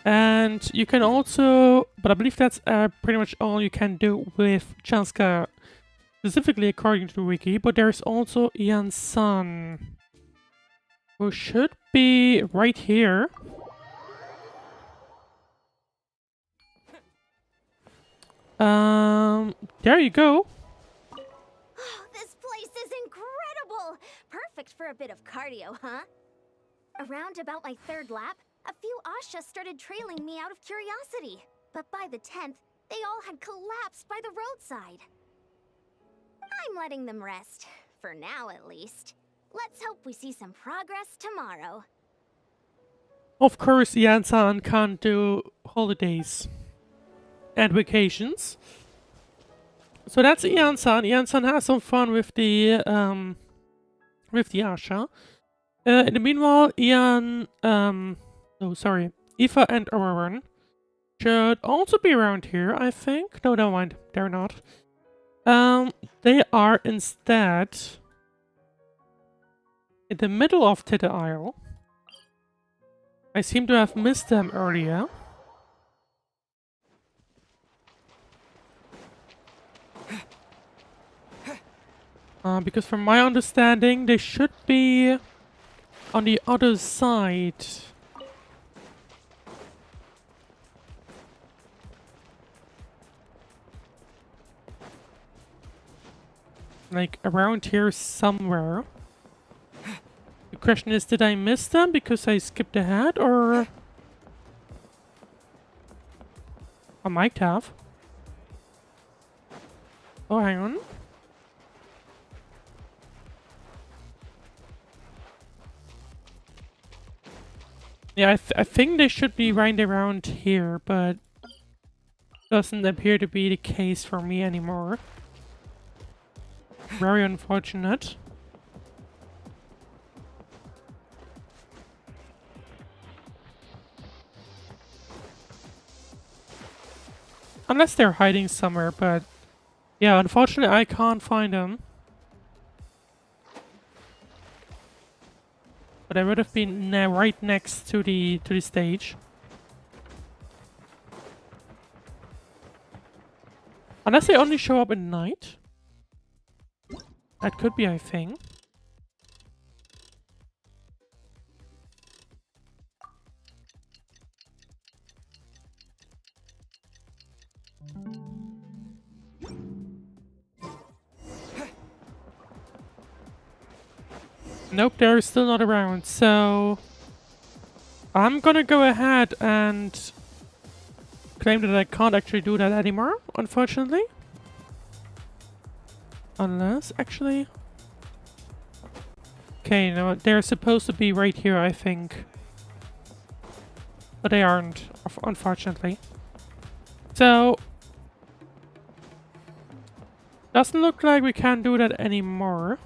And you can also, but I believe that's pretty much all you can do with Chasca, specifically according to the wiki, but there's also Ian-san, who should be right here. There you go. This place is incredible! Perfect for a bit of cardio, huh? Around about my third lap, a few Asha started trailing me out of curiosity. But by the 10th, they all had collapsed by the roadside. I'm letting them rest. For now, at least. Let's hope we see some progress tomorrow. Of course, Ian-san can't do holidays and vacations. So that's Ian-san. Ian-san has some fun with the Asha. In the meanwhile, Aoife and Auron should also be around here, I think. No, never mind. They're not. They are instead in the middle of Tete Isle. I seem to have missed them earlier. Because from my understanding, they should be on the other side. Like around here somewhere. The question is, did I miss them because I skipped ahead, or I might have. Oh, hang on. Yeah, I think they should be right around here, but doesn't appear to be the case for me anymore. Very unfortunate. Unless they're hiding somewhere, but yeah, unfortunately I can't find them. But I would have been right next to the stage. Unless they only show up at night. That could be, I think. Nope, they're still not around, so I'm gonna go ahead and claim that I can't actually do that anymore, unfortunately. Unless, actually... Okay, no, they're supposed to be right here, I think. But they aren't, unfortunately. So... doesn't look like we can do that anymore.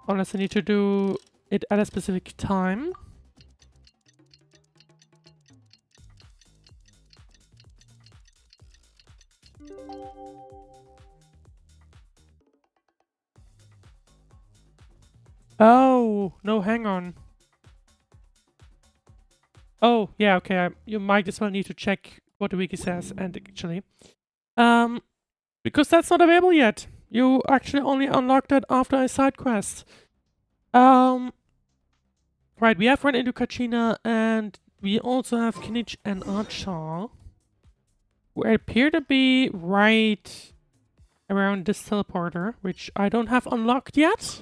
Unless I need to do it at a specific time. Oh, no, hang on. Oh, yeah, okay, you might as well need to check what the wiki says, and actually. Because that's not available yet. You actually only unlock that after a side quest. Right, we have run into Kachina, and we also have Kinich and Archer, who appear to be right around this teleporter, which I don't have unlocked yet.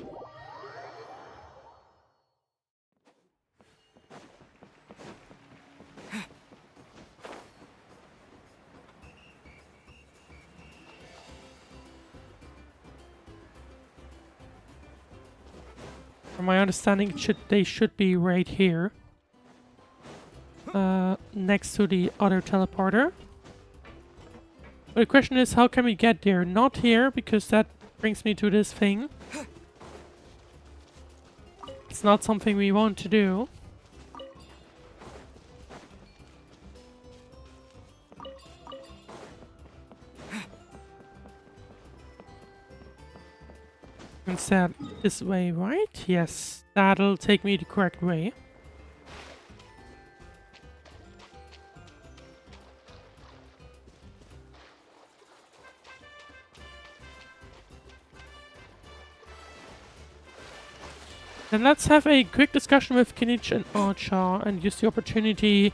From my understanding, they should be right here. Next to the other teleporter. But the question is, how can we get there? Not here, because that brings me to this thing. It's not something we want to do. Instead, this way, right? Yes, that'll take me the correct way. Then let's have a quick discussion with Kinich and Archer and use the opportunity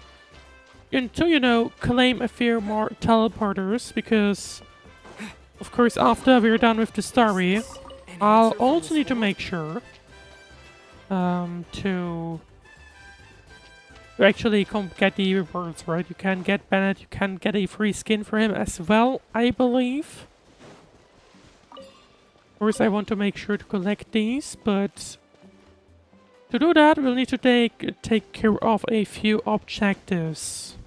to, you know, claim a few more teleporters, because, of course, after we're done with the story, I'll also need to make sure to actually get the rewards, right? You can get Bennett, you can get a free skin for him as well, I believe. Of course, I want to make sure to collect these, but to do that, we'll need to take care of a few objectives.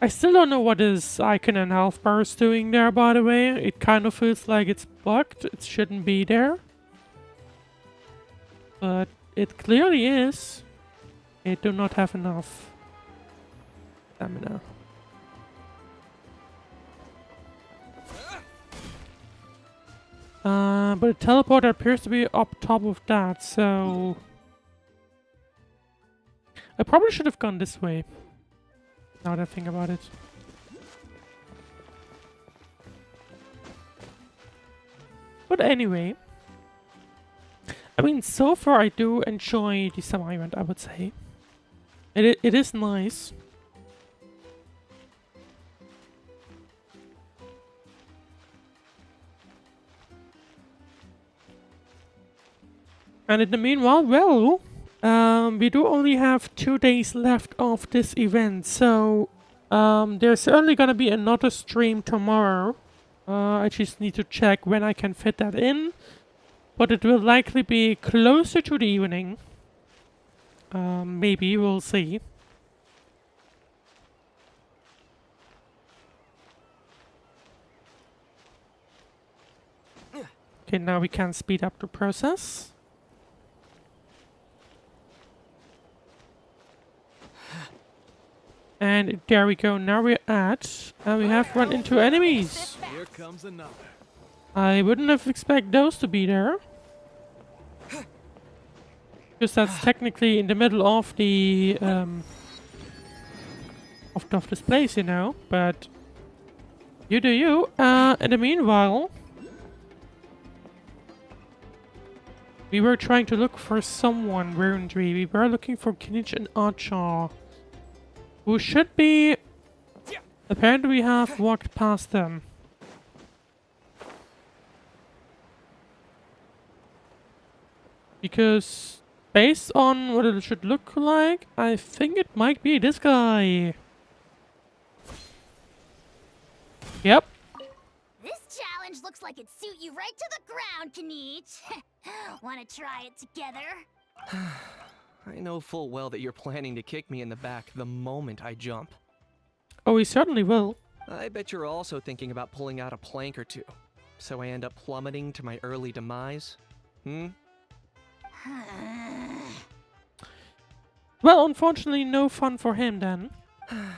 I still don't know what this icon and health bar is doing there, by the way. It kind of feels like it's bugged. It shouldn't be there. But it clearly is. I do not have enough stamina. But the teleporter appears to be up top of that, so... I probably should have gone this way. Now that I think about it. But anyway. I mean, so far I do enjoy the summer event, I would say. It is nice. And in the meanwhile, well, we do only have 2 days left of this event, so there's only gonna be another stream tomorrow. I just need to check when I can fit that in, but it will likely be closer to the evening. Maybe, we'll see. Okay, now we can speed up the process. And there we go, now we're at, and we have run into enemies. Here comes another. I wouldn't have expected those to be there. Because that's technically in the middle of the, of this place, you know, but you do you. In the meanwhile, we were trying to look for someone, weren't we? We were looking for Kinich and Archer. Who should be... Apparently we have walked past them. Because based on what it should look like, I think it might be this guy. Yep. This challenge looks like it'd suit you right to the ground, Kinich. Wanna try it together? I know full well that you're planning to kick me in the back the moment I jump. Oh, he certainly will. I bet you're also thinking about pulling out a plank or two, so I end up plummeting to my early demise? Well, unfortunately, no fun for him then.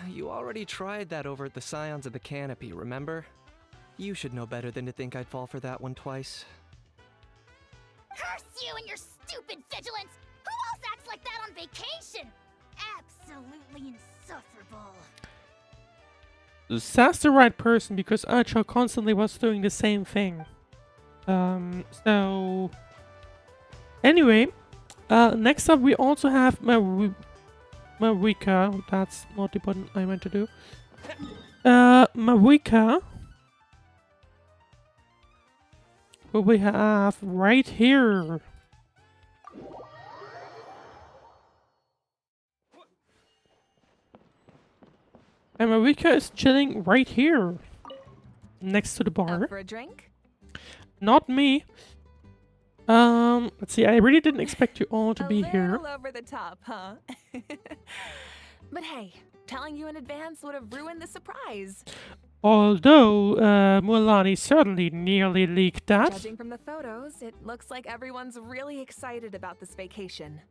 You already tried that over at the Scions of the Canopy, remember? You should know better than to think I'd fall for that one twice. Curse you and your stupid vigilance! Who else acts like that on vacation? Absolutely insufferable. That's the right person, because Archer constantly was doing the same thing. So... Anyway, next up we also have Marika. That's not the button I meant to do. Marika. Who we have right here. And Marika is chilling right here. Next to the bar. Up for a drink? Not me. Let's see, I really didn't expect you all to be here. A little over the top, huh? But hey, telling you in advance would have ruined the surprise. Although, Mualani certainly nearly leaked that. Judging from the photos, it looks like everyone's really excited about this vacation.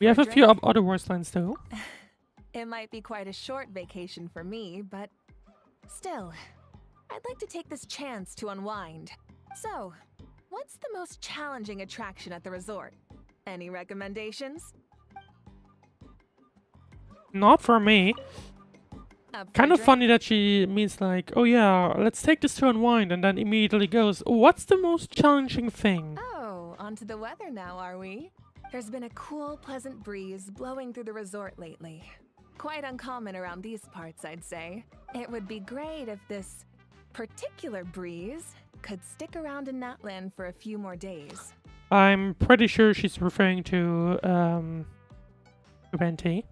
We have a few other worst though. It might be quite a short vacation for me, but still, I'd like to take this chance to unwind. So, what's the most challenging attraction at the resort? Any recommendations? Not for me. Kind of funny that she means like, oh yeah, let's take this to unwind, and then immediately goes, what's the most challenging thing? Oh, onto the weather now, are we? There's been a cool, pleasant breeze blowing through the resort lately. Quite uncommon around these parts, I'd say. It would be great if this particular breeze could stick around in Natlan for a few more days. I'm pretty sure she's referring to, Venti.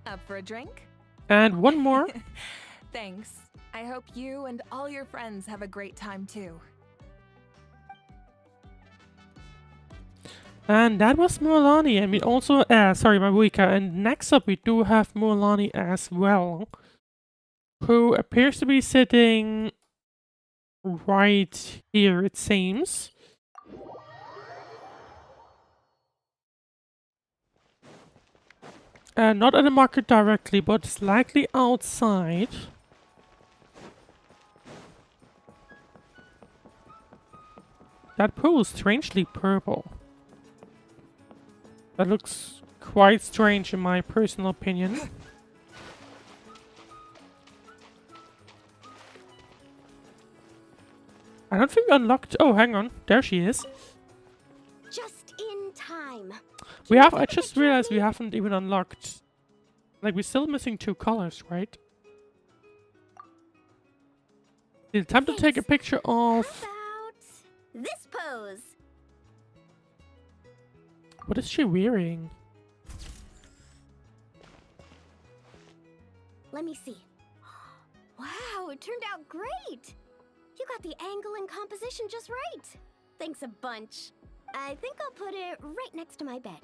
Up for a drink? And one more. Thanks. I hope you and all your friends have a great time too. And that was Mualani, and we also, sorry, Mabuika. And next up we do have Mualani as well, who appears to be sitting right here, it seems. Not at the market directly, but slightly outside. That pool is strangely purple. That looks quite strange in my personal opinion. I don't think unlocked. Oh, hang on. There she is. Just in time. We have. I just realized we haven't even unlocked. Like, we're still missing 2 colors, right? It's time to take a picture of. This pose. What is she wearing? Let me see. Wow, it turned out great. You got the angle and composition just right. Thanks a bunch. I think I'll put it right next to my bed.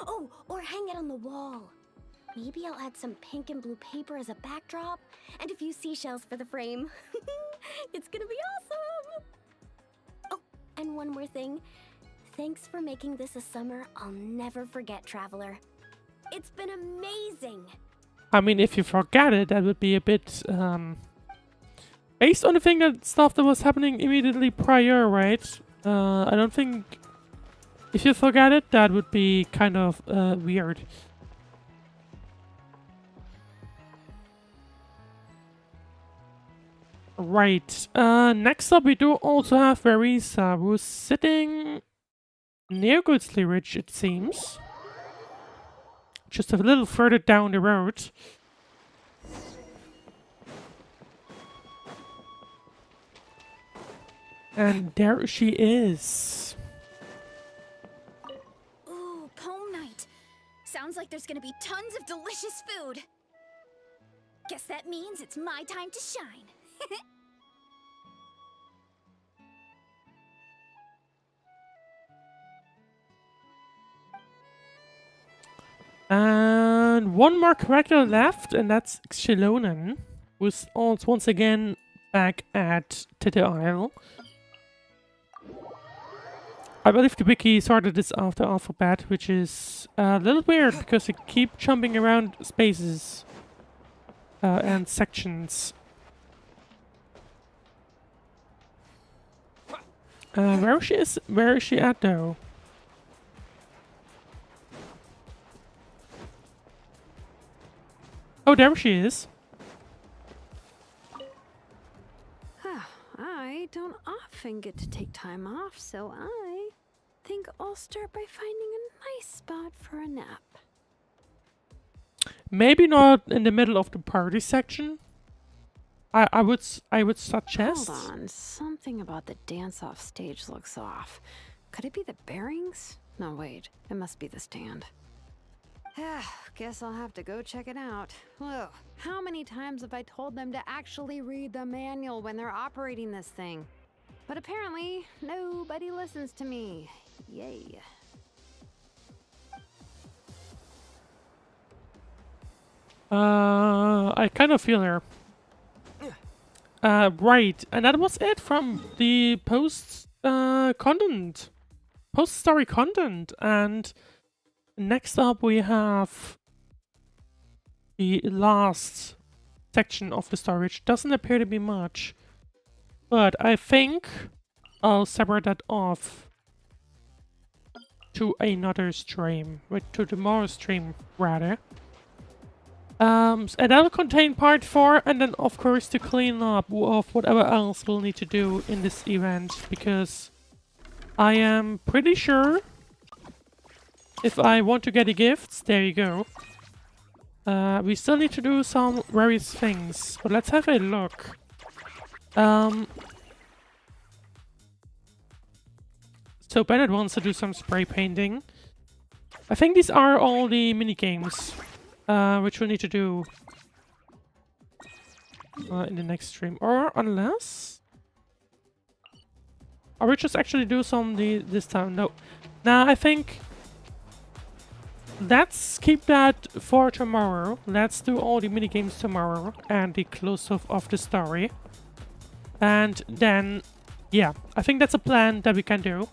Oh, or hang it on the wall. Maybe I'll add some pink and blue paper as a backdrop and a few seashells for the frame. It's gonna be awesome. Oh, and one more thing. Thanks for making this a summer I'll never forget, Traveler. It's been amazing. I mean, if you forget it, that would be a bit, based on the stuff that was happening immediately prior, right? I don't think... If you forget it, that would be kind of, weird. Right. Next up, we do also have Verisa, who's sitting near Goodsley Ridge, it seems. Just a little further down the road. And there she is. Ooh, pome night. Sounds like there's gonna be tons of delicious food. Guess that means it's my time to shine. And one more character left, and that's Xilonen, who's also once again back at Tete Isle. I believe the wiki sorted this after alphabet, which is a little weird because they keep jumping around spaces and sections. Where is she at though? Oh, there she is. I don't often get to take time off, so I think I'll start by finding a nice spot for a nap. Maybe not in the middle of the party section. I would suggest. Hold on, something about the dance-off stage looks off. Could it be the bearings? No, wait, it must be the stand. Guess I'll have to go check it out. Whoa, how many times have I told them to actually read the manual when they're operating this thing? But apparently, nobody listens to me. Yay. I kind of feel her. Right, and that was it from the post-story content, and next up we have the last section of the story, which doesn't appear to be much, but I think I'll separate that off to another stream, to tomorrow's stream rather. And that'll contain part 4, and then of course to clean up of whatever else we'll need to do in this event, because I am pretty sure if I want to get the gifts, there you go. We still need to do some various things, but let's have a look. So Bennett wants to do some spray painting. I think these are all the mini games. Which we'll need to do in the next stream, or unless, or we just actually do some this time. No, nah, I think let's keep that for tomorrow. Let's do all the minigames tomorrow and the close-off of the story. And then, yeah, I think that's a plan that we can do.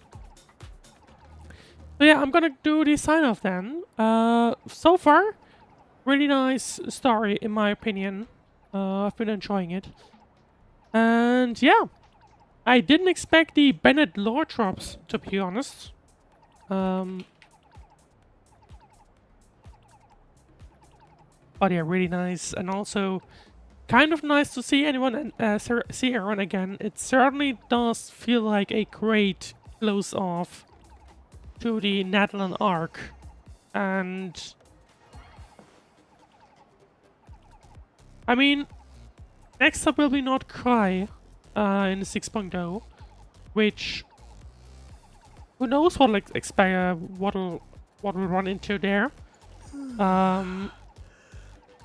So yeah, I'm gonna do the sign-off then. So far, really nice story in my opinion. I've been enjoying it. And yeah, I didn't expect the Bennett lore drops, to be honest. But yeah, really nice, and also kind of nice to see anyone and see everyone again. It certainly does feel like a great close-off to the Natlan arc, and I mean, next up will be Not Cry in the 6.0, which who knows what like what will run into there.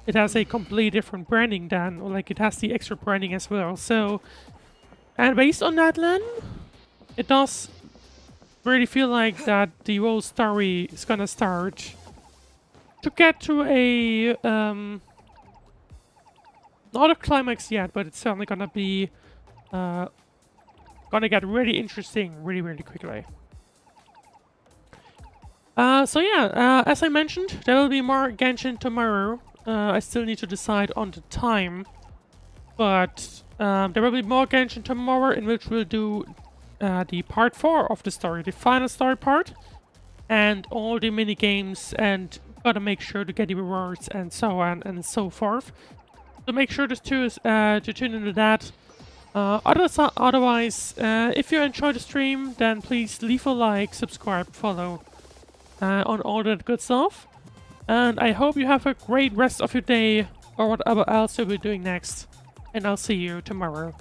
It has a completely different branding than, or like it has the extra branding as well. So, and based on Natlan, it does really feel like that the whole story is gonna start to get to a not a climax yet, but it's certainly gonna be gonna get really interesting really quickly. So yeah, as I mentioned, there will be more Genshin tomorrow. I still need to decide on the time, but there will be more Genshin tomorrow, in which we'll do the part 4 of the story, the final story part, and all the mini games, and gotta make sure to get the rewards and so on and so forth. So make sure to tune into that. Otherwise, if you enjoyed the stream, then please leave a like, subscribe, follow on all that good stuff. And I hope you have a great rest of your day, or whatever else you'll be doing next. And I'll see you tomorrow.